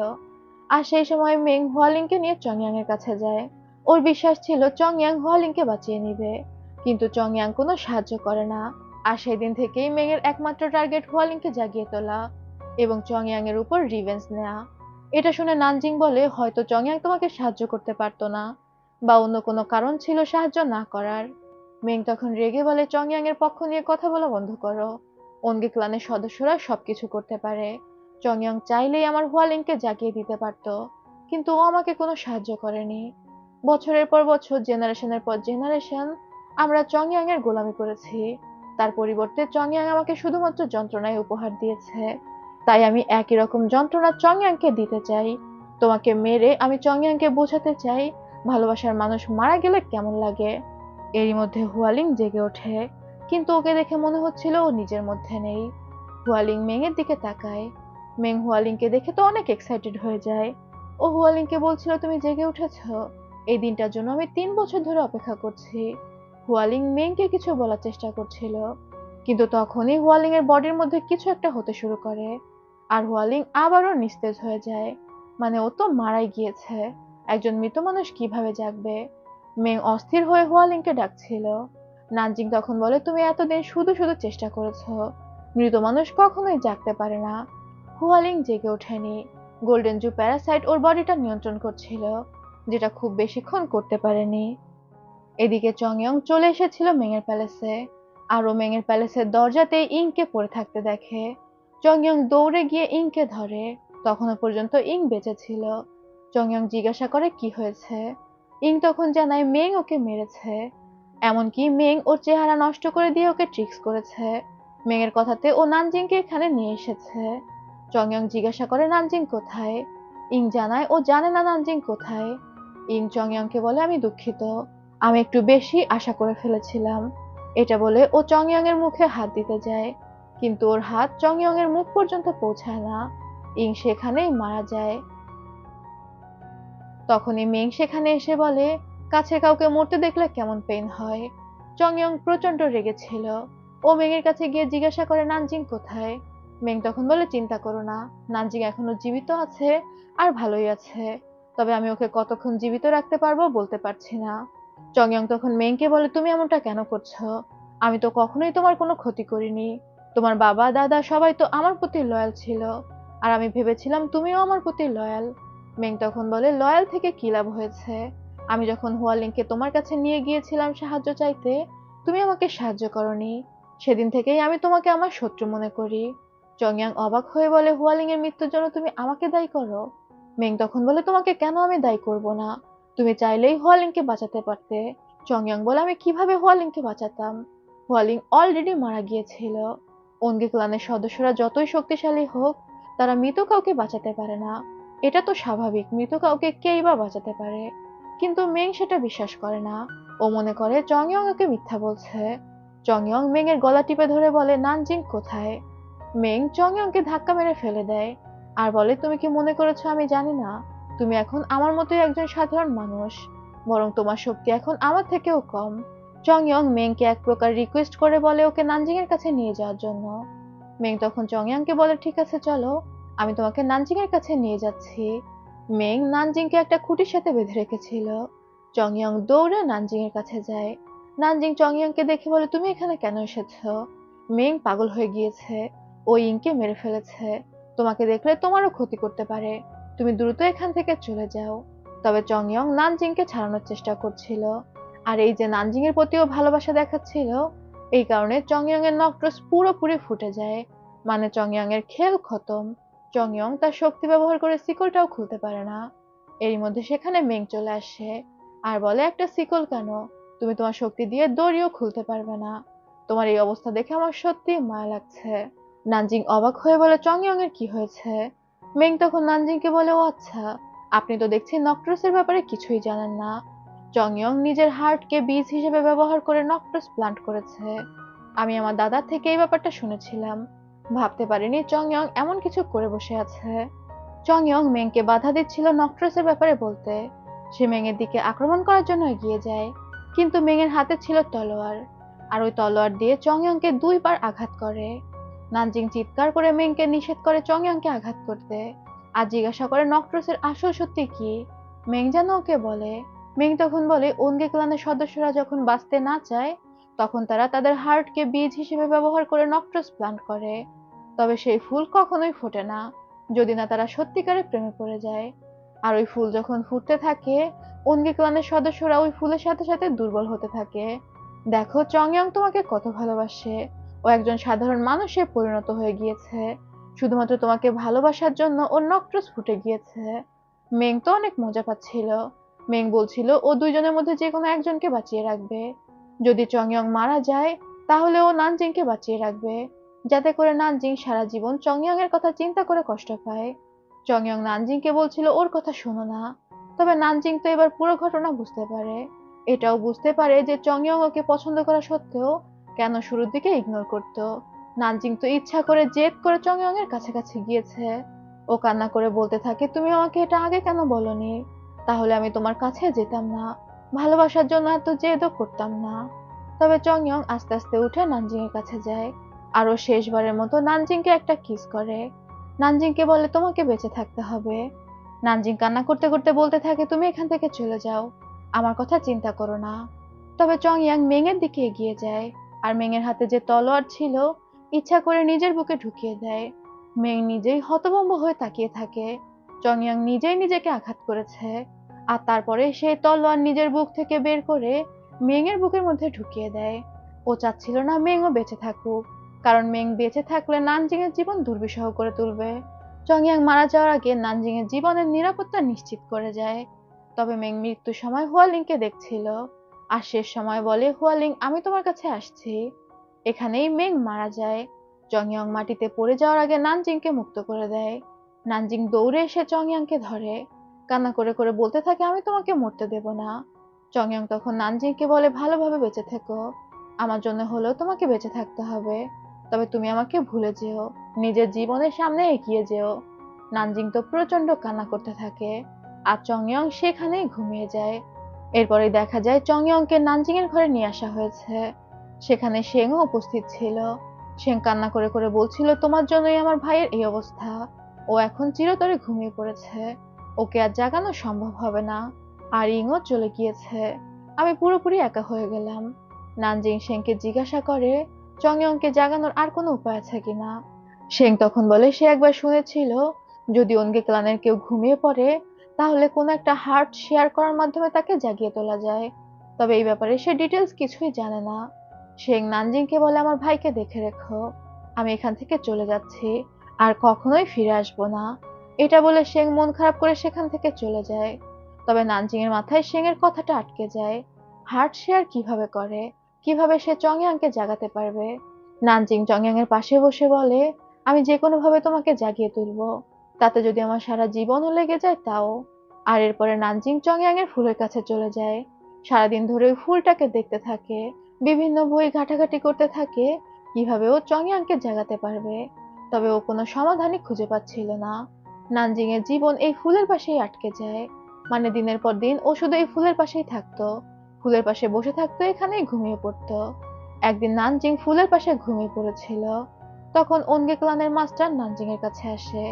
আর সেই সময় মেং হুয়ালিংকে নিয়ে চংইয়াং এর কাছে যায়। ওর বিশ্বাস ছিল চংইয়াং হুয়ালিংকে বাঁচিয়ে নিবে, কিন্তু চংইয়াং কোনো সাহায্য করে না। আর সেদিন থেকেই মেং এর একমাত্র টার্গেট হুয়ালিংকে জাগিয়ে তোলা এবং চংইয়াং এর উপর রিভেঞ্জ নেওয়া। এটা শুনে নানজিং বলে, হয়তো চংইয়াং তোমাকে সাহায্য করতে পারতো না, বা অন্য কোনো কারণ ছিল সাহায্য না করার। মেং তখন রেগে বলে, চংইয়াং এর পক্ষ নিয়ে কথা বলা বন্ধ করো। অঙ্গি ক্লানের সদস্যরা সবকিছু করতে পারে। চংইয়াং চাইলেই আমার হুয়ালিংকে জাগিয়ে দিতে পারতো, কিন্তু ও আমাকে কোনো সাহায্য করেনি। বছরের পর বছর, জেনারেশনের পর জেনারেশন আমরা চংইয়াং এর গোলামি করেছি। তার পরিবর্তে চংইয়াং আমাকে শুধুমাত্র যন্ত্রণায় উপহার দিয়েছে। তাই আমি একই রকম যন্ত্রণা চংয়াংকে দিতে চাই। তোমাকে মেরে আমি চংয়াংকে বোঝাতে চাই ভালোবাসার মানুষ মারা গেলে কেমন লাগে। এরই মধ্যে হুয়ালিং জেগে ওঠে, কিন্তু ওকে দেখে মনে হচ্ছিল ও নিজের মধ্যে নেই। হুয়ালিং মেং এর দিকে তাকায়। মেং হুয়ালিংকে দেখে তো অনেক এক্সাইটেড হয়ে যায়। ও হুয়ালিংকে বলছিল, তুমি জেগে উঠেছো, এই দিনটার জন্য আমি 3 বছর ধরে অপেক্ষা করছি। হুয়ালিং মেংকে কিছু বলার চেষ্টা করছিল, কিন্তু তখনই হুয়ালিং এর বডির মধ্যে কিছু একটা হতে শুরু করে, আর হুয়ালিং আবারও নিস্তেজ হয়ে যায়। মানে ও তো মারাই গিয়েছে, একজন মৃত মানুষ কিভাবে জাগবে। মেং অস্থির হয়ে হুয়ালিংকে ডাকছিল। নানজিং তখন বলে, তুমি এতদিন শুধু শুধু চেষ্টা করেছো, মৃত মানুষ কখনোই জাগতে পারে না। হুয়ালিং জেগে ওঠেনি। গোল্ডেন জু প্যারাসাইট ওর বডিটা নিয়ন্ত্রণ করছিল, যেটা খুব বেশিক্ষণ করতে পারেনি। এদিকে চংইয়ং চলে এসেছিল মেংয়ের প্যালেসে, আর ও মেংয়ের প্যালেসের দরজাতে ইংকে পড়ে থাকতে দেখে। চংইয়ং দৌড়ে গিয়ে ইংকে ধরে। তখনও পর্যন্ত ইং বেঁচে ছিল। চংইয়ং জিজ্ঞাসা করে কি হয়েছে। ইং তখন জানায় মেং ওকে মেরেছে, এমনকি মেং ওর চেহারা নষ্ট করে দিয়ে ওকে ট্রিক্স করেছে। মেংয়ের কথাতে ও নানজিংকে এখানে নিয়ে এসেছে। চংইয়ং জিজ্ঞাসা করে নানজিং কোথায়। ইং জানায় ও জানে না নানজিং কোথায়। ইং চংইয়ংকে বলে, আমি দুঃখিত, আমি একটু বেশি আশা করে ফেলেছিলাম। এটা বলে ও চংইয়ং এর মুখে হাত দিতে যায়, কিন্তু ওর হাত চংইয়ং এর মুখ পর্যন্ত পৌঁছায় না। ইং সেখানেই মারা যায়। তখনই মেং সেখানে এসে বলে, কাছে কাউকে মরতে দেখলে কেমন পেইন হয়। চংইয়ং প্রচন্ড রেগেছিল। ও মেংয়ের কাছে গিয়ে জিজ্ঞাসা করে নানজিং কোথায়। মেং তখন বলে, চিন্তা করো না, নানজিং এখনো জীবিত আছে, আর ভালোই আছে, তবে আমি ওকে কতক্ষণ জীবিত রাখতে পারবো বলতে পারছি না। চংইয়ং তখন মেংকে বলে, তুমি এমনটা কেন করছো, আমি তো কখনোই তোমার কোনো ক্ষতি করিনি, তোমার বাবা দাদা সবাই তো আমার প্রতি লয়াল ছিল, আর আমি ভেবেছিলাম তুমিও আমার প্রতি লয়াল। মেং তখন বলে, লয়াল থেকে কি লাভ হয়েছে, আমি যখন হুয়ালিংকে তোমার কাছে নিয়ে গিয়েছিলাম সাহায্য চাইতে, তুমি আমাকে সাহায্য করনি, সেদিন থেকেই আমি তোমাকে আমার শত্রু মনে করি। চংইয়ং অবাক হয়ে বলে, হুয়ালিং এর মৃত্যুর জন্য তুমি আমাকে দায়ী করো। মেং তখন বলে, তোমাকে কেন আমি দায়ী করব না, তুমি চাইলেই হুয়ালিংকে বাঁচাতে পারতে। চংইয়ং বলে, আমি কিভাবে হুয়ালিংকে বাঁচাতাম, হুয়ালিং অলরেডি মারা গিয়েছিল। অঙ্গি ক্লানের সদস্যরা যতই শক্তিশালী হোক, তারা মৃত কাউকে বাঁচাতে পারে না, এটা তো স্বাভাবিক, মৃত কাউকে কেই বা বাঁচাতে পারে। কিন্তু মেং সেটা বিশ্বাস করে না। ও মনে করে চংইয়ং ওকে মিথ্যা বলছে। চংইয়ং মেং এর গলা টিপে ধরে বলে, নানজিং কোথায়। মেং চংইয়ংকে ধাক্কা মেরে ফেলে দেয়, আর বলে, তুমি কি মনে করেছো আমি জানি না, তুমি এখন আমার মতোই একজন সাধারণ মানুষ, বরং তোমার শক্তি এখন আমার থেকেও কম। চংইয়ং মেংকে এক প্রকার রিকোয়েস্ট করে বলে ওকে নানজিং এর কাছে নিয়ে যাওয়ার জন্য। মেং তখন চংইয়ংকে বলে, ঠিক আছে চলো, আমি তোমাকে নানজিং এর কাছে নিয়ে যাচ্ছি। মেং নানজিংকে একটা খুঁটির সাথে বেঁধে রেখেছিল। চংইয়ং দৌড়ে নানজিং এর কাছে যায়। নানজিং চংইয়ংকে দেখে বলে, তুমি এখানে কেন এসেছো, মেং পাগল হয়ে গিয়েছে, ও ইংকে মেরে ফেলেছে, তোমাকে দেখলে তোমারও ক্ষতি করতে পারে, তুমি দ্রুত এখান থেকে চলে যাও। তবে চংইয়ং নানজিংকে ছাড়ানোর চেষ্টা করছিল, আর এই যে নানজিং এর প্রতিও ভালোবাসা দেখাচ্ছিল, এই কারণে চংইয়ং এর নক্ট্রস পুরোপুরি ফুটে যায়, মানে চংইয়ং এর খেল খতম। চংইয়ং তার শক্তি ব্যবহার করে শিকলটাও খুলতে পারে না। এরই মধ্যে সেখানে মেং চলে আসে, আর বলে, একটা শিকল কেন, তুমি তোমার শক্তি দিয়ে দড়িও খুলতে পারবে না, তোমার এই অবস্থা দেখে আমার সত্যি মায়া লাগছে। নানজিং অবাক হয়ে বলে, চংইয়ং এর কি হয়েছে। মেং তখন নানজিংকে বলে, ও আচ্ছা, আপনি তো দেখছি নক্ট্রসের ব্যাপারে কিছুই জানেন না। চংইয়ং নিজের হার্টকে বীজ হিসেবে ব্যবহার করে নক্ট্রস প্লান্ট করেছে। আমি আমার দাদার থেকে এই ব্যাপারটা শুনেছিলাম, ভাবতে পারিনি চংইয়ং এমন কিছু করে বসে আছে। চংইয়ং মেংকে বাধা দিচ্ছিল নক্ট্রসের ব্যাপারে বলতে। সে মেংয়ের দিকে আক্রমণ করার জন্য এগিয়ে যায়, কিন্তু মেংয়ের হাতে ছিল তলোয়ার, আর ওই তলোয়ার দিয়ে চংইয়ংকে 2 বার আঘাত করে। নানজিং চিৎকার করে মেংকে নিষেধ করে চংইয়ংকে আঘাত করতে, আর জিজ্ঞাসা করে নক্ট্রসের আসল সত্যি কি। মেং যেন ওকে বলে। মেং তখন বলে, ওনগে ক্লানের সদস্যরা যখন বাঁচতে না চায়, তখন তারা তাদের হার্টকে বীজ হিসেবে ব্যবহার করে নক্ট্রস প্লান্ট করে, তবে সেই ফুল কখনোই ফোটে না, যদি না তারা সত্যিকারে প্রেমে পড়ে যায়। আর ওই ফুল যখন ফুটতে থাকে, ওনগে ক্লানের সদস্যরা ওই ফুলের সাথে সাথে দুর্বল হতে থাকে। দেখো চংইয়ং তোমাকে কত ভালোবাসে, ও একজন সাধারণ মানুষে পরিণত হয়ে গিয়েছে, শুধুমাত্র তোমাকে ভালোবাসার জন্য ওর নক্ট্রস ফুটে গিয়েছে। মেং তো অনেক মজা পাচ্ছিল। মেং বলছিল ও দুইজনের মধ্যে যে কোনো একজনকে বাঁচিয়ে রাখবে, যদি চংইয়ং মারা যায় তাহলে ও নানজিংকে বাঁচিয়ে রাখবে, যাতে করে নানজিং সারা জীবন চংইয়ং এর কথা চিন্তা করে কষ্ট পায়। চংইয়ং নানজিংকে বলছিল ওর কথা শোনো না, তবে নানজিং তো এবার পুরো ঘটনা বুঝতে পারে। এটাও বুঝতে পারে যে চংইয়ং ওকে পছন্দ করা সত্ত্বেও কেন শুরুর দিকে ইগনোর করত। নানজিং তো ইচ্ছা করে জেদ করে চংইয়ং এর কাছাকাছি গিয়েছে। ও কান্না করে বলতে থাকে, তুমি আমাকে এটা আগে কেন বলনি, তাহলে আমি তোমার কাছে যেতাম না, ভালোবাসার জন্য এত জেদও করতাম না। তবে চংইয়ং আস্তে আস্তে উঠে নানজিং এর কাছে যায়, আরো শেষবারের মতো নানজিংকে একটা কিস করে। নানজিংকে বলে তোমাকে বেঁচে থাকতে হবে। নানজিং কান্না করতে করতে বলতে থাকে, তুমি এখান থেকে চলে যাও, আমার কথা চিন্তা করো না। তবে চংইয়াং মেং এর দিকে এগিয়ে যায়, আর মেং এর হাতে যে তলোয়ার ছিল ইচ্ছা করে নিজের বুকে ঢুকিয়ে দেয়। মেং নিজেই হতভম্ব হয়ে তাকিয়ে থাকে। চংইয়াং নিজেই নিজেকে আঘাত করেছে, আর তারপরে সেই তলোয়ার নিজের বুক থেকে বের করে মেং এর বুকের মধ্যে ঢুকিয়ে দেয়। ও চাচ্ছিল না মেংও বেঁচে থাকুক, কারণ মেং বেঁচে থাকলে নানজিং এর জীবন দুর্বিষহ করে তুলবে। চংইয়াং মারা যাওয়ার আগে নানজিং এর জীবনের নিরাপত্তা নিশ্চিত করে যায়। তবে মেং মৃত্যুর সময় হুয়ালিংকে দেখছিল, আর শেষ সময় বলে, হুয়ালিং আমি তোমার কাছে আসছি। এখানেই মেং মারা যায়। চংইয়ং মাটিতে পড়ে যাওয়ার আগে নানজিংকে মুক্ত করে দেয়। নানজিং দৌড়ে এসে চংইয়াংকে ধরে, কান্না করে করে বলতে থাকে, আমি তোমাকে মরতে দেব না। চংইয়ং তখন নানজিংকে বলে, ভালোভাবে বেঁচে থেকো, আমার জন্য হলেও তোমাকে বেঁচে থাকতে হবে, তবে তুমি আমাকে ভুলে যেও, নিজের জীবনের সামনে এগিয়ে যেও। নানজিং তো প্রচন্ড কান্না করতে থাকে, আর চংইয়ং সেখানেই ঘুমিয়ে যায়। এরপরে দেখা যায় চংইয়ংকে নানজিং এর ঘরে নিয়ে আসা হয়েছে। সেখানে শেংও উপস্থিত ছিল। শেং কান্না করে করে বলছিল, তোমার জন্যই আমার ভাইয়ের এই অবস্থা, ও এখন চিরতরে ঘুমিয়ে পড়েছে, ওকে আর জাগানো সম্ভব হবে না। আর ইংও চলে গিয়েছে, আমি পুরোপুরি একা হয়ে গেলাম। নানজিং শেংকে জিজ্ঞাসা করে চংইয়ংকে জাগানোর আর কোনো উপায় আছে কিনা। শেং তখন বলে সে একবার শুনেছিল যদি ওনগে ক্লানের কেউ ঘুমিয়ে পড়ে তাহলে কোনো একটা হার্ট শেয়ার করার মাধ্যমে তাকে জাগিয়ে তোলা যায়, তবে এই ব্যাপারে সে ডিটেলস কিছুই জানে না। শেং নানজিংকে বলে, আমার ভাইকে দেখে রেখো, আমি এখান থেকে চলে যাচ্ছি, আর কখনোই ফিরে আসবো না। এটা বলে শেং মন খারাপ করে সেখান থেকে চলে যায়। তবে নানজিং এর মাথায় শেং এর কথাটা আটকে যায়, হার্ট শেয়ার কিভাবে করে, কিভাবে সে চংইয়াংকে জাগাতে পারবে। নানজিং চংইয়াং এর পাশে বসে বলে, আমি যে কোনো ভাবে তোমাকে জাগিয়ে তুলবো, তাতে যদি আমার সারা জীবনও লেগে যায় তাও। আর এরপরে নানজিং চংইয়াং এর ফুলের কাছে চলে যায়, সারাদিন ধরে ওই ফুলটাকে দেখতে থাকে, বিভিন্ন বই ঘাটাঘাটি করতে থাকে কিভাবে ও চংইয়াংকে জাগাতে পারবে। তবে ও কোনো সমাধানই খুঁজে পাচ্ছিল না। নানজিং এর জীবন এই ফুলের পাশেই আটকে যায়, মানে দিনের পর দিন ও শুধু এই ফুলের পাশেই থাকতো, ফুলের পাশে বসে থাকতো, এখানেই ঘুমিয়ে পড়তো। একদিন নানজিং ফুলের পাশে ঘুমিয়ে পড়েছিল, তখন ওনগে ক্লানের মাস্টার নানজিং এর কাছে আসে,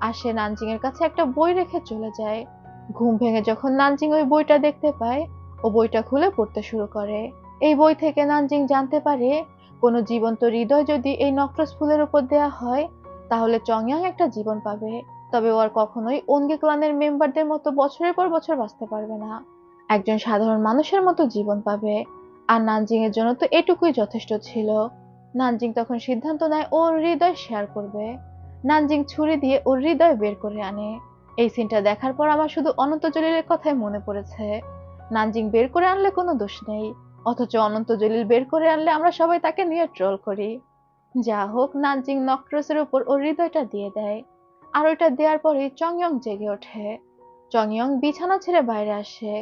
আর সে নানজিং এর কাছে একটা বই রেখে চলে যায়। ঘুম ভেঙে যখন নানজিং ওই বইটা দেখতে পায়, ও বইটা খুলে পড়তে শুরু করে। এই বই থেকে নানজিং জানতে পারে কোনো জীবন্ত হৃদয় যদি এই নক্রস ফুলের উপর দেয়া হয় তাহলে চংইয়াং একটা জীবন পাবে, তবে ও আর কখনোই ওনগে ক্লানের মেম্বারদের মতো বছরের পর বছর বাঁচতে পারবে না, একজন সাধারণ মানুষের মতো জীবন পাবে। আর নানজিং এর জন্য তো এটুকুই যথেষ্ট ছিল। নানজিং তখন সিদ্ধান্ত নেয় ওর হৃদয় শেয়ার করবে। নানজিং ছুরি দিয়ে ওর হৃদয় বের করে আনে। এই সিনটা দেখার পর আমার শুধু অনন্ত জলিলের কথাই মনে পড়েছে। নানজিং বের করে আনলে কোনো দোষ নেই, অথচ অনন্ত জলিল বের করে আনলে আমরা সবাই তাকে নিয়ে ট্রোল করি। যা হোক, নানজিং নক্রসের উপর ওর হৃদয়টা দিয়ে দেয়, আর ওইটা দেওয়ার পরেই চংইয়ং জেগে ওঠে। চংইয়ং বিছানা ছেড়ে বাইরে আসে,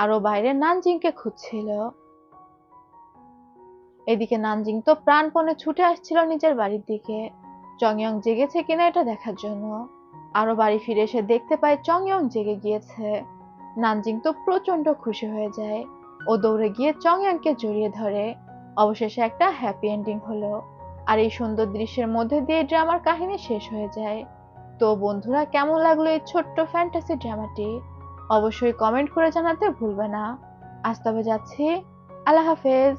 আর ও বাইরে নানজিংকে খুঁজছিল। এদিকে নানজিং তো প্রাণপণে ছুটে আসছিল নিজের বাড়ির দিকে, চংইয়ং জেগেছে কিনা এটা দেখার জন্য। আরো বাড়ি ফিরে এসে দেখতে পায় চংইয়ং জেগে গিয়েছে। নানজিং তো প্রচন্ড খুশি হয়ে যায়, ও দৌড়ে গিয়ে চংইয়ংকে জড়িয়ে ধরে। অবশেষে একটা হ্যাপি এন্ডিং হলো, আর এই সুন্দর দৃশ্যের মধ্যে দিয়ে ড্রামার কাহিনী শেষ হয়ে যায়। তো বন্ধুরা, কেমন লাগলো এই ছোট্ট ফ্যান্টাসি ড্রামাটি অবশ্যই কমেন্ট করে জানাতে ভুলবে না। আজ তবে যাচ্ছি, আল্লাহ হাফেজ।